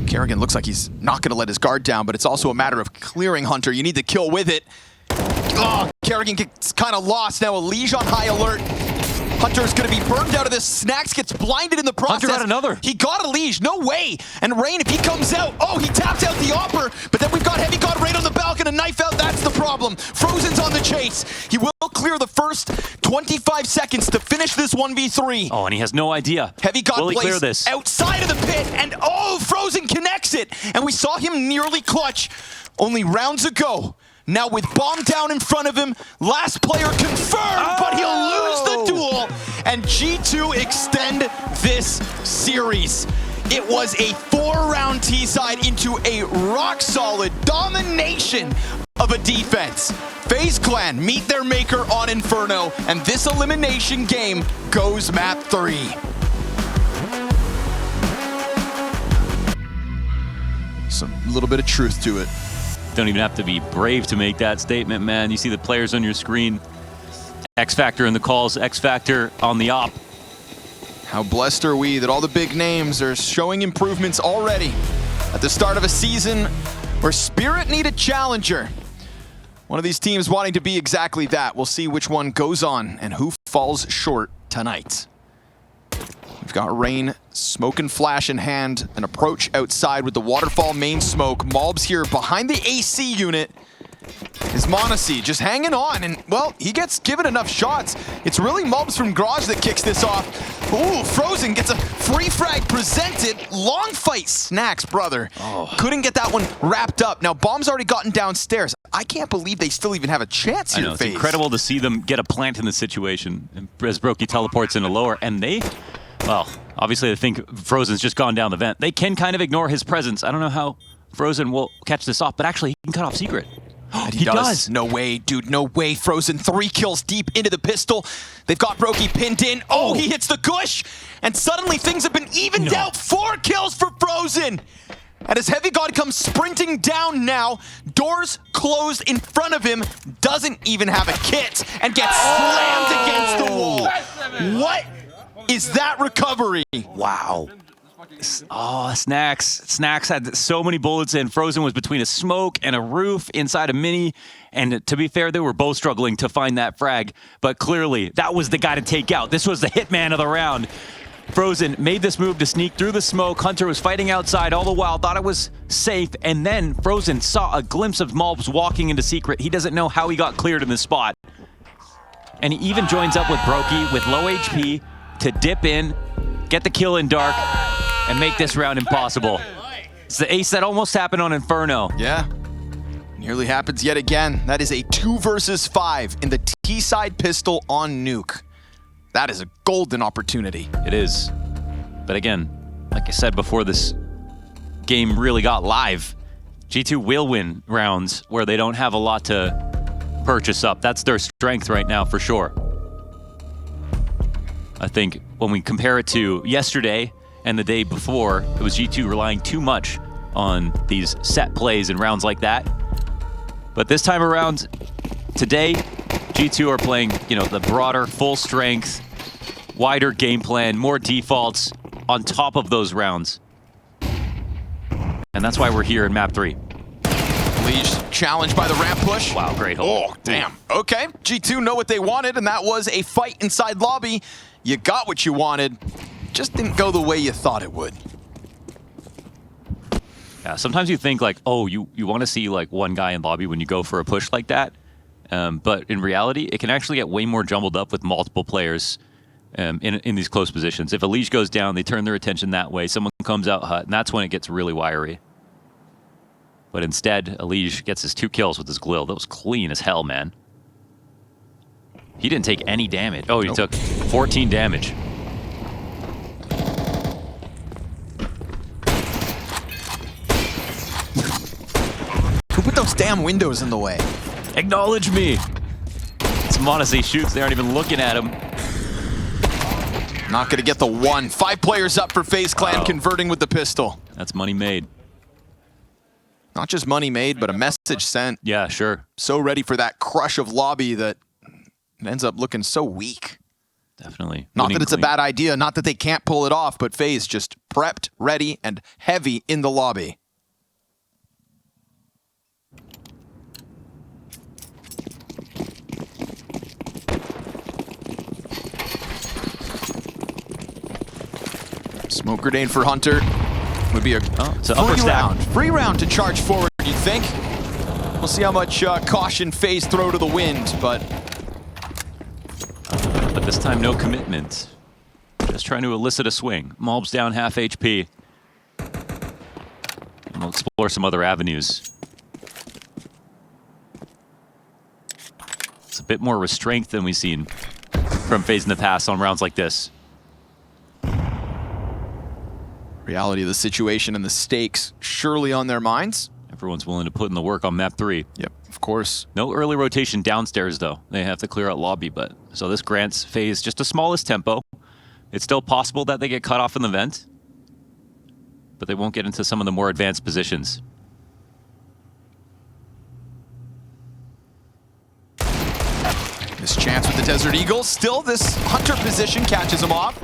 Kerrigan looks like he's not going to let his guard down, but it's also a matter of clearing Hunter. You need to kill with it. Oh, Kerrigan gets kind of lost now. Elige on high alert. Hunter's going to be burned out of this. Snacks gets blinded in the process. Hunter got another. He got Elige, no way. And Rain, if he comes out, oh, he tapped out the Opper, but then we've got Heavy God right on the balcony, a knife out, that's the problem. Frozen's on the chase. He will clear the first 25 seconds to finish this 1v3. Oh, and he has no idea. Heavy God Will he clear plays this? outside of the pit, and oh, Frozen connects it. And we saw him nearly clutch only rounds ago. Now with bomb down in front of him, last player confirmed, but he'll lose the duel. And G2 extend this series. It was a 4-round T-side into a rock-solid domination of a defense. FaZe Clan meet their maker on Inferno, and this elimination game goes map 3. Some little bit of truth to it. Don't even have to be brave to make that statement, man. You see the players on your screen. X Factor in the calls, X Factor on the op. How blessed are we that all the big names are showing improvements already at the start of a season where Spirit need a challenger. One of these teams wanting to be exactly that. We'll see which one goes on and who falls short tonight. We've got Rain, smoke and flash in hand, an approach outside with the waterfall main smoke. Malbs here behind the AC unit. Is Monacy just hanging on, and well, he gets given enough shots. It's really Malbs from Garage that kicks this off. Ooh, Frozen gets a free frag presented. Long fight, Snacks, brother. Couldn't get that one wrapped up. Now, Bomb's already gotten downstairs. I can't believe they still even have a chance here. I know, it's incredible to see them get a plant in this situation. And as Brokey teleports into lower, and they, well, obviously I think Frozen's just gone down the vent. They can kind of ignore his presence. I don't know how Frozen will catch this off, but actually he can cut off Secret. He does. No way, dude, no way. Frozen 3 kills deep into the pistol. They've got Brokey pinned in. Oh, he hits the gush. And suddenly things have been evened out. 4 kills for Frozen. And as Heavy God comes sprinting down now, doors closed in front of him, doesn't even have a kit, and gets slammed against the wall. What is that recovery? Wow. Oh, Snacks had so many bullets in. Frozen was between a smoke and a roof inside a mini. And to be fair, they were both struggling to find that frag. But clearly, that was the guy to take out. This was the hitman of the round. Frozen made this move to sneak through the smoke. Hunter was fighting outside all the while, thought it was safe. And then Frozen saw a glimpse of Malbs walking into Secret. He doesn't know how he got cleared in this spot. And he even joins up with Brokey with low HP to dip in, get the kill in dark, and make this round impossible. It's the ace that almost happened on Inferno. Yeah, nearly happens yet again. That is a 2 versus 5 in the T-side pistol on Nuke. That is a golden opportunity. It is. But again, like I said before this game really got live, G2 will win rounds where they don't have a lot to purchase up. That's their strength right now for sure. I think when we compare it to yesterday and the day before, it was G2 relying too much on these set plays and rounds like that. But this time around, today, G2 are playing, the broader, full strength, wider game plan, more defaults on top of those rounds. And that's why we're here in map 3. Elige challenged by the ramp push. Wow, great hold. Oh, damn. Okay, G2 know what they wanted, and that was a fight inside lobby. You got what you wanted. Just didn't go the way you thought it would. Yeah, sometimes you think like, oh, you want to see like one guy in lobby when you go for a push like that. But in reality, it can actually get way more jumbled up with multiple players in these close positions. If Elige goes down, they turn their attention that way. Someone comes out hut, and that's when it gets really wiry. But instead, Elige gets his 2 kills with his Glil. That was clean as hell, man. He didn't take any damage. Oh, he took 14 damage. damn window's in the way. Acknowledge me. It's Modesty shoots. They aren't even looking at him. Not going to get the one. 5 players up for FaZe Clan, converting with the pistol. That's money made. Not just money made, but a message sent. Yeah, sure. So ready for that crush of lobby that it ends up looking so weak. Definitely. Not Winning that it's a clean. bad idea, not that they can't pull it off, but FaZe just prepped, ready, and heavy in the lobby. Smoke grenade for Hunter. Would be a it's an upper free stack. round. Free round to charge forward, you'd think. We'll see how much caution FaZe throw to the wind, but this time no commitment. Just trying to elicit a swing. Malb's down half HP. And we'll explore some other avenues. It's a bit more restraint than we've seen from FaZe in the past on rounds like this. reality of the situation and the stakes surely on their minds. Everyone's willing to put in the work on map 3. Yep, of course. No early rotation downstairs, though. They have to clear out lobby, but so this grants FaZe just the smallest tempo. It's still possible that they get cut off in the vent, but they won't get into some of the more advanced positions. This chance with the Desert Eagle. Still, this Hunter position catches him off.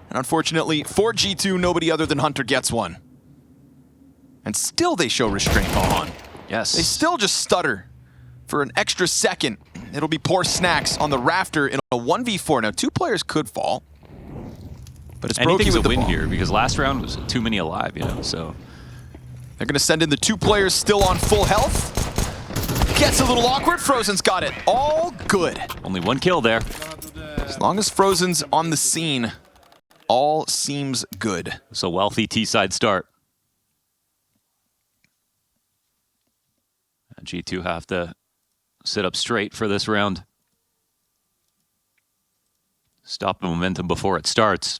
And unfortunately, for G2, nobody other than Hunter gets one. And still they show restraint on. Yes. They still just stutter for an extra second. It'll be poor snacks on the rafter in a 1v4. Now, 2 players could fall. But it's Anything's Brokey with a the win ball. here because last round was too many alive, you know, so. They're going to send in the 2 players still on full health. Gets a little awkward. Frozen's got it. All good. Only 1 kill there. As long as Frozen's on the scene, all seems good. So wealthy T-side start. And G2 have to sit up straight for this round. Stop the momentum before it starts.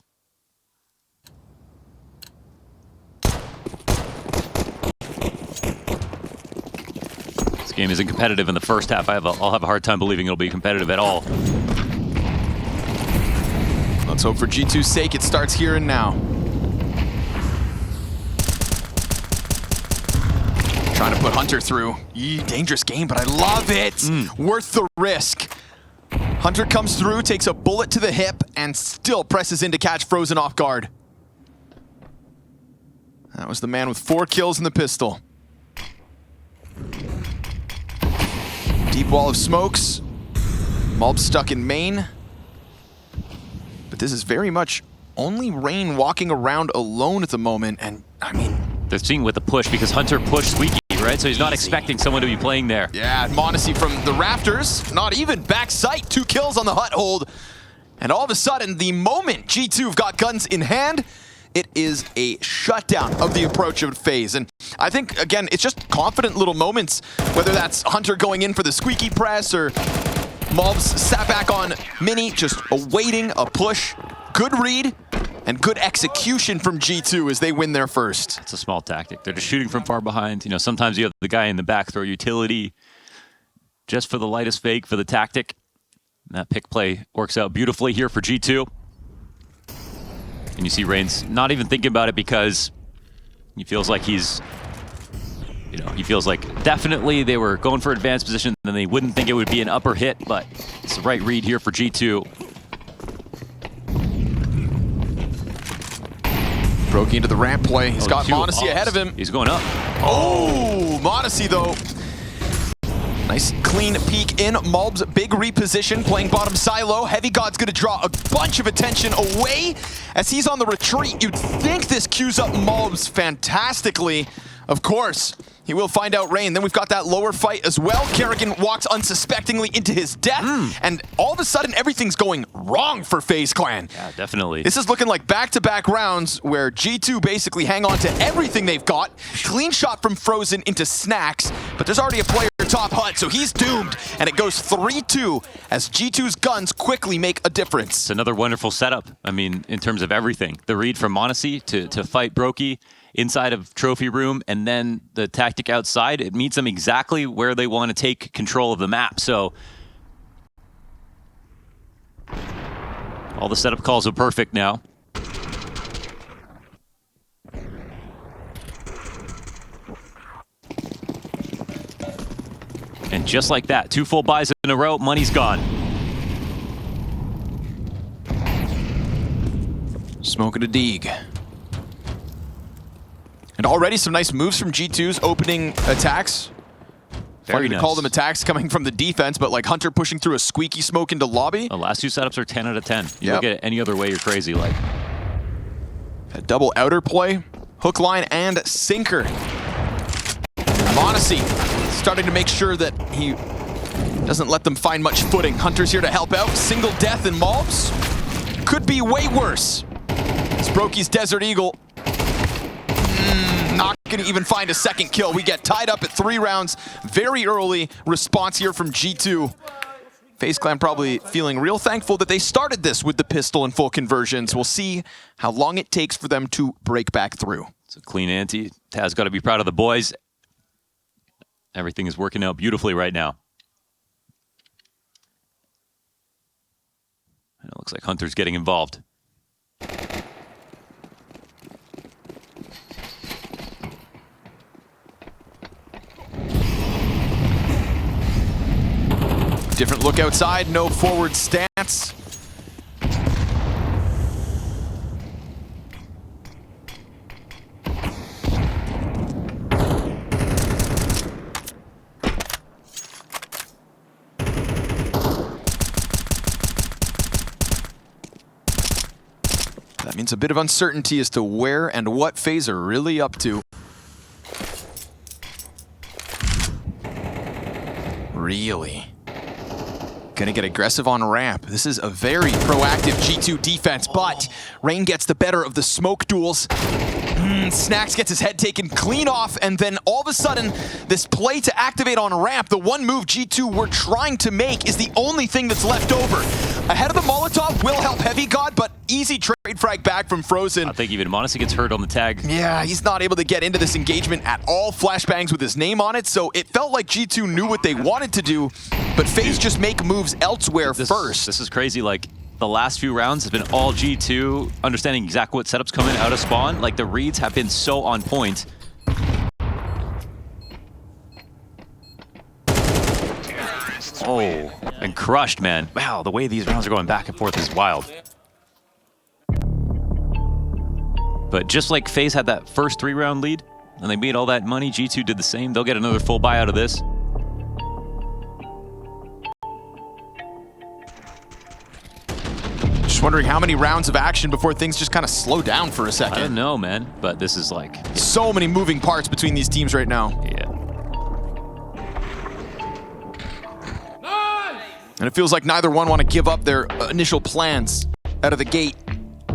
This game isn't competitive in the first half. I'll have a hard time believing it'll be competitive at all. Let's hope for G2's sake it starts here and now. Trying to put Hunter through. Dangerous game, but I love it. Worth the risk. Hunter comes through, takes a bullet to the hip, and still presses in to catch Frozen off guard. That was the man with 4 kills in the pistol. Deep wall of smokes. Mulb stuck in main. But this is very much only Rain walking around alone at the moment, and I mean... They're seeing with the push because Hunter pushed Squeaky, right? So he's not expecting someone to be playing there. Yeah, Modesty from the rafters, not even back sight, 2 kills on the hut hold. And all of a sudden, the moment G2 have got guns in hand, it is a shutdown of the approach of FaZe. And I think, again, it's just confident little moments, whether that's Hunter going in for the squeaky press or Mulb's sat back on Mini, just awaiting a push. Good read and good execution from G2 as they win their first. It's a small tactic. They're just shooting from far behind. You know, sometimes you have the guy in the back throw utility just for the lightest fake for the tactic. And that pick play works out beautifully here for G2. And you see Rain's not even thinking about it because he feels like he's, you know, he feels like definitely they were going for advanced position and they wouldn't think it would be an upper hit, but it's the right read here for G2. Broke into the ramp play. He's got 2 Modesty ops. ahead of him. He's going up. Oh, Modesty though. Nice clean peek in. Mulb's big reposition, playing bottom silo. Heavy God's gonna draw a bunch of attention away as he's on the retreat. You'd think this queues up Mulb's fantastically. Of course, he will find out Rain. Then we've got that lower fight as well. Kerrigan walks unsuspectingly into his death, and all of a sudden everything's going wrong for FaZe Clan. Yeah, definitely. This is looking like back-to-back rounds where G2 basically hang on to everything they've got. Clean shot from Frozen into Snacks, but there's already a player top hut, so he's doomed. And it goes 3-2 as G2's guns quickly make a difference. It's another wonderful setup. I mean, in terms of everything. The read from Monacy to fight Brokey, inside of trophy room and then the tactic outside, it meets them exactly where they want to take control of the map. So all the setup calls are perfect now. And just like that, 2 full buys in a row, money's gone. Smoking a dig. And already some nice moves from G2's opening attacks. Very Funny nice. to call them attacks coming from the defense, but like Hunter pushing through a squeaky smoke into lobby. The last 2 setups are 10 out of 10. You Yep. look at it any other way, you're crazy. Like, A double outer play, hook line and sinker. m0NESY starting to make sure that he doesn't let them find much footing. Hunter's here to help out. Single death in mobs. Could be way worse. It's Brokey's Desert Eagle. Not gonna even find a second kill. We get tied up at 3 rounds. Very early response here from G2. FaZe Clan probably feeling real thankful that they started this with the pistol and full conversions. We'll see how long it takes for them to break back through. it's a clean ante. Taz got to be proud of the boys. Everything is working out beautifully right now. And it looks like Hunter's getting involved. Different look outside, no forward stance. That means a bit of uncertainty as to where and what FaZe are really up to. Really? Gonna get aggressive on ramp. This is a very proactive G2 defense, but Rain gets the better of the smoke duels. Snacks gets his head taken clean off, and then all of a sudden, this play to activate on ramp, the one move G2 were trying to make, is the only thing that's left over. Ahead of the Molotov will help Heavy God, but easy trade frag back from Frozen. I think even m0NESY gets hurt on the tag. Yeah, he's not able to get into this engagement at all. Flashbangs with his name on it, so it felt like G2 knew what they wanted to do, but FaZe just make moves elsewhere first. This is crazy. Like, the last few rounds have been all G2, understanding exactly what setups come in out of spawn. Like, the reads have been so on point. Oh, and crushed, man. Wow, the way these rounds are going back and forth is wild. But just like FaZe had that first 3-round lead, and they made all that money, G2 did the same. They'll get another full buy out of this. Just wondering how many rounds of action before things just kind of slow down for a second. I don't know, man, but this is like... So many moving parts between these teams right now. Yeah. And it feels like neither one want to give up their initial plans out of the gate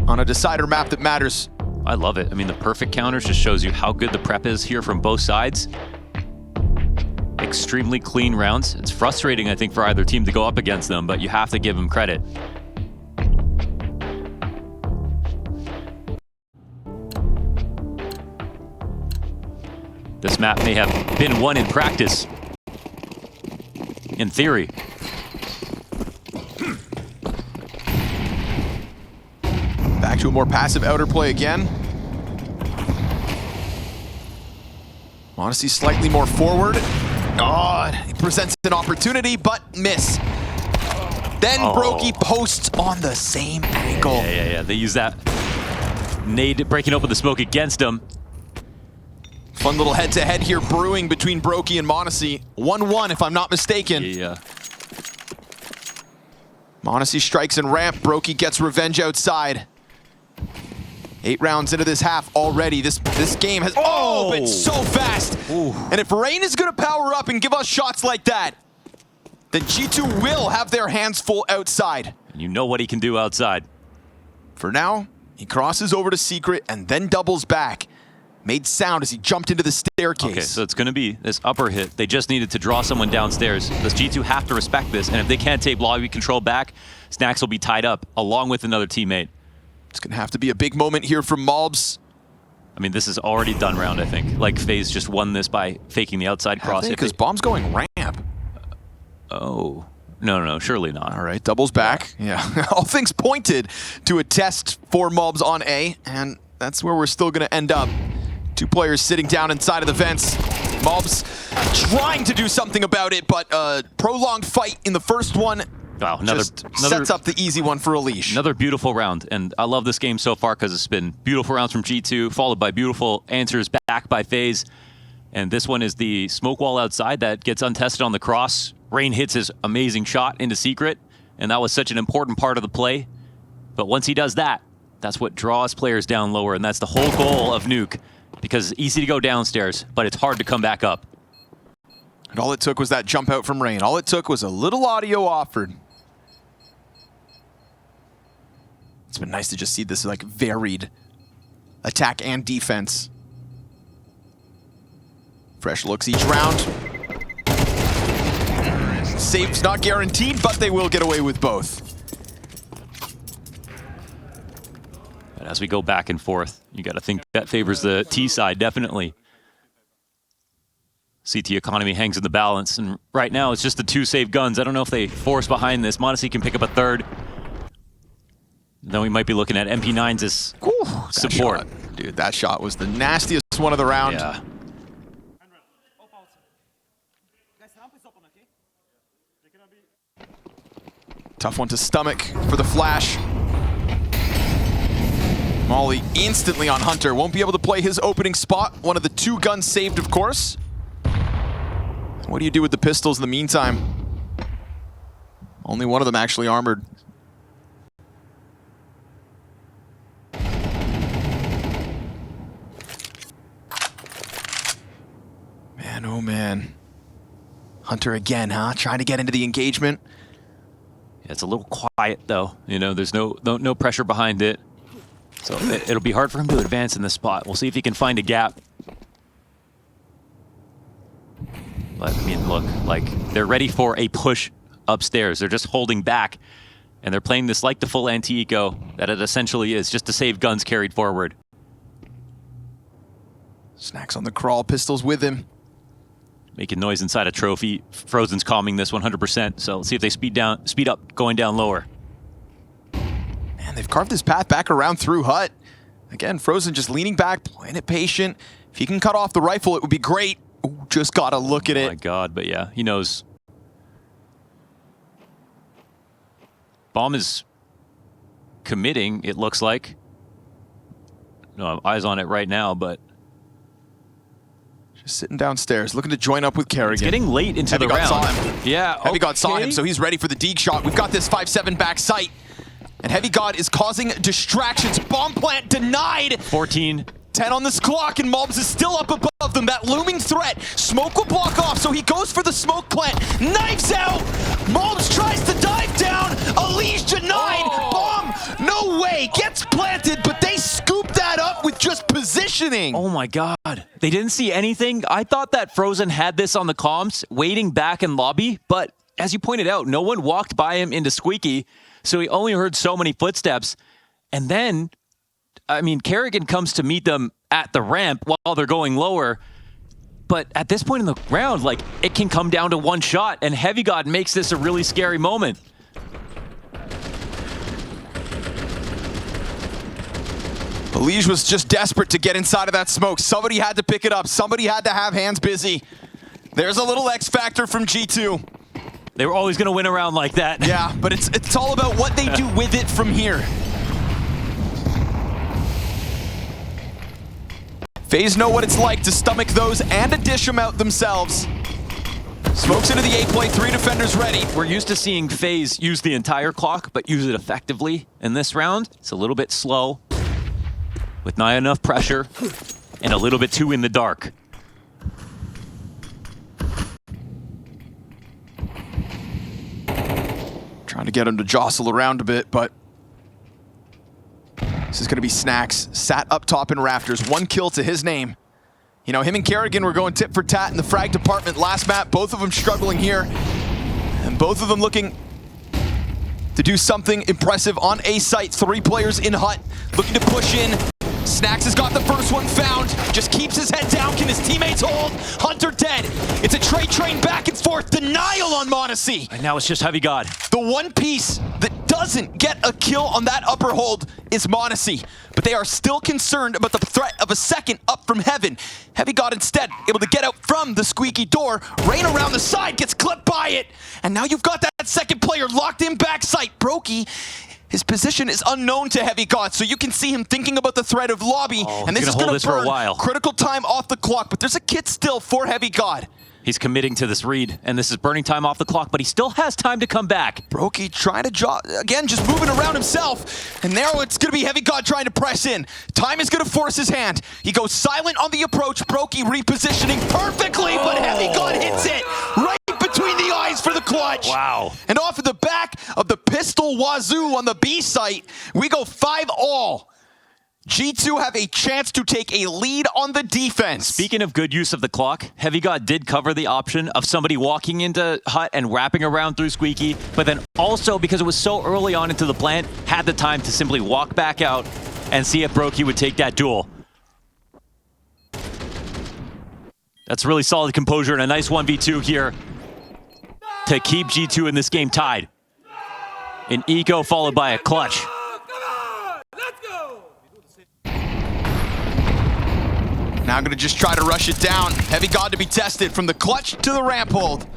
on a decider map that matters. I love it. I mean, the perfect counters just shows you how good the prep is here from both sides. Extremely clean rounds. It's frustrating, I think, for either team to go up against them, but you have to give them credit. This map may have been won in practice. In theory. Back to a more passive outer play again. m0NESY slightly more forward. Oh, he presents an opportunity, but miss. Then Brokey posts on the same angle. Yeah. They use that nade breaking open the smoke against him. Fun little head-to-head here brewing between Brokey and m0NESY. 1-1 if I'm not mistaken. Yeah. m0NESY strikes and ramp. Brokey gets revenge outside. 8 rounds into this half already. This game has... Oh, but so fast! Ooh. And if Rain is going to power up and give us shots like that, then G2 will have their hands full outside. And you know what he can do outside. For now, he crosses over to Secret and then doubles back. Made sound as he jumped into the staircase. Okay, so it's going to be this upper hit. They just needed to draw someone downstairs. Does G2 have to respect this? And if they can't take lobby control back, Snacks will be tied up along with another teammate. It's going to have to be a big moment here from Malbs. I mean, this is already done round, I think. Like, FaZe just won this by faking the outside cross. Because Bomb's going ramp. Oh. No, surely not. All right, doubles back. Yeah, all things pointed to a test for Mobs on A, and that's where we're still going to end up. 2 players sitting down inside of the vents. Mobs trying to do something about it, but prolonged fight in the first one. Wow, just sets up the easy one for Elish. Another beautiful round, and I love this game so far because it's been beautiful rounds from G2, followed by beautiful answers back by FaZe. And this one is the smoke wall outside that gets untested on the cross. Rain hits his amazing shot into Secret, and that was such an important part of the play. But once he does that, that's what draws players down lower, and that's the whole goal of Nuke, because it's easy to go downstairs, but it's hard to come back up. And all it took was that jump out from Rain. All it took was a little audio offered. It's been nice to just see this like varied attack and defense. Fresh looks each round. Save's not guaranteed, but they will get away with both. But as we go back and forth, you got to think that favors the T side, definitely. CT economy hangs in the balance, and right now it's just the 2 save guns. I don't know if they force behind this. Modesty can pick up a third. Then we might be looking at MP9s as support. Shot. Dude, that shot was the nastiest one of the round. Yeah. Tough one to stomach for the flash. Molly instantly on Hunter. Won't be able to play his opening spot. One of the 2 guns saved, of course. What do you do with the pistols in the meantime? Only one of them actually armored. Man, oh man. Hunter again, huh? Trying to get into the engagement. Yeah, it's a little quiet, though. You know, there's no pressure behind it. So it'll be hard for him to advance in this spot. We'll see if he can find a gap. But, I mean, look, like, they're ready for a push upstairs. They're just holding back. And they're playing this like the full anti-eco that it essentially is, just to save guns carried forward. Snacks on the crawl, pistols with him. Making noise inside a trophy. Frozen's calming this 100%. So let's see if they speed up, going down lower. Man, they've carved his path back around through Hut. Again, Frozen just leaning back, playing it patient. If he can cut off the rifle, it would be great. Ooh, just gotta look at it. Oh my god, but yeah, he knows. Bomb is committing, it looks like. No, eyes on it right now, but just sitting downstairs, looking to join up with Kerrigan. It's getting late into the round. Saw him. Yeah, Heavy God saw him, so he's ready for the deke shot. We've got this 5-7 back sight. And Heavy God is causing distractions. Bomb plant denied. 14. 10 on this clock, and Mobs is still up above them. That looming threat. Smoke will block off, so he goes for the smoke plant. Knives out. Mobs tries to dive down. Elish denied. Bomb, no way. Gets planted, but they scoop that up with just positioning. Oh my god. They didn't see anything. I thought that Frozen had this on the comms, waiting back in lobby, but as you pointed out, no one walked by him into Squeaky, so he only heard so many footsteps. And then, I mean, Kerrigan comes to meet them at the ramp while they're going lower. But at this point in the round, like, it can come down to one shot, and Heavy God makes this a really scary moment. Elish was just desperate to get inside of that smoke. Somebody had to pick it up. Somebody had to have hands busy. There's a little X factor from G2. They were always going to win a round like that. Yeah, but it's all about what they do with it from here. FaZe know what it's like to stomach those and to dish them out themselves. Smokes into the A play, 3 defenders ready. We're used to seeing FaZe use the entire clock, but use it effectively. In this round, it's a little bit slow, with not enough pressure, and a little bit too in the dark. Trying to get him to jostle around a bit, but this is going to be Snacks. Sat up top in rafters. 1 kill to his name. You know, him and Kerrigan were going tit for tat in the frag department last map. Both of them struggling here. And both of them looking to do something impressive on A site. 3 players in Hut, looking to push in. Snacks has got the first one found. Just keeps his head down. Can his teammates hold? Hunter dead. It's a trade train back and forth. Denial on Monacy. And now it's just Heavy God. The one piece that doesn't get a kill on that upper hold is Monacy. But they are still concerned about the threat of a second up from heaven. Heavy God instead able to get out from the squeaky door. Rain around the side gets clipped by it. And now you've got that second player locked in backside. Brokey, his position is unknown to Heavy God, so you can see him thinking about the threat of lobby. And this is going to burn critical time off the clock. But there's a kit still for Heavy God. He's committing to this read, and this is burning time off the clock, but he still has time to come back. Brokey trying to again, just moving around himself. And now it's going to be Heavy God trying to press in. Time is going to force his hand. He goes silent on the approach. Brokey repositioning perfectly, but Heavy God hits it right between the eyes for the clutch. Wow. And off of the back of the pistol wazoo on the B site, we go 5-all. G2 have a chance to take a lead on the defense. Speaking of good use of the clock, Heavy God did cover the option of somebody walking into Hut and wrapping around through Squeaky, but then also, because it was so early on into the plant, had the time to simply walk back out and see if Brokey would take that duel. That's really solid composure and a nice 1v2 here to keep G2 in this game tied. An eco followed by a clutch. Now going to just try to rush it down. Heavy God to be tested from the clutch to the ramp hold.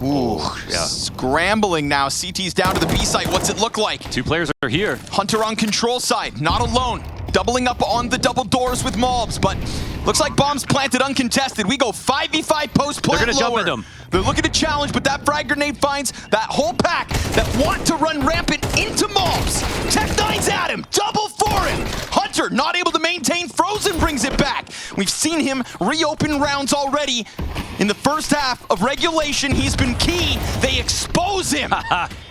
Ooh, yeah. Scrambling now. CT's down to the B site. What's it look like? Two players are here. Hunter on control side, not alone. Doubling up on the double doors with mobs, but looks like bombs planted uncontested. We go 5v5 post plant. They're going to jump lower. at them. They're looking to challenge, but that frag grenade finds that whole pack that want to run rampant into mobs. Tech9's at him, double for him. Hunter not able to maintain, Frozen brings it back. We've seen him reopen rounds already. In the first half of regulation, he's been key. They expose him.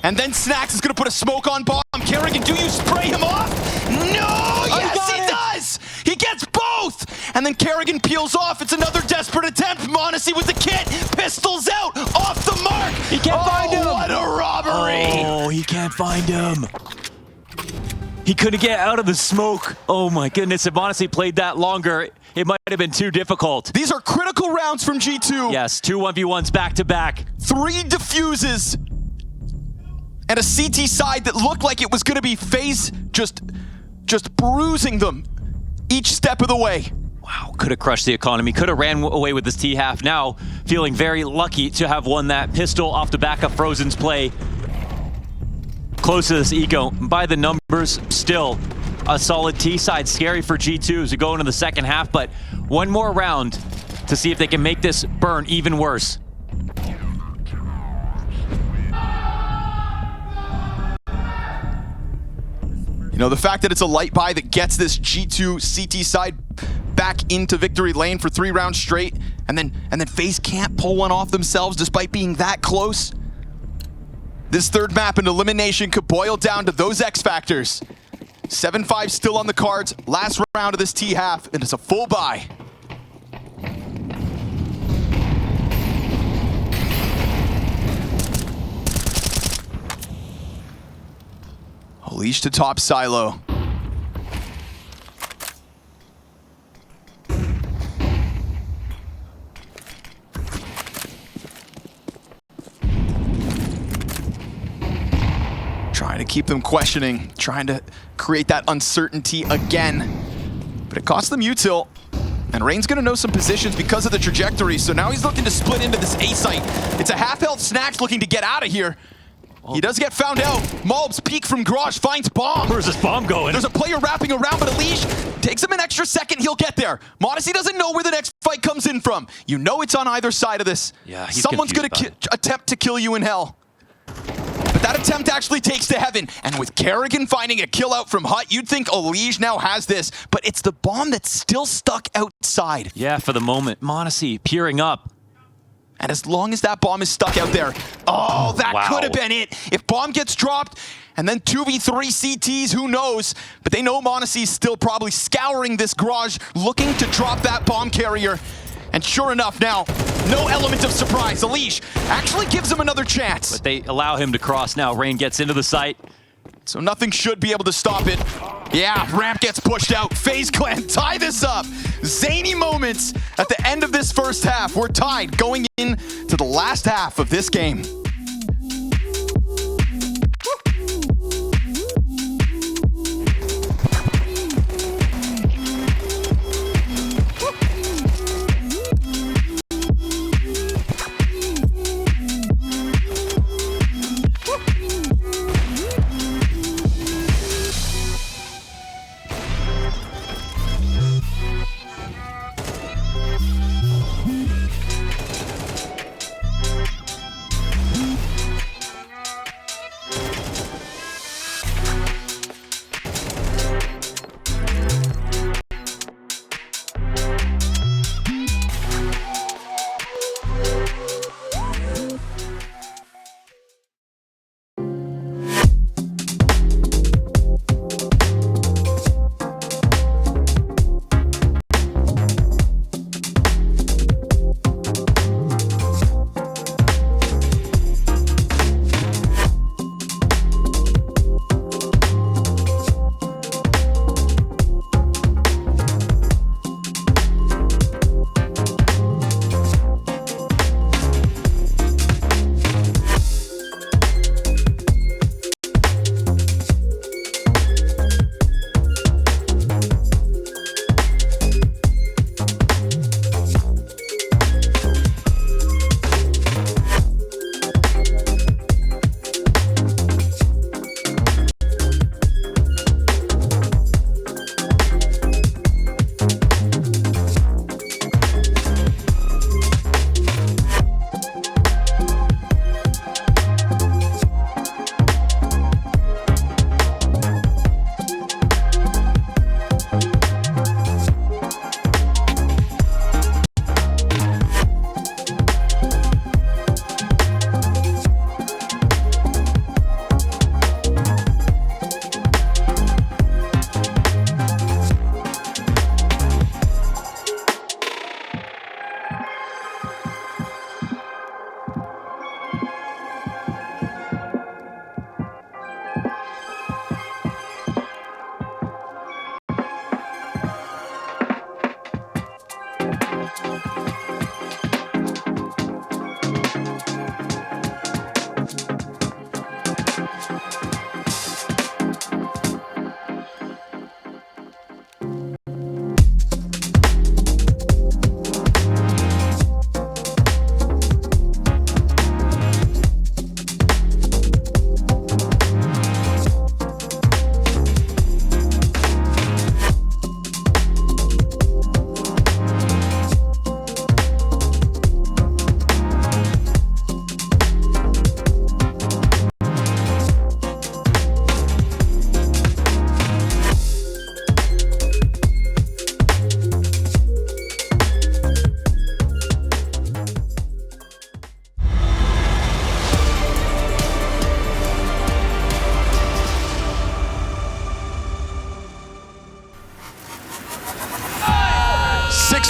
And then Snacks is going to put a smoke on bomb. Kerrigan, do you spray him off? No! Yes, he does! He gets both! And then Kerrigan peels off. It's another desperate attempt. Monacy with the kit. Pistols out. Off the mark. He can't find him. What a robbery. Oh, he can't find him. He couldn't get out of the smoke. Oh my goodness, if Monacy played that longer, it might have been too difficult. These are critical rounds from G2. Yes, 2 1v1s back to back. 3 defuses. And a CT side that looked like it was going to be FaZe just bruising them each step of the way. Wow, could have crushed the economy, could have ran away with this T-half. Now, feeling very lucky to have won that pistol off the back of Frozen's play. Close to this eco. By the numbers, still a solid T-side. Scary for G2 as we go into the second half, but one more round to see if they can make this burn even worse. You know, the fact that it's a light buy that gets this G2 CT side back into victory lane for 3 rounds straight, and then FaZe can't pull one off themselves despite being that close. This third map and elimination could boil down to those X factors. 7-5 still on the cards. Last round of this T-half, and it's a full buy. Leash to top silo. Trying to keep them questioning, trying to create that uncertainty again. But it cost them util. And Rain's gonna know some positions because of the trajectory, so now he's looking to split into this A site. It's a half-health Snacks looking to get out of here. He does get found out. Malbs peek from garage, finds bomb. Where's this bomb going? There's a player wrapping around, but Leash takes him an extra second. He'll get there. Monacy doesn't know where the next fight comes in from. You know it's on either side of this. Yeah, he's Someone's gonna attempt to kill you in hell. But that attempt actually takes to heaven. And with Kerrigan finding a kill out from Hut, you'd think Elige now has this. But it's the bomb that's still stuck outside. Yeah, for the moment. Monacy peering up. And as long as that bomb is stuck out there, oh, that could have been it. If bomb gets dropped, and then 2v3 CTs, who knows? But they know Monacy's still probably scouring this garage, looking to drop that bomb carrier. And sure enough now, no element of surprise. Elige actually gives him another chance. But they allow him to cross now. Rain gets into the site. So nothing should be able to stop it. Yeah, ramp gets pushed out. FaZe Clan tie this up. Zany moments at the end of this first half. We're tied going in to the last half of this game.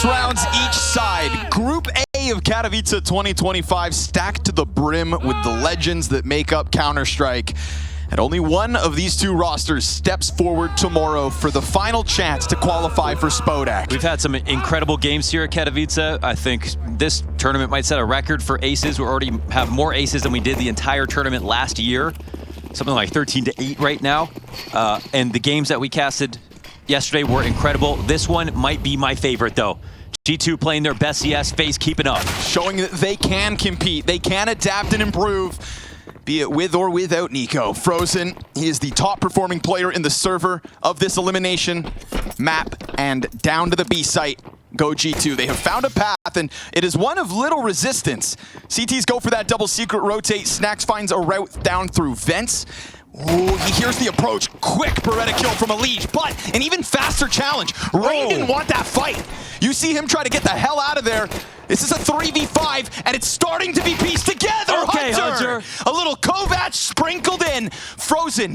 Rounds each side. Group A of Katowice 2025 stacked to the brim with the legends that make up Counter-Strike. And only one of these two rosters steps forward tomorrow for the final chance to qualify for Spodek. We've had some incredible games here at Katowice. I think this tournament might set a record for aces. We already have more aces than we did the entire tournament last year. Something like 13-8 right now. And the games that we casted yesterday were incredible. This one might be my favorite though. G2 playing their best CS, FaZe keeping up. Showing that they can compete, they can adapt and improve, be it with or without Nico. Frozen, he is the top performing player in the server of this elimination map, and down to the B site go G2. They have found a path, and it is one of little resistance. CTs go for that double secret rotate. Snacks finds a route down through vents. Ooh, he hears the approach. Quick Beretta kill from Elige, but an even faster challenge. Rain didn't want that fight. You see him try to get the hell out of there. This is a 3v5, and it's starting to be pieced together. Okay, Hunter. A little Kovac sprinkled in. Frozen,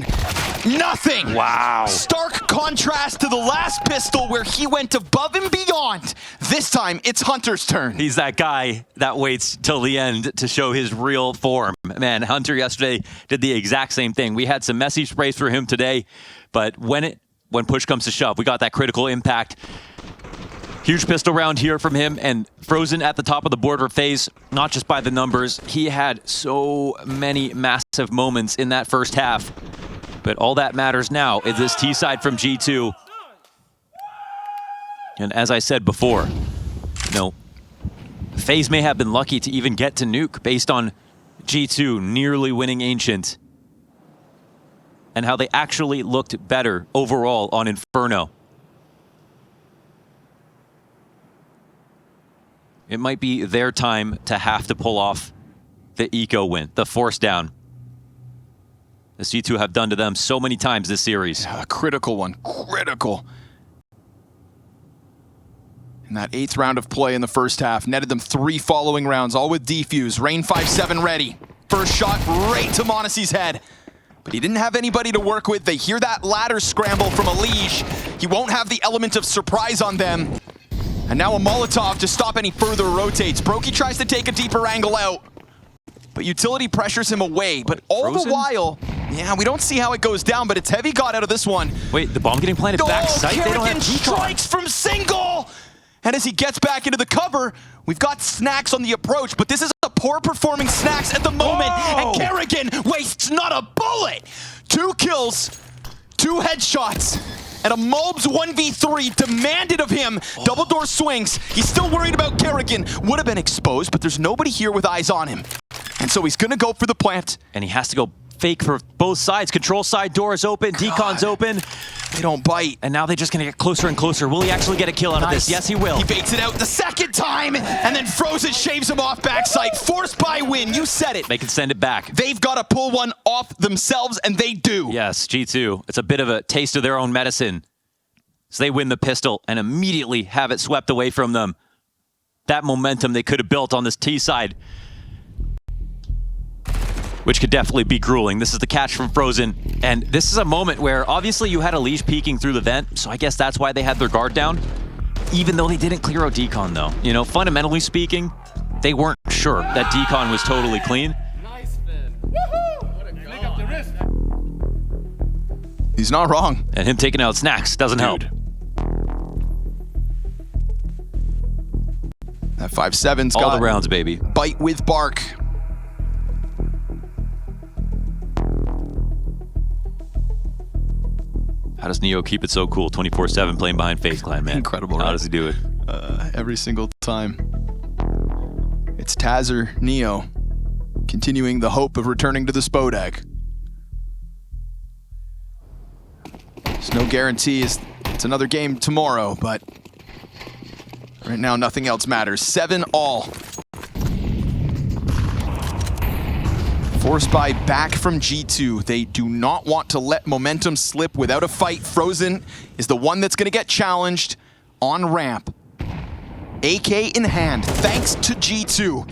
nothing. Wow. Stark contrast to the last pistol where he went above and beyond. This time, it's Hunter's turn. He's that guy that waits till the end to show his real form. Man, Hunter yesterday did the exact same thing. We had some messy sprays for him today, but when when push comes to shove. We got that critical impact. Huge pistol round here from him, and Frozen at the top of the board for FaZe, not just by the numbers. He had so many massive moments in that first half. But all that matters now is this T side from G2. And as I said before, FaZe may have been lucky to even get to Nuke based on G2 nearly winning Ancient and how they actually looked better overall on Inferno. It might be their time to have to pull off the eco win, the force down. The G2 have done to them so many times this series. Yeah, a critical one, critical. In that 8th round of play in the first half, netted them 3 following rounds, all with defuse. Rain 5-7 ready. First shot right to m0NESY's head. But he didn't have anybody to work with. They hear that ladder scramble from Elige. He won't have the element of surprise on them. And now a Molotov to stop any further rotates. Brokey tries to take a deeper angle out, but Utility pressures him away. But all Frozen? the while, yeah, we don't see how it goes down, but it's Heavy got out of this one. Wait, the bomb getting planted back sight? They don't have Kerrigan decon. strikes from single! And as he gets back into the cover, we've got Snacks on the approach, but this is a poor performing Snacks at the moment, and Kerrigan wastes not a bullet! 2 kills, 2 headshots, and a Mulbs 1v3 demanded of him. Double door swings. He's still worried about Kerrigan. Would have been exposed, but there's nobody here with eyes on him. And so he's gonna go for the plant. And he has to go fake for both sides. Control side door is open, decon's open. They don't bite. And now they're just gonna get closer and closer. Will he actually get a kill out of this? Yes, he will. He baits it out the second time, and then Frozen shaves him off backside. Forced by win, you said it. They can send it back. They've got to pull one off themselves, and they do. Yes, G2. It's a bit of a taste of their own medicine. So they win the pistol and immediately have it swept away from them. That momentum they could have built on this T side, which could definitely be grueling. This is the catch from Frozen. And this is a moment where obviously you had Elige peeking through the vent, so I guess that's why they had their guard down. Even though they didn't clear out decon though. You know, fundamentally speaking, they weren't sure that decon was totally clean. Nice, Finn. Woohoo! What a god. He's not wrong. And him taking out Snacks doesn't help. That 5-7's All got the rounds, baby. bite with bark. How does Neo keep it so cool 24/7 playing behind FaZe Clan, man? Incredible, How right? does he do it? Every single time. It's Tazer Neo continuing the hope of returning to the Spodek. There's no guarantees. It's another game tomorrow, but right now nothing else matters. 7-all. Forced by back from G2. They do not want to let momentum slip without a fight. Frozen is the one that's going to get challenged on ramp. AK in hand, thanks to G2.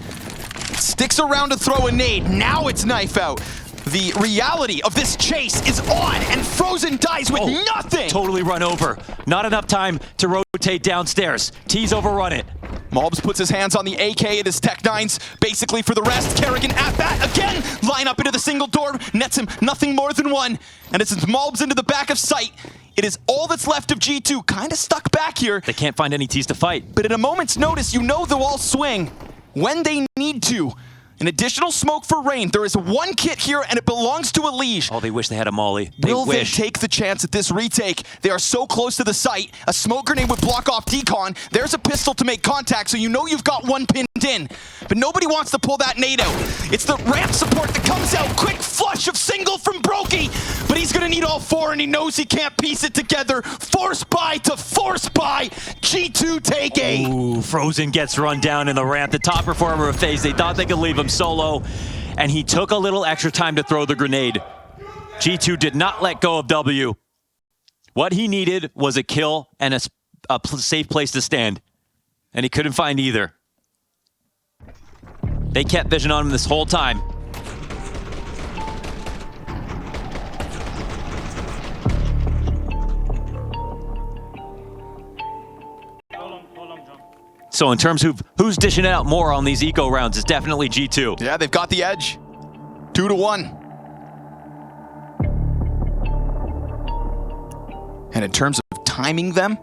Sticks around to throw a nade. Now it's knife out. The reality of this chase is on, and Frozen dies with nothing. Totally run over. Not enough time to rotate downstairs. T's overrun it. Mulbs puts his hands on the AK and his Tech 9s, basically for the rest. Kerrigan at bat again. Line up into the single door, nets him nothing more than one. And it's Mulbs into the back of sight. It is all that's left of G2, kind of stuck back here. They can't find any T's to fight. But at a moment's notice, you know they'll all swing when they need to. An additional smoke for Rain. There is one kit here, and it belongs to Elige. Oh, they wish they had a molly. Will they wish. take the chance at this retake? They are so close to the site. A smoke grenade would block off decon. There's a pistol to make contact, so you know you've got one pinned in. But nobody wants to pull that nade out. It's the ramp support that comes out. Quick flush of single from Brokey. But he's going to need all 4, and he knows he can't piece it together. Force buy to force buy. G2 take A. Ooh, Frozen gets run down in the ramp. The top performer of FaZe, they thought they could leave him solo, and he took a little extra time to throw the grenade. G2 did not let go of W. What he needed was a kill and a safe place to stand, and he couldn't find either. They kept vision on him this whole time. So in terms of who's dishing out more on these eco rounds, it's definitely G2. Yeah, they've got the edge. 2-1. And in terms of timing them,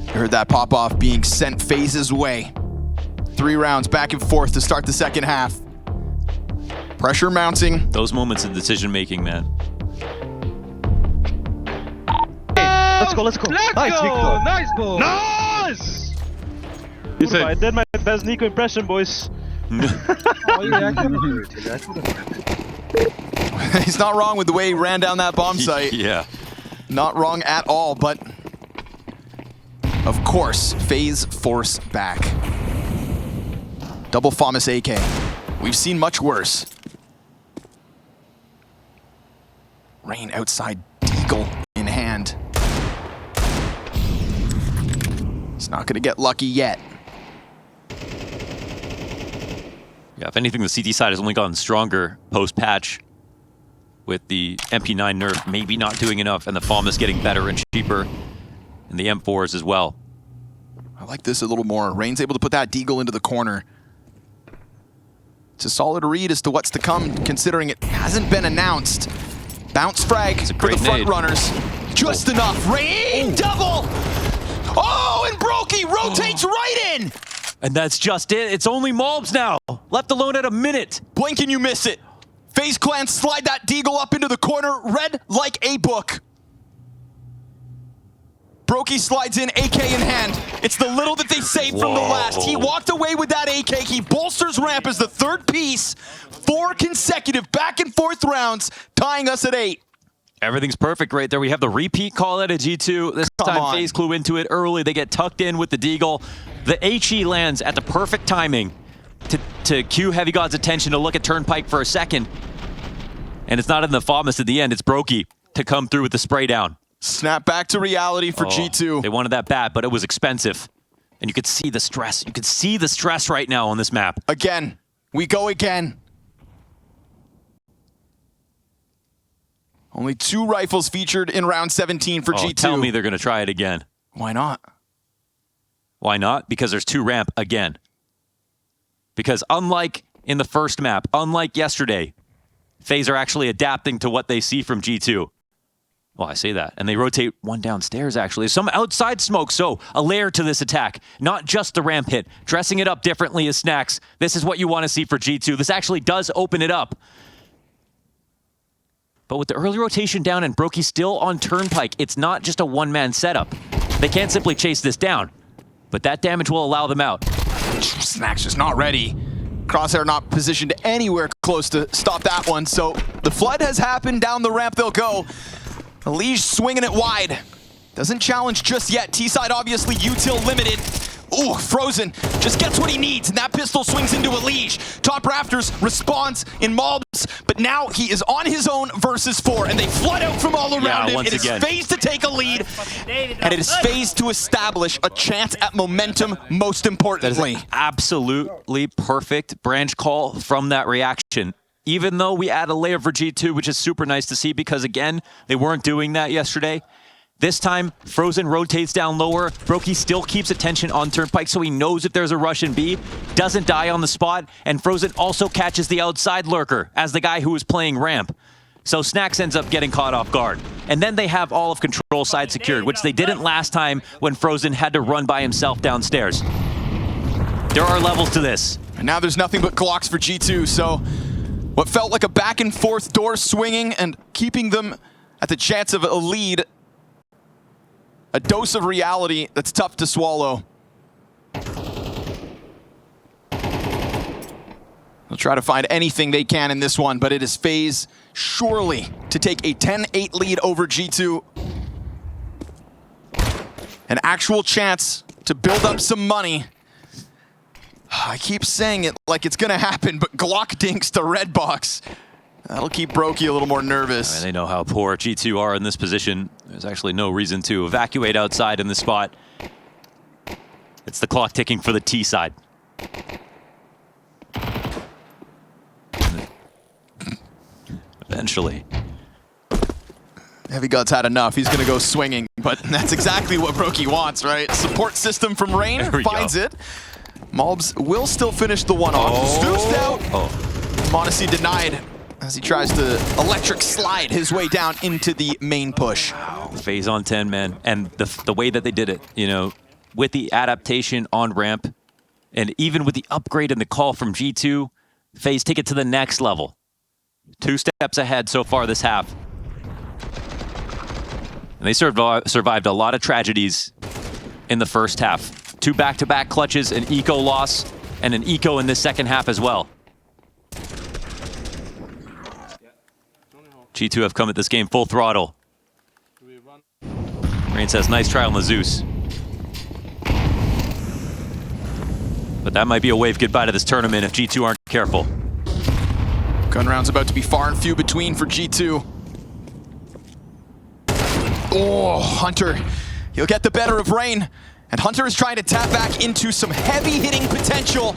you heard that pop-off being sent FaZe's way. 3 rounds back and forth to start the second half. Pressure mounting. Those moments of decision making, man. Let's go, let's go. Nice, Victor. Nice ball! Nice! Kurwa, I did my best Nico impression, boys. Oh, yeah, He's not wrong with the way he ran down that bomb site. Yeah. Not wrong at all, but of course, FaZe force back. Double FAMAS AK. We've seen much worse. Rain outside, Deagle in hand. He's not gonna get lucky yet. Yeah, if anything, the CT side has only gotten stronger post-patch with the MP9 nerf maybe not doing enough and the FAMAS getting better and cheaper and the M4s as well. I like this a little more. Rain's able to put that Deagle into the corner. It's a solid read as to what's to come, considering it hasn't been announced. Bounce frag for the front runners. Just enough. Rain double! Oh, and Brokey rotates right in! And that's just it. It's only Malbs now. Left alone at a minute. Blink and you miss it. FaZe Clan slide that Deagle up into the corner, read like a book. Brokey slides in, AK in hand. It's the little that they saved from the last. He walked away with that AK. He bolsters ramp as the third piece. 4 consecutive back and forth rounds, tying us at 8. Everything's perfect right there. We have the repeat call out of G2. This time FaZe clue into it early. They get tucked in with the Deagle. The HE lands at the perfect timing to cue Heavy God's attention to look at Turnpike for a second. And it's not in the FAMAS at the end. It's Brokey to come through with the spray down. Snap back to reality for G2. They wanted that bad, but it was expensive. And you could see the stress. You could see the stress right now on this map. Again. We go again. Only 2 rifles featured in round 17 for G2. Tell me they're going to try it again. Why not? Why not? Because there's 2 ramp again. Because unlike in the first map, unlike yesterday, FaZe are actually adapting to what they see from G2. Well, I say that. And they rotate 1 downstairs, actually. Some outside smoke, so a layer to this attack. Not just the ramp hit. Dressing it up differently as Snacks. This is what you want to see for G2. This actually does open it up. But with the early rotation down and Brokey still on Turnpike, it's not just a one-man setup. They can't simply chase this down. But that damage will allow them out. Snacks just not ready. Crosshair not positioned anywhere close to stop that one. So the flood has happened. Down the ramp they'll go. Lige swinging it wide. Doesn't challenge just yet. T-side obviously util limited. Ooh, Frozen just gets what he needs, and that pistol swings into a Lige. Top Rafters responds in Malbs, but now he is on his own versus 4, and they flood out from all around him. It is FaZe to take a lead, and it is FaZe to establish a chance at momentum, most importantly. That is absolutely perfect branch call from that reaction. Even though we add a layer for G2, which is super nice to see because, again, they weren't doing that yesterday. This time, Frozen rotates down lower. Brokey still keeps attention on Turnpike, so he knows if there's a rush in B. Doesn't die on the spot, and Frozen also catches the outside lurker as the guy who was playing ramp. So Snacks ends up getting caught off guard. And then they have all of control side secured, which they didn't last time when Frozen had to run by himself downstairs. There are levels to this. And now there's nothing but Glocks for G2, so what felt like a back and forth door swinging and keeping them at the chance of a lead. A dose of reality that's tough to swallow. They'll try to find anything they can in this one, but it is FaZe surely to take a 10-8 lead over G2. An actual chance to build up some money. I keep saying it like it's gonna happen, but Glock dinks the red box. That'll keep Brokey a little more nervous. I mean, they know how poor G2 are in this position. There's actually no reason to evacuate outside in this spot. It's the clock ticking for the T side. Eventually. Heavy God's had enough. He's going to go swinging, but that's exactly what Brokey wants, right? Support system from Rain finds it. Malbs will still finish the one-off. Stoosed out. Monacy denied as he tries to electric slide his way down into the main push. FaZe on 10, man. And the way that they did it, you know, with the adaptation on ramp, and even with the upgrade and the call from G2, FaZe take it to the next level. 2 steps ahead so far this half. And they survived a lot of tragedies in the first half. 2 back-to-back clutches, an eco loss, and an eco in this second half as well. G2 have come at this game full throttle. Rain says, nice try on the Zeus. But that might be a wave goodbye to this tournament if G2 aren't careful. Gun round's about to be far and few between for G2. Oh, Hunter, he'll get the better of Rain. And Hunter is trying to tap back into some heavy hitting potential.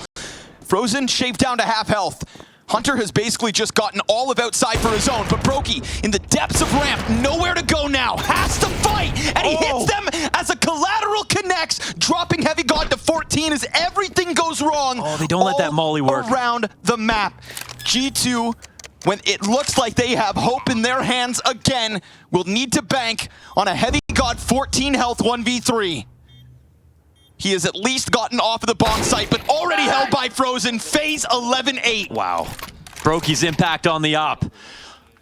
Frozen shaved down to half health. Hunter has basically just gotten all of outside for his own, but Brokey, in the depths of ramp, nowhere to go now, has to fight, and he hits them as a collateral connects, dropping Heavy God to 14 as everything goes wrong. Oh, they don't let that molly work. Around the map. G2, when it looks like they have hope in their hands again, will need to bank on a Heavy God 14 health 1v3. He has at least gotten off of the bomb site, but already held by Frozen. FaZe 11-8. Wow. Brokey's impact on the op.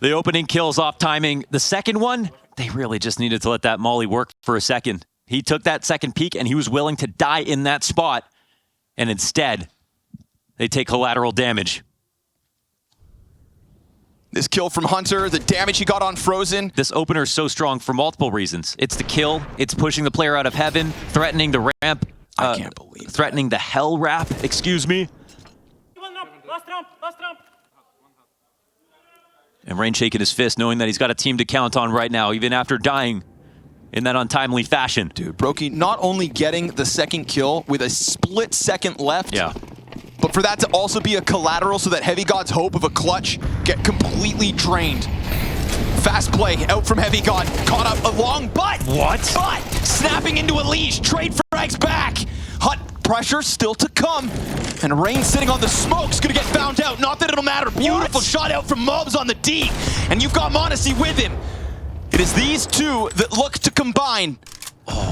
The opening kills off timing. The second one, they really just needed to let that molly work for a second. He took that second peek and he was willing to die in that spot. And instead, they take collateral damage. This kill from Hunter, the damage he got on Frozen. This opener is so strong for multiple reasons. It's the kill, it's pushing the player out of heaven, threatening the ramp. I can't believe that. Threatening the hell wrap, excuse me. And Rain shaking his fist, knowing that he's got a team to count on right now, even after dying in that untimely fashion. Dude, Brokey not only getting the second kill with a split second left, but for that to also be a collateral so that Heavy God's hope of a clutch get completely drained. Fast play out from Heavy God, caught up along, but snapping into a leash, trade frags back. Hut pressure still to come, and Rain sitting on the smoke's gonna get found out. Not that it'll matter. Beautiful shot out from Mobs on the D, and you've got Monacy with him. It is these two that look to combine.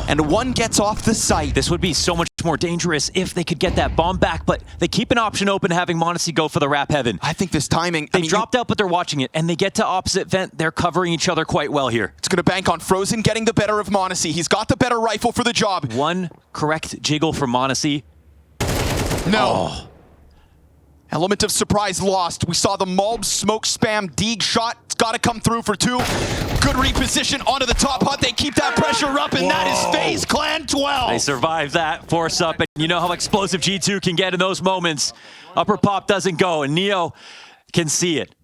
And one gets off the site. This would be so much more dangerous if they could get that bomb back, but they keep an option open, having Monacy go for the wrap heaven. I think this timing... They dropped out, but they're watching it, and they get to opposite vent. They're covering each other quite well here. It's going to bank on Frozen getting the better of Monacy. He's got the better rifle for the job. One correct jiggle from Monacy. No. Element of surprise lost. We saw the Mulb smoke spam Deeg shot. It's got to come through for 2. Good reposition onto the top hut. They keep that pressure up, and that is FaZe Clan 12. They survive that force up, and you know how explosive G2 can get in those moments. Upper pop doesn't go, and Neo can see it.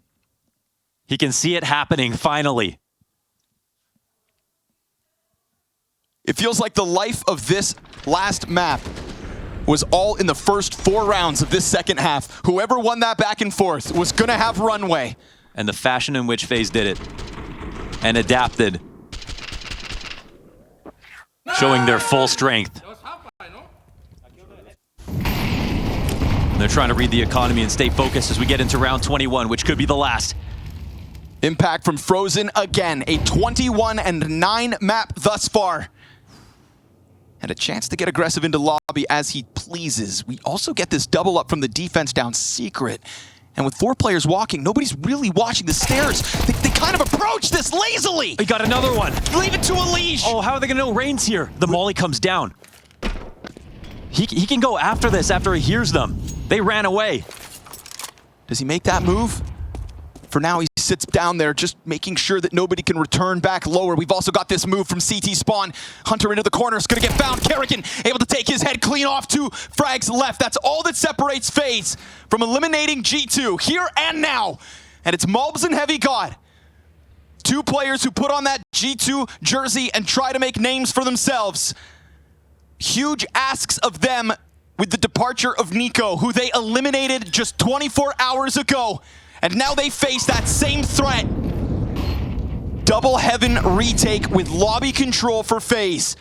He can see it happening finally. It feels like the life of this last map was all in the first 4 rounds of this second half. Whoever won that back and forth was going to have runway. And the fashion in which FaZe did it and adapted, showing their full strength. And they're trying to read the economy and stay focused as we get into round 21, which could be the last. Impact from Frozen again, a 21-9 map thus far. And a chance to get aggressive into lobby as he pleases. We also get this double up from the defense down secret. And with 4 players walking, nobody's really watching the stairs. They kind of approach this lazily. He got another one. Leave it to a leash. Oh, how are they going to know Rain's here? The molly comes down. He can go after this after he hears them. They ran away. Does he make that move? For now, he sits down there, just making sure that nobody can return back lower. We've also got this move from CT Spawn. Hunter into the corner, is going to get found. Kerrigan able to take his head clean off 2 frags left. That's all that separates FaZe from eliminating G2 here and now. And it's Mulbs and Heavy God. 2 players who put on that G2 jersey and try to make names for themselves. Huge asks of them with the departure of Nico, who they eliminated just 24 hours ago. And now they face that same threat. Double heaven retake with lobby control for FaZe.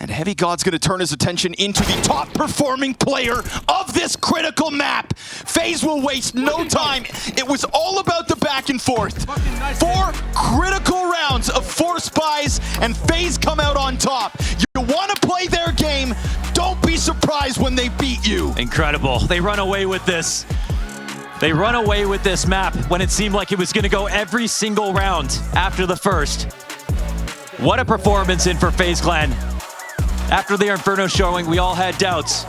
And Heavy God's going to turn his attention into the top performing player of this critical map. FaZe will waste no time. It was all about the back and forth. 4 critical rounds of 4 spies, and FaZe come out on top. You want to play their game, don't be surprised when they beat you. Incredible. They run away with this. They run away with this map when it seemed like it was going to go every single round after the first. What a performance in for FaZe Clan. After their Inferno showing, we all had doubts.